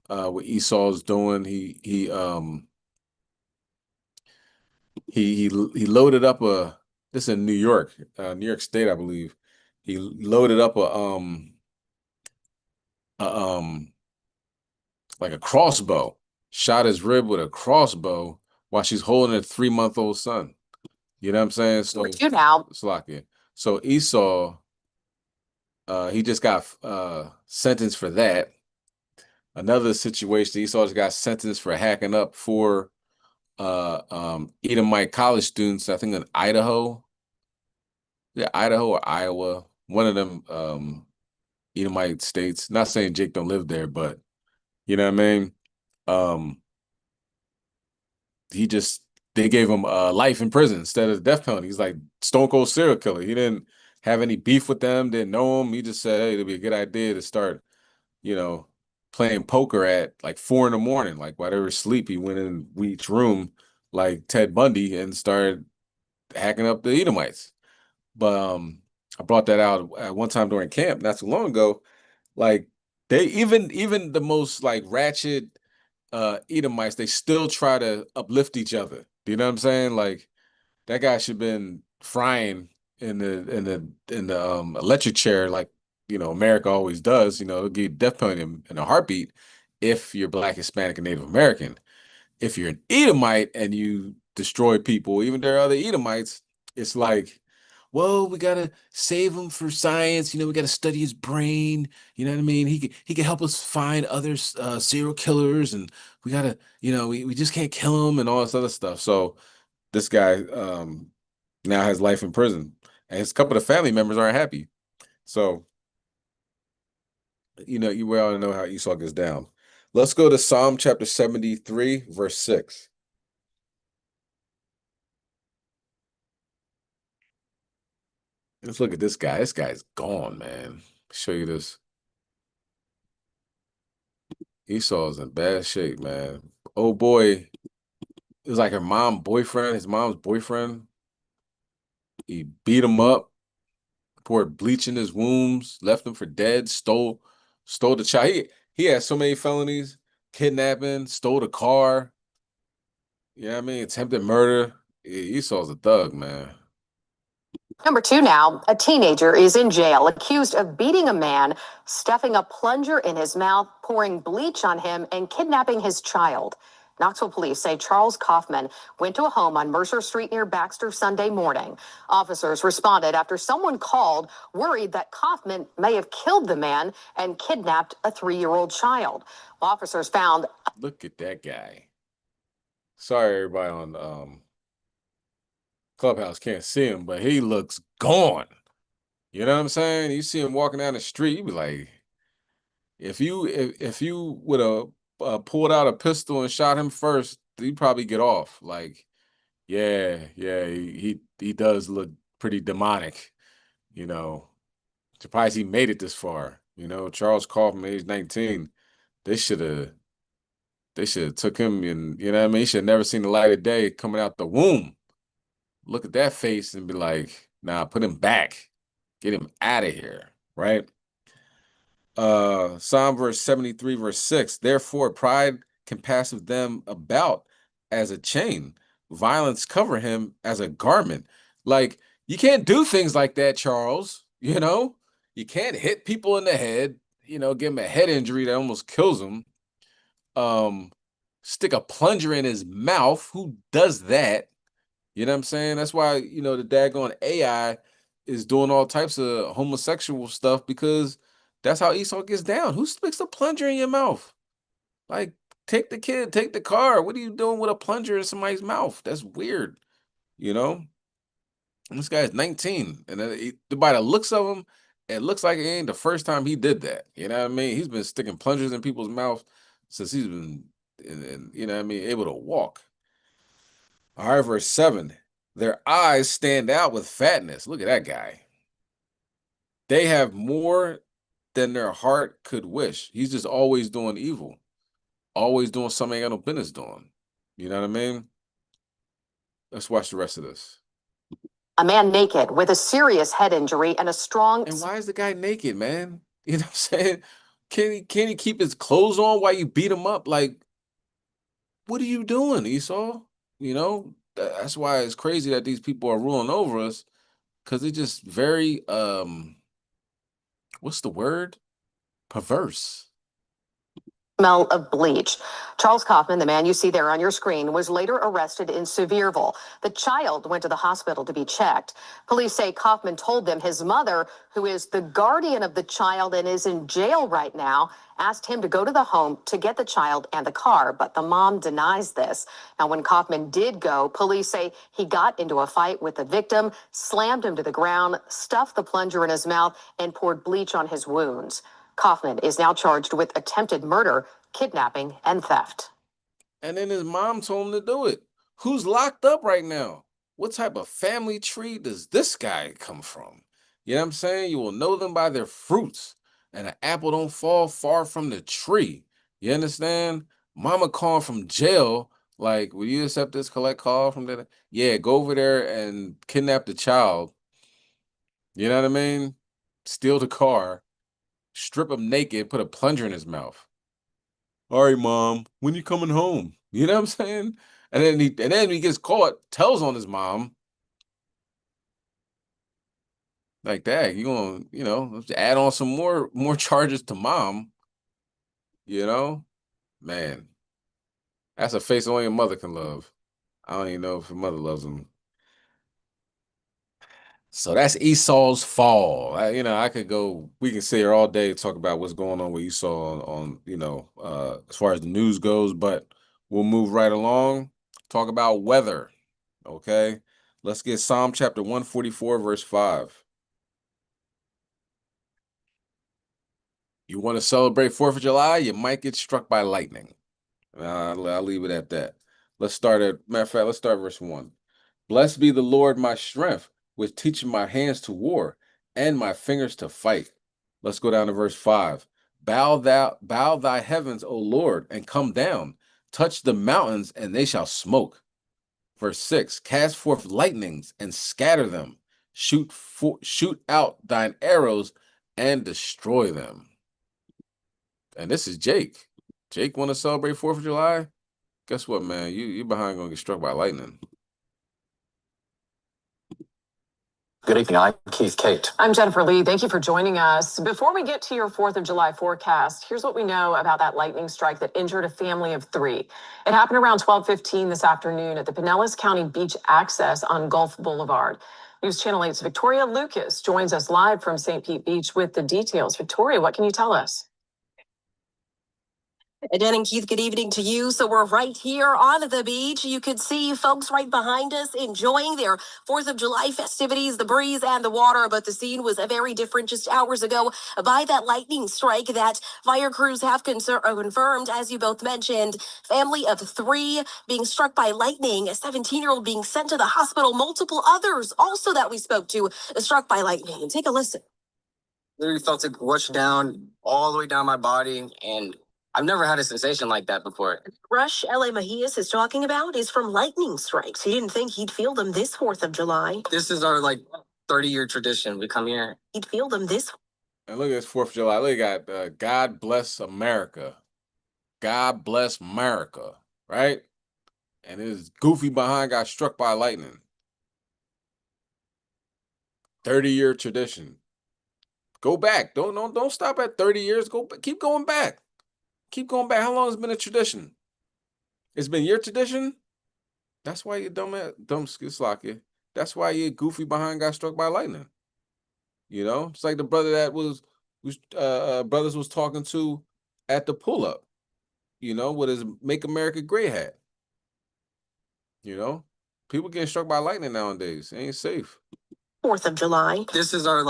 what Esau's doing. He loaded up this is in New York State, I believe. He loaded up like a crossbow, shot his rib with a crossbow while she's holding a 3-month-old son. You know what I'm saying? So you now. Slocky. So Esau, he just got sentenced for that. Another situation, Esau just got sentenced for hacking up 4 Edomite college students, I think in Idaho. Yeah, Idaho or Iowa. One of them Edomite states. Not saying Jake don't live there, but you know what I mean? They gave him life in prison instead of the death penalty. He's like stone cold serial killer. He didn't have any beef with them, didn't know him. He just said, hey, it'd be a good idea to start, playing poker at like 4 a.m. Like while they were asleep, he went in each room like Ted Bundy and started hacking up the Edomites. But I brought that out at one time during camp not too long ago. Like they even the most like ratchet Edomites, they still try to uplift each other. Do you know what I'm saying? Like that guy should have been frying in the electric chair like America always does. They'll give you death penalty in a heartbeat if you're Black, Hispanic, and Native American. If you're an Edomite and you destroy people, even there are other Edomites, it's like, well, we gotta save him for science. We gotta study his brain. You know what I mean? He could help us find other serial killers, and we gotta, we just can't kill him and all this other stuff. So this guy now has life in prison, and his couple of family members aren't happy. So we all know how Esau gets down. Let's go to Psalm chapter 73, verse 6. Let's look at this guy. This guy's gone, man. Show you this. Esau's in bad shape, man. Oh boy, it was like his mom's boyfriend. He beat him up, poured bleach in his wounds, left him for dead, stole the child. He had so many felonies, kidnapping, stole the car. You know what I mean? Attempted murder. Esau's a thug, man. Number 2 now, a teenager is in jail accused of beating a man, stuffing a plunger in his mouth, pouring bleach on him, and kidnapping his child. Knoxville police say Charles Kaufman went to a home on Mercer Street near Baxter Sunday morning. Officers responded after someone called, worried that Kaufman may have killed the man and kidnapped a 3-year-old child. Officers found... Look at that guy. Sorry, everybody on Clubhouse can't see him, but he looks gone. You know what I'm saying? You see him walking down the street, you be like, if you would have pulled out a pistol and shot him first, he'd probably get off. Like, yeah, he does look pretty demonic. Surprised he made it this far. Charles Kaufman, age 19. They should have took him and what I mean? He should have never seen the light of day coming out the womb. Look at that face and be like, nah, put him back. Get him out of here, right? Psalm verse 73, verse 6. Therefore, pride compasseth them about as a chain. Violence cover him as a garment. Like, you can't do things like that, Charles. You can't hit people in the head, give him a head injury that almost kills him. Stick a plunger in his mouth. Who does that? You know what I'm saying? That's why, the daggone AI is doing all types of homosexual stuff, because that's how Esau gets down. Who sticks a plunger in your mouth? Like, take the kid, take the car. What are you doing with a plunger in somebody's mouth? That's weird. This guy's 19. And by the looks of him, it looks like it ain't the first time he did that. You know what I mean? He's been sticking plungers in people's mouth since he's been, able to walk. All right, verse 7. Their eyes stand out with fatness. Look at that guy. They have more than their heart could wish. He's just always doing evil. Always doing something he ain't got no business doing. You know what I mean? Let's watch the rest of this. A man naked with a serious head injury and a strong... And why is the guy naked, man? You know what I'm saying? Can he keep his clothes on while you beat him up? Like, what are you doing, Esau? That's why it's crazy that these people are ruling over us, because they're just very, what's the word? Perverse. smell of bleach. Charles Kaufman, the man you see there on your screen, was later arrested in Sevierville. The child went to the hospital to be checked. Police say Kaufman told them his mother, who is the guardian of the child and is in jail right now, asked him to go to the home to get the child and the car, but the mom denies this. Now, when Kaufman did go, police say he got into a fight with the victim, slammed him to the ground, stuffed the plunger in his mouth, and poured bleach on his wounds. Kaufman is now charged with attempted murder, kidnapping, and theft. And then his mom told him to do it. Who's locked up right now? What type of family tree does this guy come from? You know what I'm saying? You will know them by their fruits. And an apple don't fall far from the tree. You understand? Mama calling from jail, like, will you accept this collect call from that? Yeah, go over there and kidnap the child. You know what I mean? Steal the car, strip him naked, put a plunger in his mouth. All right, mom, when you coming home? You know what I'm saying? And then he gets caught, tells on his mom. Like that, you gonna, add on some more charges to mom. You know? Man. That's a face only a mother can love. I don't even know if a mother loves him. So that's Esau's fall. I could go, we can sit here all day and talk about what's going on with Esau on as far as the news goes, but we'll move right along, talk about weather. Okay. Let's get Psalm chapter 144, verse 5. You want to celebrate 4th of July? You might get struck by lightning. I'll leave it at that. Let's start verse 1. Blessed be the Lord, my strength, which teacheth my hands to war and my fingers to fight. Let's go down to verse 5. Bow thy heavens, O Lord, and come down. Touch the mountains, and they shall smoke. Verse 6. Cast forth lightnings and scatter them. Shoot out thine arrows and destroy them. And this is Jake. Jake want to celebrate 4th of July? Guess what, man? You behind gonna get struck by lightning. Good evening. I'm Keith Kate. I'm Jennifer Lee. Thank you for joining us. Before we get to your 4th of July forecast, here's what we know about that lightning strike that injured a family of 3. It happened around 12:15 this afternoon at the Pinellas County Beach Access on Gulf Boulevard. News Channel 8's Victoria Lucas joins us live from St. Pete Beach with the details. Victoria, what can you tell us? Dan and Keith, good evening to you. So we're right here on the beach. You can see folks right behind us enjoying their 4th of July festivities, the breeze and the water. But the scene was very different just hours ago by that lightning strike that fire crews have confirmed, as you both mentioned. Family of 3 being struck by lightning, a 17-year-old being sent to the hospital, multiple others also that we spoke to struck by lightning. And take a listen. Literally felt it rush down all the way down my body, and I've never had a sensation like that before. Rush L.A. Mejias is talking about is from lightning strikes. He didn't think he'd feel them this 4th of July. This is our 30-year tradition. We come here. He'd feel them this. And look at this 4th of July. Look at God bless America. God bless America, right? And his goofy behind got struck by lightning. 30-year tradition. Go back. Don't stop at 30 years. Keep going back. Keep going back. How long has it been a tradition? It's been your tradition? That's why you dumb Slakia. That's why you goofy behind got struck by lightning. It's like the brother that brothers was talking to at the pull-up, with his Make America Great hat. People getting struck by lightning nowadays. It ain't safe. 4th of July. This is our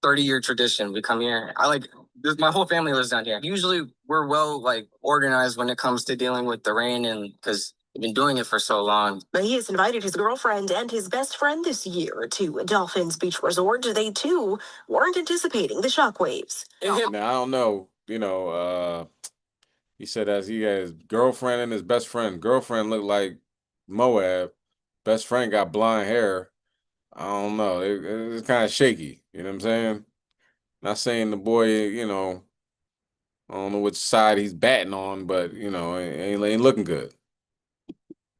30-year tradition. We come here. My whole family lives down here. Usually we're well organized when it comes to dealing with the rain, and because we've been doing it for so long. But he has invited his girlfriend and his best friend this year to Dolphins Beach Resort. They too weren't anticipating the shockwaves. Now, I don't know. He said as he had his girlfriend and his best friend. Girlfriend looked like Moab. Best friend got blonde hair. I don't know. It's kind of shaky. You know what I'm saying? Not saying the boy, I don't know which side he's batting on, but, it ain't looking good.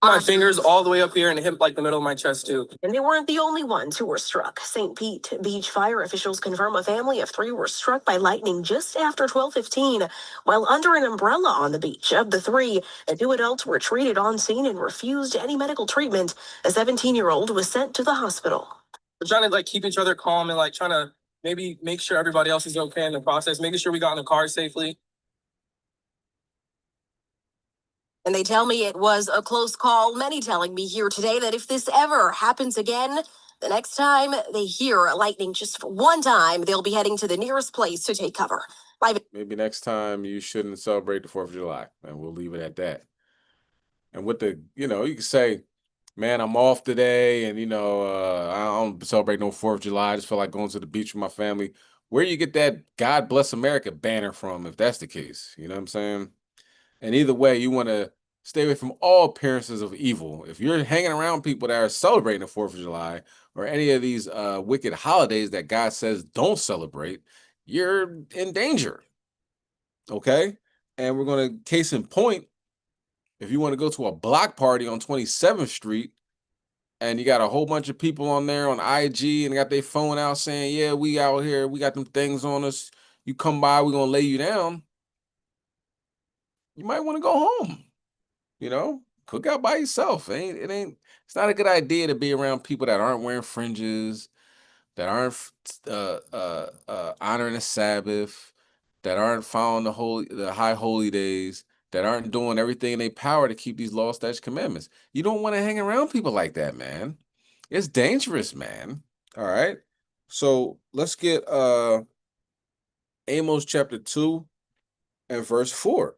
My fingers all the way up here and hit like the middle of my chest too. And they weren't the only ones who were struck. St. Pete Beach fire officials confirm a family of 3 were struck by lightning just after 12:15 while under an umbrella on the beach. Of the 3, the 2 adults were treated on scene and refused any medical treatment. A 17-year-old was sent to the hospital. We're trying to like keep each other calm and like trying to maybe make sure everybody else is okay in the process, making sure we got in the car safely. And they tell me it was a close call. Many telling me here today that if this ever happens again, the next time they hear lightning just for one time, they'll be heading to the nearest place to take cover. Maybe next time you shouldn't celebrate the 4th of July, and we'll leave it at that. And with the, you can say, man, I'm off today, and I don't celebrate no 4th of July. I just feel like going to the beach with my family. Where you get that God Bless America banner from, if that's the case? You know what I'm saying? And either way, you want to stay away from all appearances of evil. If you're hanging around people that are celebrating the 4th of July or any of these wicked holidays that God says don't celebrate, you're in danger. Okay? And we're going to, case in point, if you want to go to a block party on 27th Street and you got a whole bunch of people on there on IG and got their phone out saying, yeah, we out here, we got them things on us. You come by, we're going to lay you down. You might want to go home. Cook out by yourself. It's not a good idea to be around people that aren't wearing fringes, that aren't honoring the Sabbath, that aren't following the high holy days, that aren't doing everything in their power to keep these law, statutes, commandments. You don't want to hang around people like that, man. It's dangerous, man. All right. So let's get Amos chapter 2 and verse 4.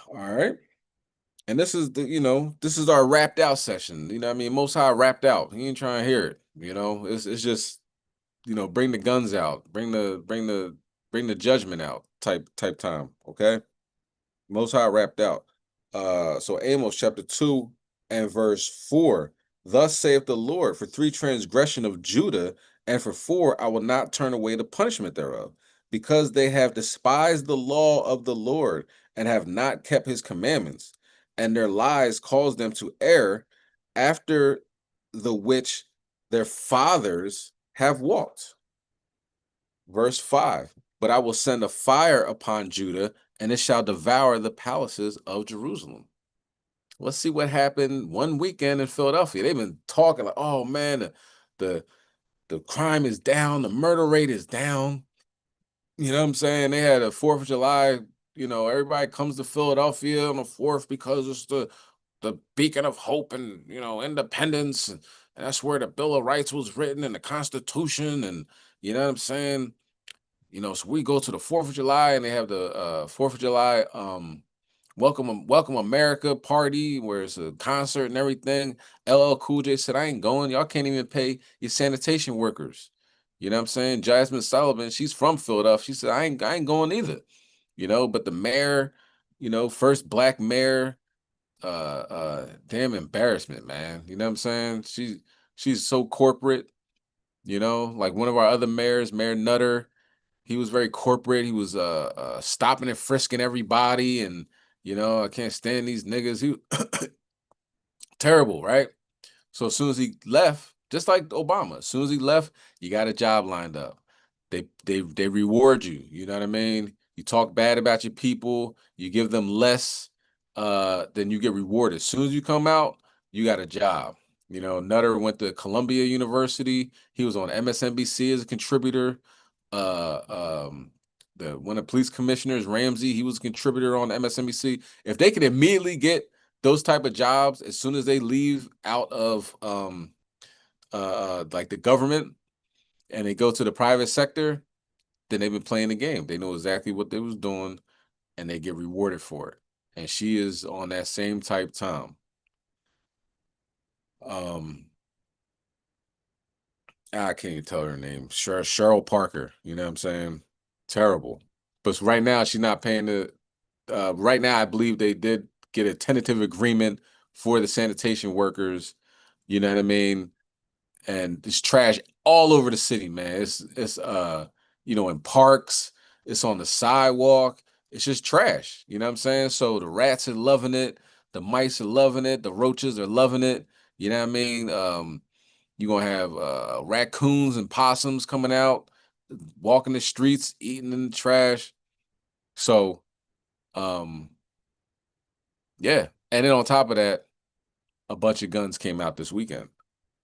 All right. And this is this is our wrapped out session. You know what I mean? Most High wrapped out. He ain't trying to hear it. It's just, bring the guns out, bring the judgment out type time. Okay. Most High wrapped out. So Amos chapter 2 and verse 4. Thus saith the Lord, for 3 transgression of Judah, and for 4 I will not turn away the punishment thereof, because they have despised the law of the Lord and have not kept his commandments, and their lies caused them to err after the which their fathers have walked. Verse 5, but I will send a fire upon Judah, and it shall devour the palaces of Jerusalem. Let's see what happened one weekend in Philadelphia. They've been talking like, oh man, the crime is down, the murder rate is down. You know what I'm saying? They had a 4th of July, everybody comes to Philadelphia on the 4th because it's the beacon of hope and, independence. And that's where the Bill of Rights was written and the Constitution. And, you know what I'm saying? So we go to the 4th of July and they have the 4th of July Welcome America party where it's a concert and everything. LL Cool J said, I ain't going. Y'all can't even pay your sanitation workers. You know what I'm saying? Jasmine Sullivan, she's from Philadelphia. She said, I ain't going either. But the mayor, first black mayor, damn embarrassment, man. You know what I'm saying? She's so corporate, like one of our other mayors, Mayor Nutter, he was very corporate. He was stopping and frisking everybody, and I can't stand these niggas. He terrible, right? So as soon as he left, just like Obama, as soon as he left, you got a job lined up. They reward you. You know what I mean? You talk bad about your people, you give them less, then you get rewarded. As soon as you come out, you got a job. Nutter went to Columbia University. He was on MSNBC as a contributor. One of the police commissioners, Ramsey, he was a contributor on MSNBC. If they could immediately get those type of jobs as soon as they leave out of like the government and they go to the private sector, then they've been playing the game. They know exactly what they was doing and they get rewarded for it. And she is on that same type time. I can't even tell her name. Cheryl Parker, you know what I'm saying? Terrible. But right now she's not paying the right now I believe they did get a tentative agreement for the sanitation workers, you know what I mean? And it's trash all over the city, man. It's in parks, it's on the sidewalk, it's just trash, you know what I'm saying? So the rats are loving it, The mice are loving it. The roaches are loving it. You know what I mean? You're going to have raccoons and possums coming out, walking the streets, eating in the trash. So, yeah. And then on top of that, a bunch of guns came out this weekend.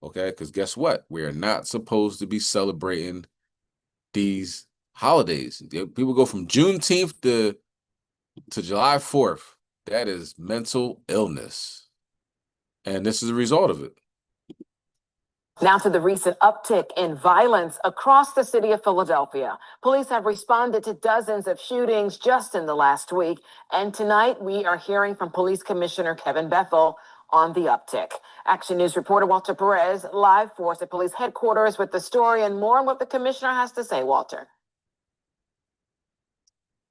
Okay? Because guess what? We are not supposed to be celebrating these holidays. People go from Juneteenth to July 4th. That is mental illness. And this is a result of it. Now to the recent uptick in violence across the city of Philadelphia. Police have responded to dozens of shootings just in the last week. And tonight we are hearing from Police Commissioner Kevin Bethel on the uptick. Action News reporter Walter Perez live for us at police headquarters with the story and more on what the commissioner has to say. Walter.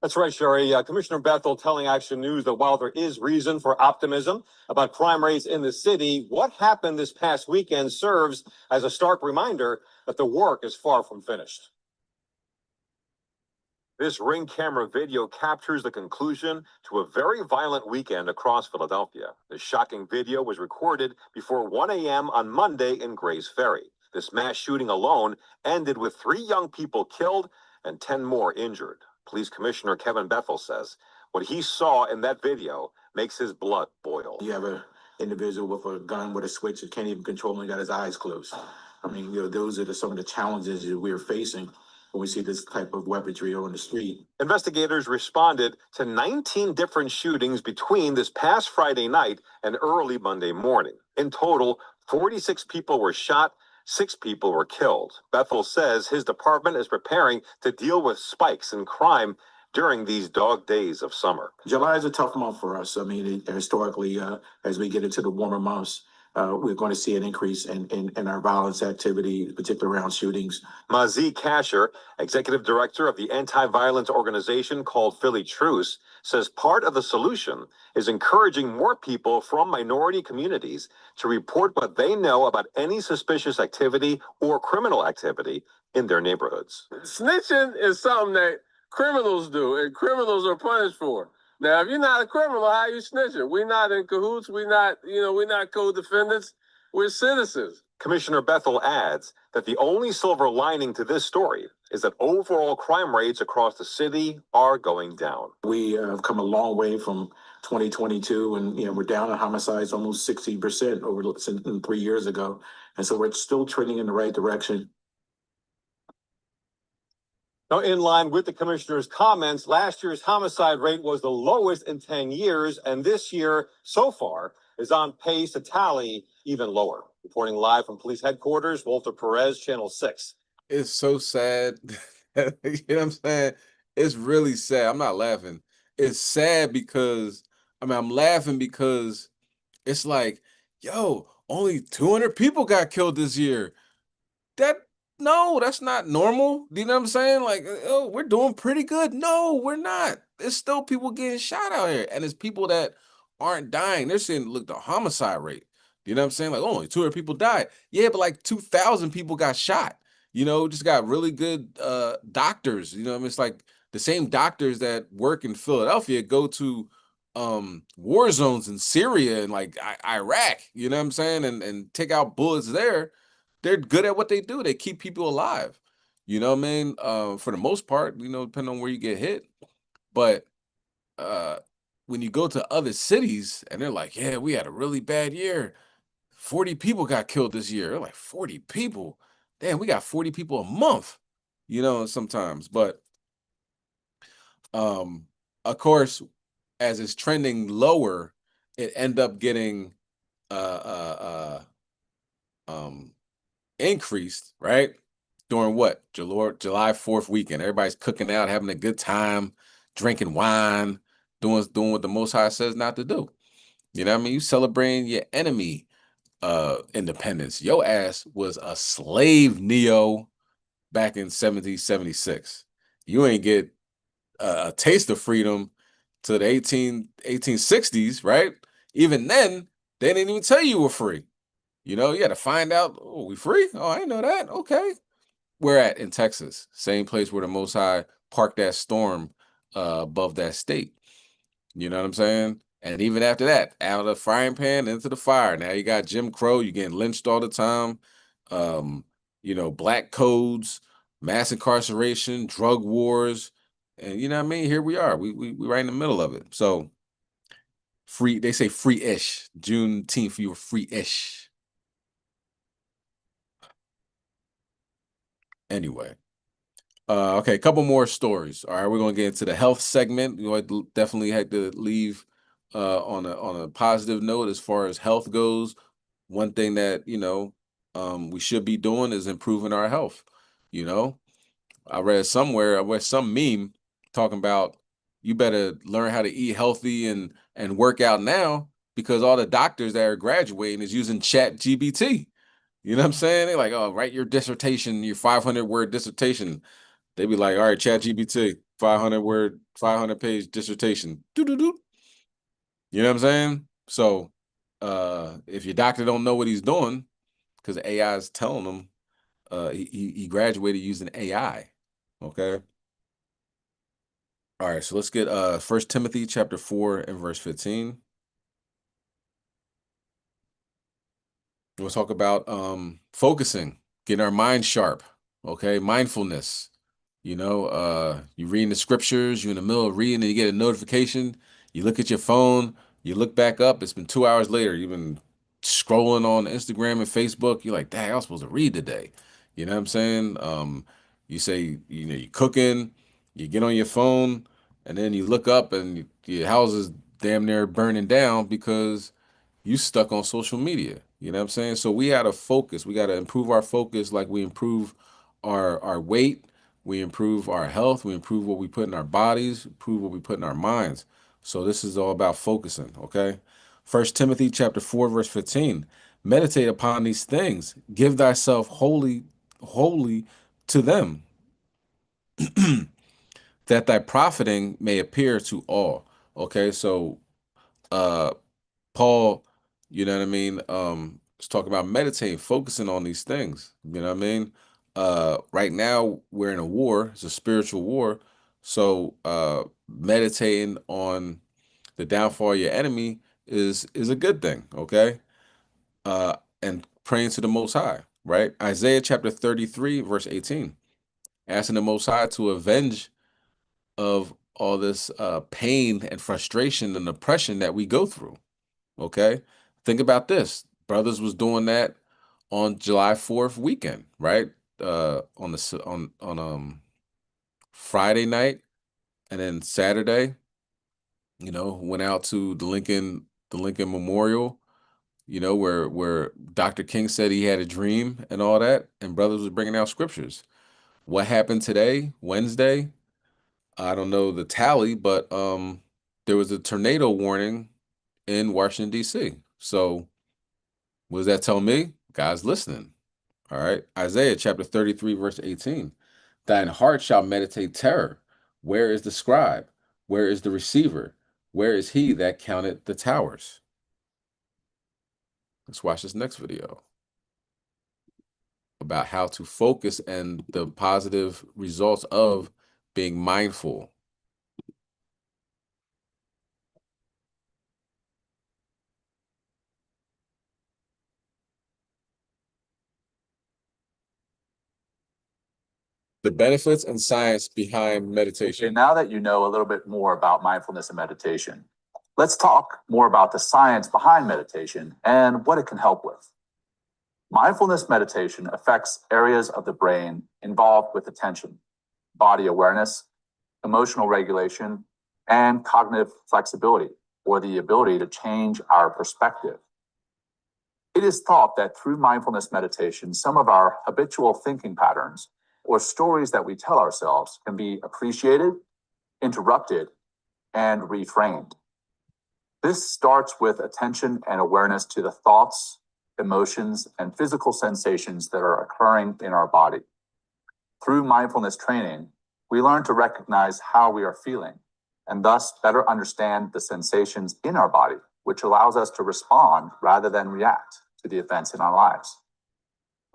That's right, Sherry. Commissioner Bethel telling Action News that while there is reason for optimism about crime rates in the city, what happened this past weekend serves as a stark reminder that the work is far from finished. This Ring camera video captures the conclusion to a very violent weekend across Philadelphia. The shocking video was recorded before 1 a.m. on Monday in Grays Ferry. This mass shooting alone ended with 3 young people killed and 10 more injured. Police Commissioner Kevin Bethel says what he saw in that video makes his blood boil. You have an individual with a gun with a switch that can't even control him and got his eyes closed. I mean, those are some of the challenges that we're facing when we see this type of weaponry on the street. Investigators responded to 19 different shootings between this past Friday night and early Monday morning. In total, 46 people were shot. 6 people were killed. Bethel says his department is preparing to deal with spikes in crime during these dog days of summer. July is a tough month for us. I mean, historically, as we get into the warmer months, we're going to see an increase in our violence activity, particularly around shootings. Mazie Kasher, executive director of the anti-violence organization called Philly Truce, says part of the solution is encouraging more people from minority communities to report what they know about any suspicious activity or criminal activity in their neighborhoods. Snitching is something that criminals do, and criminals are punished for. Now, if you're not a criminal, how are you snitching? We're not in cahoots. We're not co-defendants. We're citizens. Commissioner Bethel adds that the only silver lining to this story is that overall crime rates across the city are going down. We have come a long way from 2022, and we're down on homicides almost 60% over 3 years ago. And so we're still trending in the right direction. Now, in line with the commissioner's comments, last year's homicide rate was the lowest in 10 years, and this year, so far, is on pace to tally even lower. Reporting live from police headquarters, Walter Perez, Channel 6. It's so sad. You know what I'm saying? It's really sad. I'm not laughing. It's sad because, I'm laughing because it's like, yo, only 200 people got killed this year. No, that's not normal. Do you know what I'm saying? Like, oh, we're doing pretty good. No, we're not. There's still people getting shot out here. And it's people that aren't dying. They're saying, look, the homicide rate. You know what I'm saying? Like, only 200 people died. Yeah, but like 2,000 people got shot. Just got really good doctors. You know what I mean? It's like the same doctors that work in Philadelphia go to war zones in Syria and like Iraq. You know what I'm saying? And take out bullets there. They're good at what they do. They keep people alive. You know what I mean? For the most part, depending on where you get hit. But when you go to other cities and they're like, yeah, we had a really bad year. 40 people got killed this year. They're like, 40 people? Damn, we got 40 people a month, sometimes. But of course, as it's trending lower, it end up getting increased, right? During what? July 4th weekend. Everybody's cooking out, having a good time, drinking wine, doing what the Most High says not to do. You know what I mean? You celebrating your enemy independence. Your ass was a slave, Neo, back in 1776. You ain't get a taste of freedom to the 1860s, right? Even then, they didn't even tell you were free. You had to find out, oh, we free? Oh, I didn't know that. Okay. We're at in Texas, same place where the Most High parked that storm above that state. You know what I'm saying? And even after that, out of the frying pan into the fire. Now you got Jim Crow, you're getting lynched all the time. Black codes, mass incarceration, drug wars. And you know what I mean? Here we are. We right in the middle of it. So free, they say free-ish. Juneteenth, you were free-ish. Anyway. Okay, a couple more stories. All right, we're gonna get into the health segment. Definitely had to leave on a positive note as far as health goes. One thing that we should be doing is improving our health. I read some meme talking about you better learn how to eat healthy and work out now because all the doctors that are graduating is using ChatGPT. You know what I'm saying? They're like, oh, write your dissertation, your 500-word dissertation. They be like, all right, ChatGPT, 500-page dissertation. Doo-doo-doo. You know what I'm saying? So if your doctor don't know what he's doing, because AI is telling him he graduated using AI. Okay. All right, so let's get 1 Timothy chapter 4 and verse 15. We'll talk about focusing, getting our mind sharp. Okay, mindfulness. You reading the scriptures, you're in the middle of reading and you get a notification, you look at your phone, you look back up, it's been 2 hours later, you've been scrolling on Instagram and Facebook, you're like, dang, I was supposed to read today. You know what I'm saying? You say, you're cooking, you get on your phone, and then you look up and your house is damn near burning down because you stuck on social media. You know what I'm saying? So we got to focus. We got to improve our focus like we improve our weight. We improve our health. We improve what we put in our bodies, improve what we put in our minds. So this is all about focusing, okay? 1 Timothy chapter 4, verse 15. Meditate upon these things. Give thyself wholly to them, that thy profiting may appear to all. Okay, so Paul, you know what I mean? Is talking about meditating, focusing on these things. You know what I mean? Right now we're in a war, it's a spiritual war. So meditating on the downfall of your enemy is a good thing, okay? And praying to the Most High, right? Isaiah chapter 33, verse 18. Asking the Most High to avenge of all this pain and frustration and oppression that we go through. Okay, think about this. Brothers was doing that on July 4th weekend, right? On Friday night, and then Saturday, went out to the Lincoln Memorial, where Dr. King said he had a dream and all that, and brothers was bringing out scriptures. What happened today, Wednesday? I don't know the tally, but there was a tornado warning in Washington, D.C. So what does that tell me? God's listening. All right. Isaiah chapter 33, verse 18. Thine heart shall meditate terror. Where is the scribe? Where is the receiver? Where is he that counted the towers? Let's watch this next video about how to focus and the positive results of being mindful. The benefits and science behind meditation. Okay, now that you know a little bit more about mindfulness and meditation, let's talk more about the science behind meditation and what it can help with. Mindfulness meditation affects areas of the brain involved with attention, body awareness, emotional regulation, and cognitive flexibility, or the ability to change our perspective. It is thought that through mindfulness meditation, some of our habitual thinking patterns or stories that we tell ourselves can be appreciated, interrupted, and reframed. This starts with attention and awareness to the thoughts, emotions, and physical sensations that are occurring in our body. Through mindfulness training, we learn to recognize how we are feeling and thus better understand the sensations in our body, which allows us to respond rather than react to the events in our lives.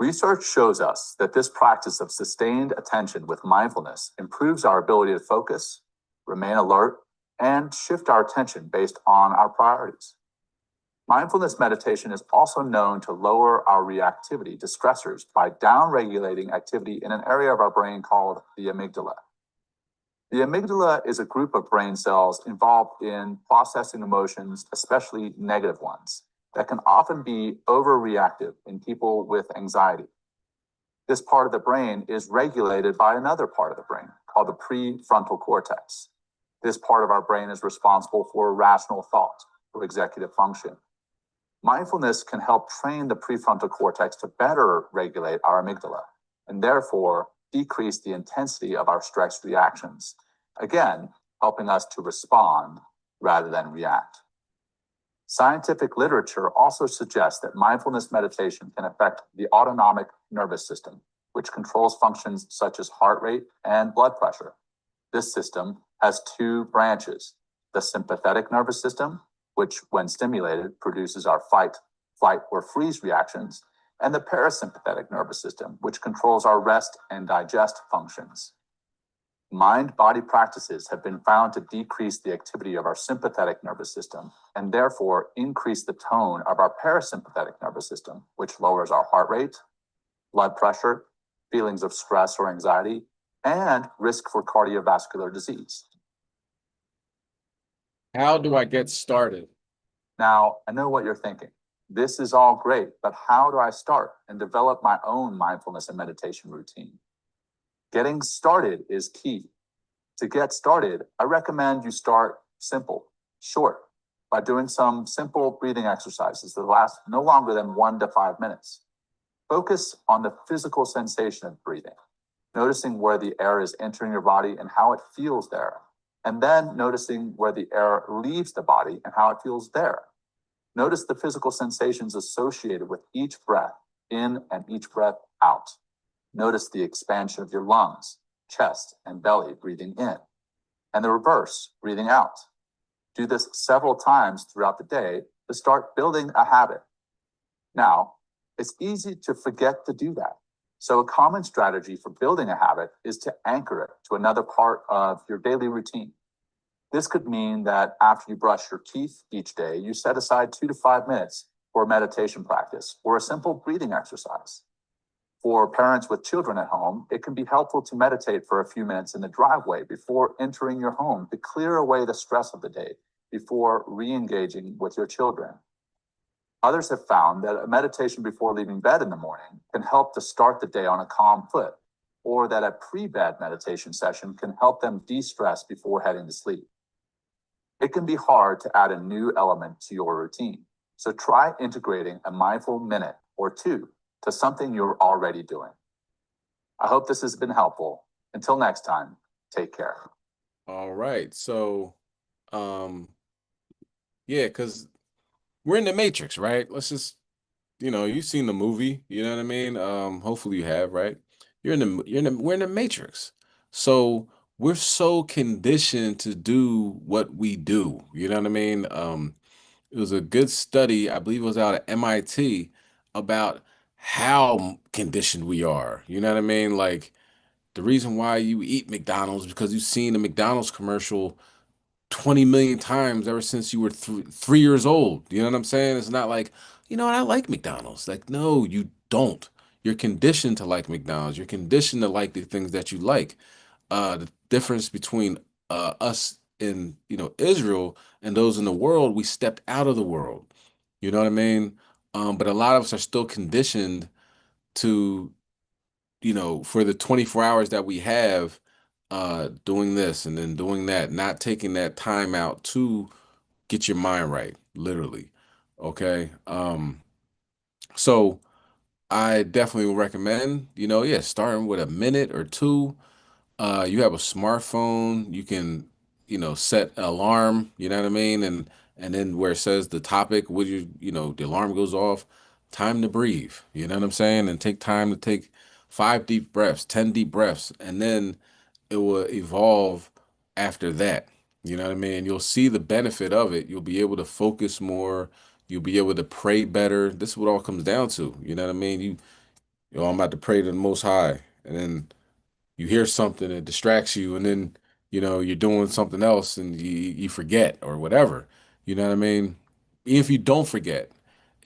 Research shows us that this practice of sustained attention with mindfulness improves our ability to focus, remain alert, and shift our attention based on our priorities. Mindfulness meditation is also known to lower our reactivity to stressors by downregulating activity in an area of our brain called the amygdala. The amygdala is a group of brain cells involved in processing emotions, especially negative ones, that can often be overreactive in people with anxiety. This part of the brain is regulated by another part of the brain called the prefrontal cortex. This part of our brain is responsible for rational thought, or executive function. Mindfulness can help train the prefrontal cortex to better regulate our amygdala and therefore decrease the intensity of our stress reactions, again, helping us to respond rather than react. Scientific literature also suggests that mindfulness meditation can affect the autonomic nervous system, which controls functions such as heart rate and blood pressure. This system has two branches, the sympathetic nervous system, which when stimulated produces our fight, flight, or freeze reactions, and the parasympathetic nervous system, which controls our rest and digest functions. Mind-body practices have been found to decrease the activity of our sympathetic nervous system and therefore increase the tone of our parasympathetic nervous system, which lowers our heart rate, blood pressure, feelings of stress or anxiety, and risk for cardiovascular disease. How do I get started? Now, I know what you're thinking. This is all great, but how do I start and develop my own mindfulness and meditation routine? Getting started is key. To get started, I recommend you start simple, short, by doing some simple breathing exercises that last no longer than 1 to 5 minutes. Focus on the physical sensation of breathing, noticing where the air is entering your body and how it feels there, and then noticing where the air leaves the body and how it feels there. Notice the physical sensations associated with each breath in and each breath out. Notice the expansion of your lungs, chest, and belly breathing in, and the reverse, breathing out. Do this several times throughout the day to start building a habit. Now, it's easy to forget to do that. So a common strategy for building a habit is to anchor it to another part of your daily routine. This could mean that after you brush your teeth each day, you set aside 2 to 5 minutes for meditation practice or a simple breathing exercise. For parents with children at home, it can be helpful to meditate for a few minutes in the driveway before entering your home to clear away the stress of the day before re-engaging with your children. Others have found that a meditation before leaving bed in the morning can help to start the day on a calm foot, or that a pre-bed meditation session can help them de-stress before heading to sleep. It can be hard to add a new element to your routine, so try integrating a mindful minute or two to something you're already doing. I hope this has been helpful. Until next time, take care. All right. So, yeah, because we're in the Matrix, right? Let's just, you've seen the movie, you know what I mean? Hopefully you have, right? We're in the Matrix. So we're so conditioned to do what we do, you know what I mean? It was a good study, I believe it was out at MIT, about how conditioned we are. You know what I mean? Like the reason why you eat McDonald's is because you've seen the McDonald's commercial 20 million times ever since you were 3 years old. You know what I'm saying? It's not like, I like McDonald's. Like, no, you don't. You're conditioned to like McDonald's. You're conditioned to like the things that you like. The difference between us in, Israel and those in the world, we stepped out of the world. You know what I mean? But a lot of us are still conditioned to, for the 24 hours that we have, doing this and then doing that, not taking that time out to get your mind right, literally. Okay. So I definitely would recommend, starting with a minute or two. You have a smartphone, you can, set an alarm, you know what I mean? And then where it says the topic, would the alarm goes off, time to breathe, you know what I'm saying? And take time to take 5 deep breaths, 10 deep breaths, and then it will evolve after that. You know what I mean? You'll see the benefit of it. You'll be able to focus more. You'll be able to pray better. This is what all comes down to. You know what I mean? I'm about to pray to the Most High, and then you hear something that distracts you, and then you're doing something else and you forget or whatever. You know what I mean? Even if you don't forget,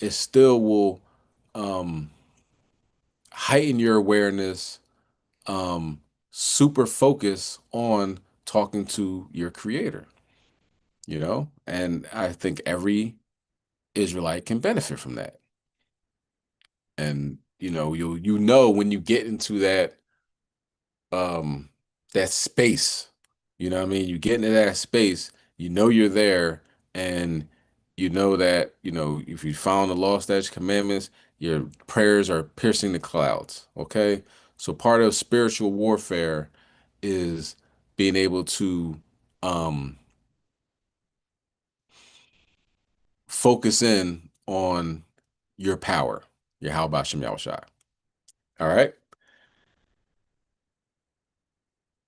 it still will um, heighten your awareness, um, super focus on talking to your creator, and I think every Israelite can benefit from that. And you know when you get into um that space, you know what I mean? You get into that space, you're there, and you know that, if you found the law, statutes, commandments, your prayers are piercing the clouds. Okay. So part of spiritual warfare is being able to um focus in on your power, your how about Shem Yahushua. All right.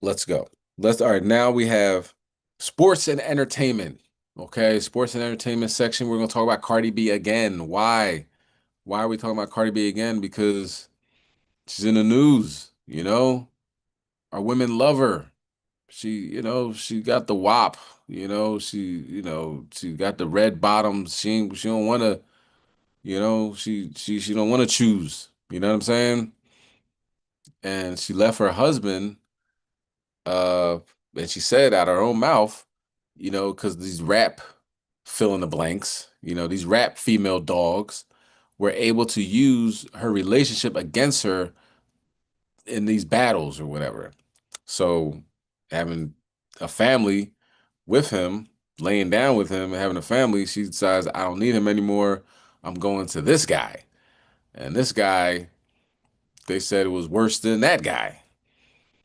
Let's go. All right. Now we have sports and entertainment. Okay. Sports and entertainment section. We're going to talk about Cardi B again. Why? Why are we talking about Cardi B again? Because she's in the news, Our women love her. She got the WAP, she got the red bottoms. She don't want to, she don't want to choose. You know what I'm saying? And she left her husband, uh, and she said out of her own mouth, because these rap fill in the blanks, these rap female dogs were able to use her relationship against her in these battles or whatever. So having a family with him, laying down with him and having a family, she decides, I don't need him anymore. I'm going to this guy. And this guy, they said it was worse than that guy.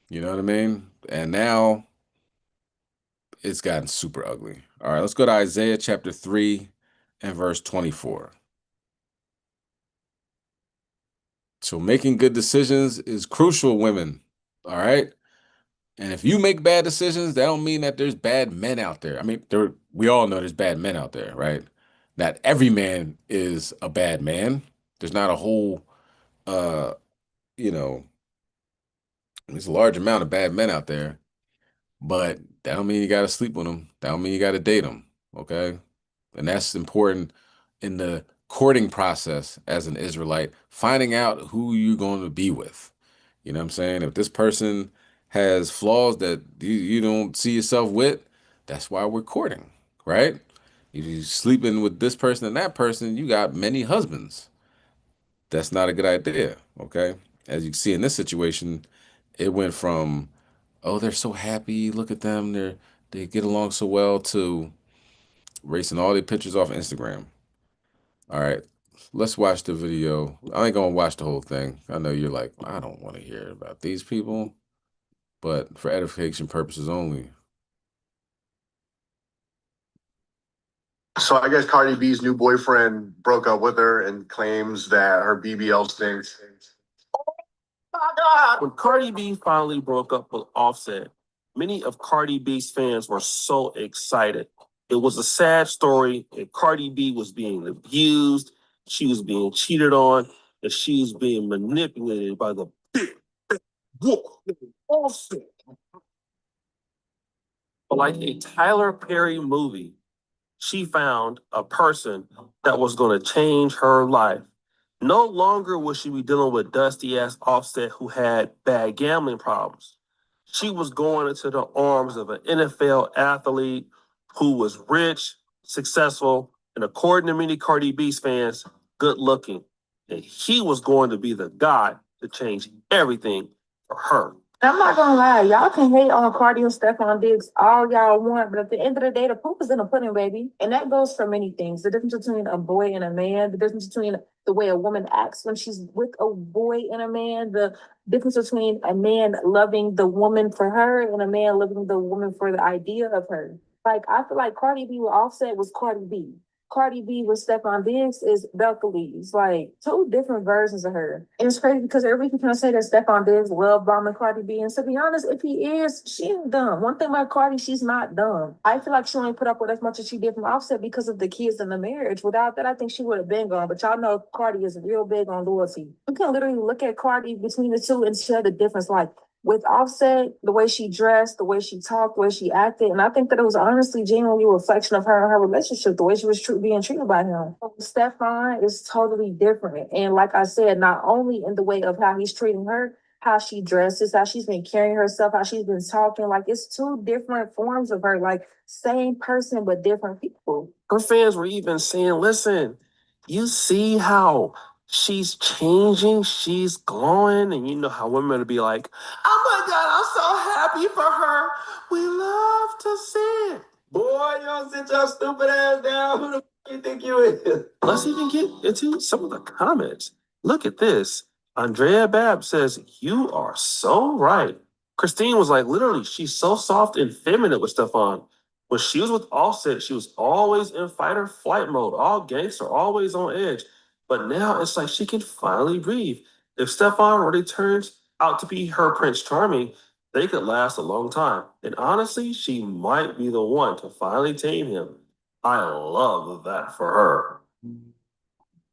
You know what I mean? And now it's gotten super ugly. All right, let's go to Isaiah chapter 3 and verse 24. So making good decisions is crucial, women. All right. And if you make bad decisions, that don't mean that there's bad men out there. I mean, we all know there's bad men out there, right? Not every man is a bad man. There's not a whole, uh, you know, there's a large amount of bad men out there, but that don't mean you got to sleep with them. That don't mean you got to date them, okay? And that's important in the courting process as an Israelite, finding out who you're going to be with. You know what I'm saying? If this person has flaws that you don't see yourself with, that's why we're courting, right? If you're sleeping with this person and that person, you got many husbands. That's not a good idea, okay? As you can see in this situation, it went from, oh, they're so happy, look at them, they get along so well, to racing all their pictures off Instagram. All right, let's watch the video. I ain't gonna watch the whole thing. I know you're like, I don't want to hear about these people, but for edification purposes only. So I guess Cardi B's new boyfriend broke up with her and claims that her BBL stinks. When Cardi B finally broke up with Offset, many of Cardi B's fans were so excited. It was a sad story, and Cardi B was being abused, she was being cheated on, and she was being manipulated by the big wolf Offset. But like a Tyler Perry movie, she found a person that was going to change her life. No longer would she be dealing with dusty-ass Offset who had bad gambling problems. She was going into the arms of an NFL athlete who was rich, successful, and according to many Cardi B's fans, good-looking. And he was going to be the guy to change everything for her. I'm not gonna lie, y'all can hate on Cardi and Stephon Diggs all y'all want, but at the end of the day, the proof is in the pudding, baby. And that goes for many things. The difference between a boy and a man, the difference between the way a woman acts when she's with a boy and a man, the difference between a man loving the woman for her and a man loving the woman for the idea of her. Like, I feel like Cardi B with Offset was Cardi B. Cardi B with Stephon Diggs is Belcalis, like two different versions of her. And it's crazy because everybody can say that Stephon Diggs love bombing Cardi B. And to be honest, if he is, she ain't dumb. One thing about Cardi, she's not dumb. I feel like she only put up with as much as she did from Offset because of the kids and the marriage. Without that, I think she would have been gone. But y'all know Cardi is real big on loyalty. You can literally look at Cardi between the two and tell the difference. Like, with Offset, the way she dressed, the way she talked, the way she acted, and I think that it was honestly genuinely a reflection of her and her relationship, the way she was being treated by him. Stefan is totally different, and like I said, not only in the way of how he's treating her, how she dresses, how she's been carrying herself, how she's been talking. Like it's two different forms of her, like same person but different people. Her fans were even saying, listen, you see how she's changing, she's glowing, and you know how women will be like, oh my God, I'm so happy for her. We love to see it. Boy, y'all sit your stupid ass down. Who the f you think you is? Let's even get into some of the comments. Look at this. Andrea Babb says, you are so right. Christine was like, literally, she's so soft and feminine with Stefan. When she was with Offset, she was always in fight or flight mode, all gangster, always on edge. But now it's like she can finally breathe. If Stefan really turns out to be her Prince Charming, they could last a long time. And honestly, she might be the one to finally tame him. I love that for her.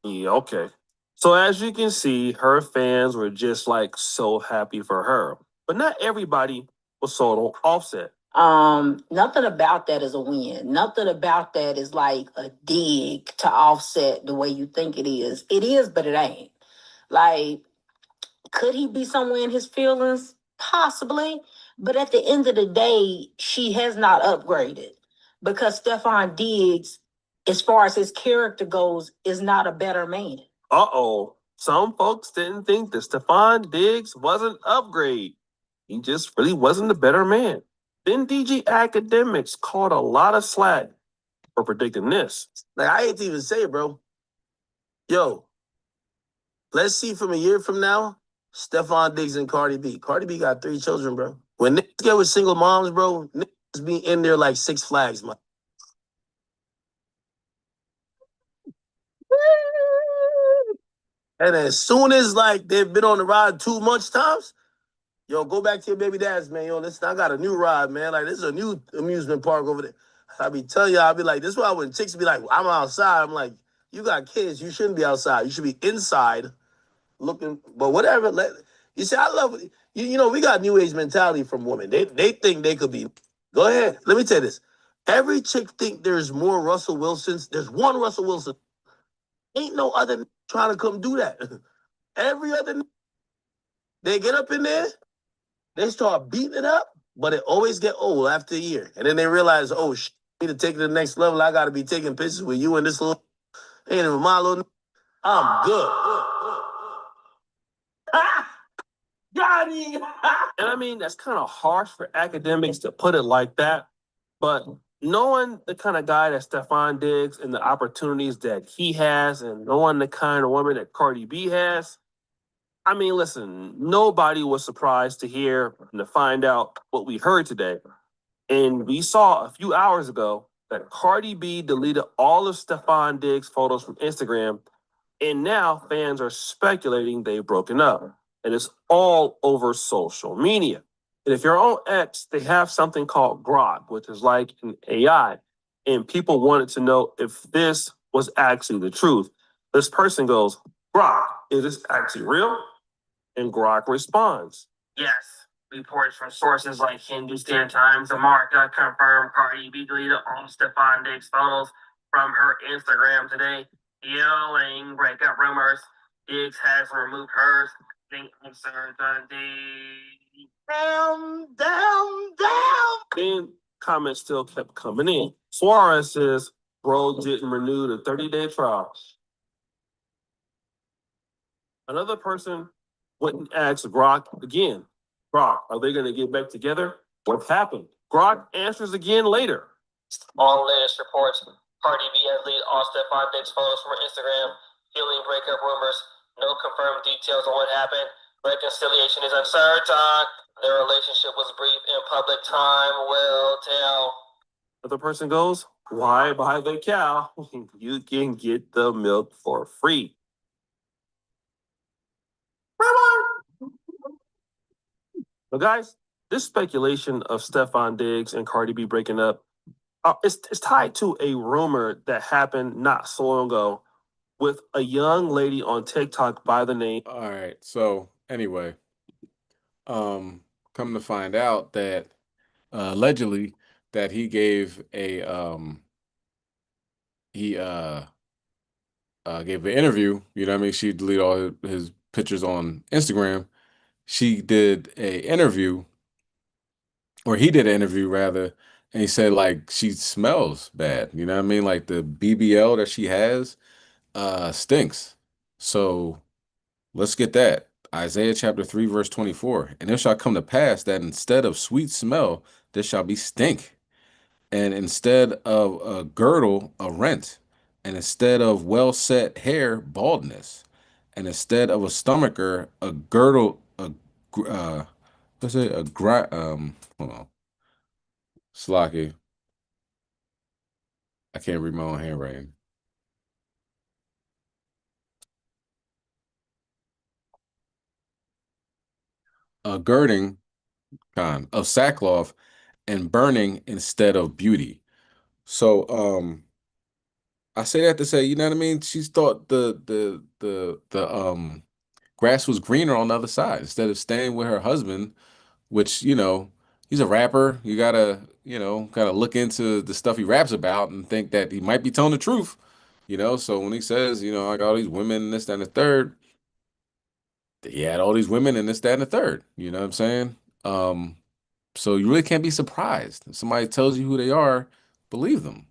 Yeah, okay. So as you can see, her fans were just like so happy for her. But not everybody was sold on Offset. Nothing about that is a win. Nothing about that is like a dig to Offset the way you think it is. It is, but it ain't. Like, could he be somewhere in his feelings? Possibly. But at the end of the day, she has not upgraded because Stefan Diggs, as far as his character goes, is not a better man. Uh-oh. Some folks didn't think that Stefan Diggs was an upgrade. He just really wasn't a better man. Then DG Academics caught a lot of slack for predicting this. Like, I hate to even say it, bro. Yo, let's see from a year from now, Stefan Diggs and Cardi B. Cardi B got 3 children, bro. When niggas get with single moms, bro, niggas be in there like Six Flags, man. And as soon as, like, they've been on the ride too much times, yo, go back to your baby dads, man. Yo, listen, I got a new ride, man. Like, this is a new amusement park over there. I be telling y'all, I be like, this is why when chicks be like, I'm outside, I'm like, you got kids, you shouldn't be outside. You should be inside looking, but whatever. You see, I love it. You know, we got new age mentality from women. They think they could be. Go ahead. Let me tell you this. Every chick think there's more Russell Wilsons. There's one Russell Wilson. Ain't no other trying to come do that. Every other, they get up in there, they start beating it up, but it always get old after a year. And then they realize, oh, need to take it to the next level. I got to be taking pictures with you and this little, ain't even my little, I'm good. Got him! And I mean, that's kind of harsh for academics to put it like that. But knowing the kind of guy that Stefan Diggs and the opportunities that he has, and knowing the kind of woman that Cardi B has, I mean, listen, nobody was surprised to hear and to find out what we heard today. And we saw a few hours ago that Cardi B deleted all of Stefan Diggs' photos from Instagram. And now fans are speculating they've broken up. And it's all over social media. And if you're on X, they have something called Grok, which is like an AI. And people wanted to know if this was actually the truth. This person goes, Grok, is this actually real? And Grok responds, yes. Reports from sources like Hindustan Times, America confirmed Cardi B deleted all Stefan Diggs photos from her Instagram today, fueling breakup rumors. Diggs has removed hers. Down. Then comments still kept coming in. Suarez says, bro didn't renew the 30-day trial. Another person went and asked Grok again, Grok, are they going to get back together? What happened? Grok answers again later. On latest reports, Cardi B has deleted all Stefan Diggs photos from her Instagram, fueling breakup rumors. No confirmed details on what happened. Reconciliation is uncertain. Their relationship was brief and public. Time will tell. Another person goes, why buy the cow? You can get the milk for free. But guys, this speculation of Stefan Diggs and Cardi B breaking up, it's tied to a rumor that happened not so long ago with a young lady on TikTok by the name. All right. So anyway, come to find out that allegedly that he gave a he gave an interview. You know what I mean? She deleted all his pictures on Instagram. She did a interview, or he did an interview rather, and he said like she smells bad. You know what I mean? Like the BBL that she has stinks. So let's get that. Isaiah chapter 3, verse 24. And it shall come to pass that instead of sweet smell, there shall be stink. And instead of a girdle, a rent. And instead of well set hair, baldness. And instead of a stomacher, a girdle, what's it? Hold on. Slocky. I can't read my own handwriting. A girding of sackcloth and burning instead of beauty. So I say that to say, you know what I mean? She's thought the grass was greener on the other side instead of staying with her husband, which, you know, he's a rapper. You gotta, you know, gotta look into the stuff he raps about and think that he might be telling the truth, you know. So when he says, you know, I got all these women and this, that, and the third, he had all these women and this, that, and the third. You know what I'm saying? So you really can't be surprised. If somebody tells you who they are, believe them.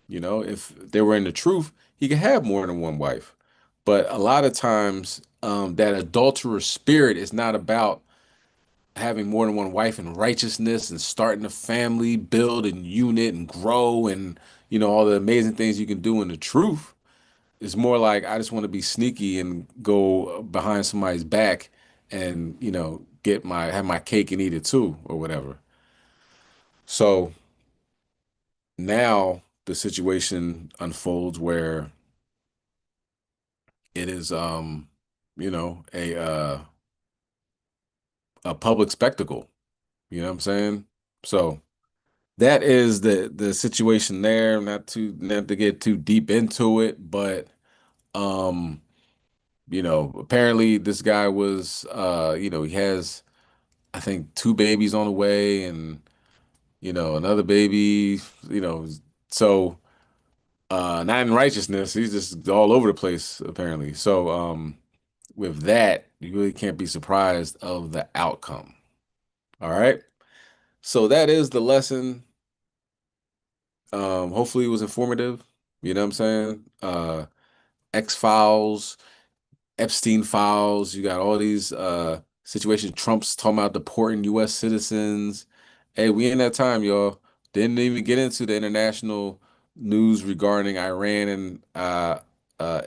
You know, if they were in the truth, he could have more than one wife. But a lot of times, that adulterous spirit is not about having more than one wife and righteousness and starting a family, build and unit and grow and, you know, all the amazing things you can do in the truth. It's more like I just want to be sneaky and go behind somebody's back and, you know, have my cake and eat it too or whatever. So now the situation unfolds where it is you know, a public spectacle. You know what I'm saying? So that is the situation there. Not to get too deep into it, but you know, apparently this guy was you know, he has I think 2 babies on the way and you know, another baby, you know, so not in righteousness, he's just all over the place apparently. So with that, you really can't be surprised of the outcome. All right. So that is the lesson. Hopefully it was informative. You know what I'm saying? X-Files, Epstein files, you got all these situations. Trump's talking about deporting US citizens. Hey, we in that time, y'all. Didn't even get into the international news regarding Iran and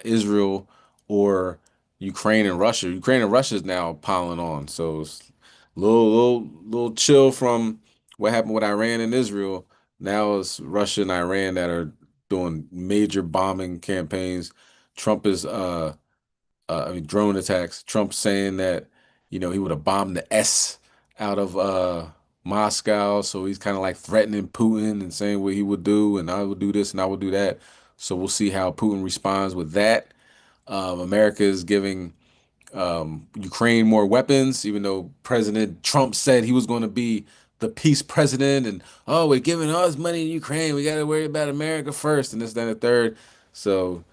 Israel or Ukraine and Russia. Ukraine and Russia is now piling on. So it's little chill from what happened with Iran and Israel. Now it's Russia and Iran that are doing major bombing campaigns. Trump is I mean, drone attacks. Trump saying that, you know, he would have bombed the S out of Moscow. So he's kind of like threatening Putin and saying what he would do, and I would do this and I would do that. So we'll see how Putin responds with that. America is giving Ukraine more weapons, even though President Trump said he was going to be the peace president, and oh, we're giving us money in Ukraine. We got to worry about America first, and this, that, and the third. So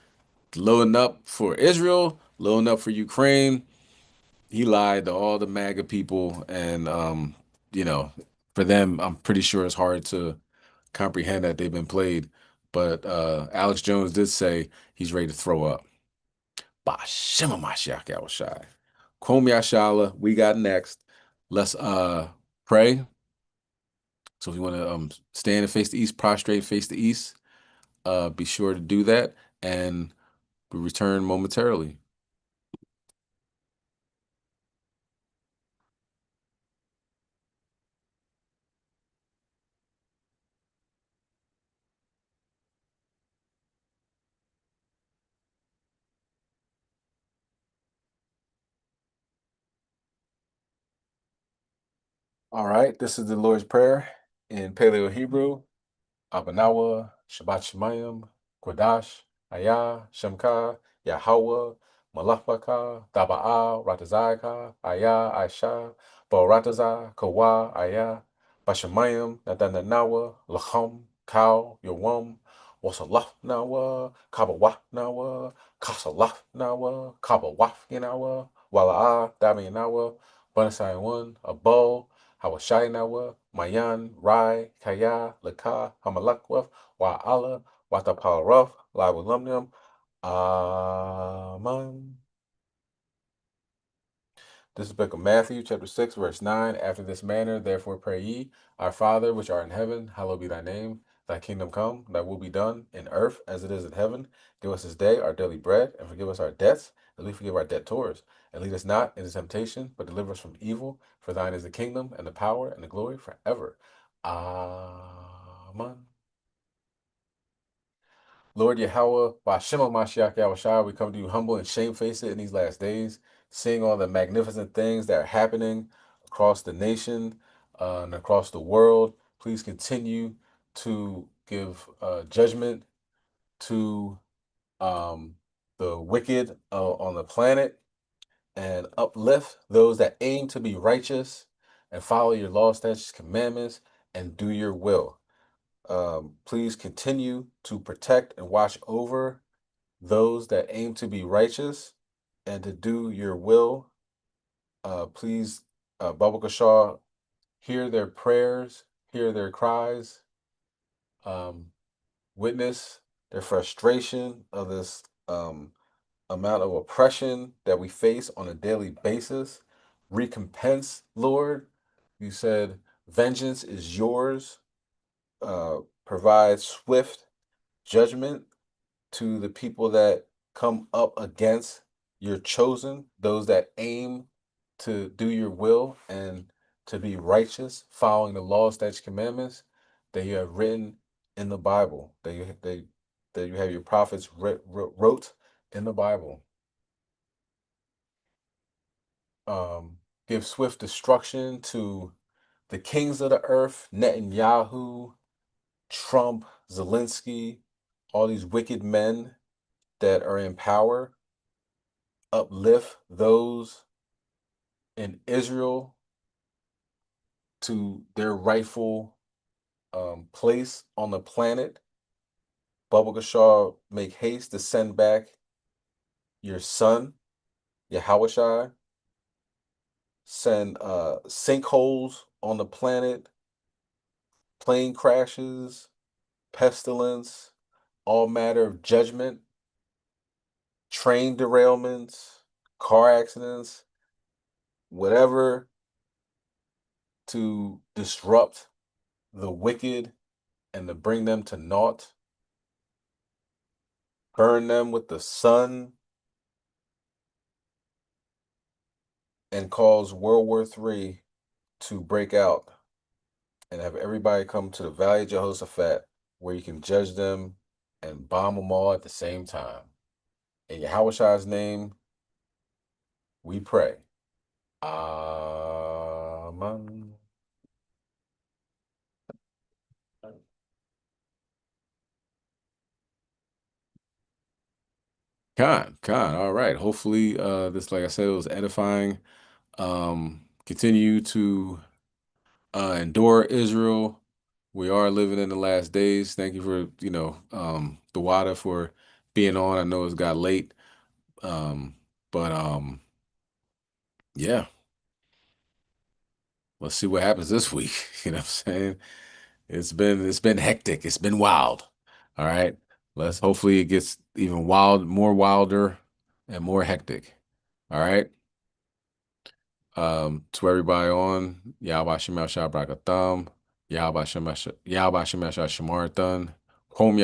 loading up for Israel, loading up for Ukraine. He lied to all the MAGA people, and you know, for them, I'm pretty sure it's hard to comprehend that they've been played. But Alex Jones did say he's ready to throw up. Bashima Mashiach Yahushai. Kwom Yashala, we got next. Let's pray. So if you want to stand and face the east, prostrate, face the east, be sure to do that. And we return momentarily. All right, this is the Lord's Prayer in Paleo Hebrew. Abanawa, Shabbat Shemayim, Kodash, Ayah, Shemka, Yahweh, Malachbaka, Daba'a, Ratazaka, Ayah, Aisha, Barataza, Kawa, Aya, Bashamayim, Nadananawa, Lacham, Kau, Yawam, Wasalaf Nawa, Kabawaf Nawa, Kasalaf Nawa, Kabawaf Yanawa, Wala'a, Dami Nawa, Banasai one, Abo, Hawashai Nawa, Mayan, Rai, Kaya, Laka, Hamalakwaf, Wa'ala, Watapalaraf, Lawalumnium, Aman. This is the book of Matthew, chapter 6, verse 9. After this manner, therefore pray ye, Our Father, which art in heaven, hallowed be thy name. Thy kingdom come, thy will be done, in earth as it is in heaven. Give us this day our daily bread, and forgive us our debts, as we forgive our debtors. And lead us not into temptation, but deliver us from evil. For thine is the kingdom, and the power, and the glory forever. Amen. Lord Yahweh, Ba'Shem Mashiach Yahushua, we come to you humble and shamefaced in these last days, seeing all the magnificent things that are happening across the nation and across the world. Please continue to give judgment to the wicked on the planet and uplift those that aim to be righteous and follow your law, statutes, commandments, and do your will. Please continue to protect and watch over those that aim to be righteous and to do your will. Please, Baba Kashaw, hear their prayers, hear their cries, witness their frustration of this amount of oppression that we face on a daily basis. Recompense, Lord. You said, vengeance is yours. Provide swift judgment to the people that come up against your chosen, those that aim to do your will and to be righteous, following the laws, statutes, commandments that you have written in the Bible, that you have your prophets wrote in the Bible. Give swift destruction to the kings of the earth, Netanyahu, Trump, Zelensky, all these wicked men that are in power. Uplift those in Israel to their rightful place on the planet. Baba Kashaw, make haste to send back your son, Yahushua. Send sinkholes on the planet, plane crashes, pestilence, all matter of judgment, train derailments, car accidents, whatever to disrupt the wicked and to bring them to naught. Burn them with the sun and cause World War III to break out and have everybody come to the Valley of Jehoshaphat where you can judge them and bomb them all at the same time. In Yahushua's name, we pray. Amen. Khan, all right. Hopefully this, like I said, was edifying. Continue to endure, Israel. We are living in the last days. Thank you for, the water for being on. I know it's got late. Yeah. Let's see what happens this week. You know what I'm saying? It's been hectic. It's been wild. All right. Hopefully it gets even more wilder and more hectic. All right. To everybody on, Yahweh Shemel Shabrakatham, Yahweh Shemel Shamarthan, Home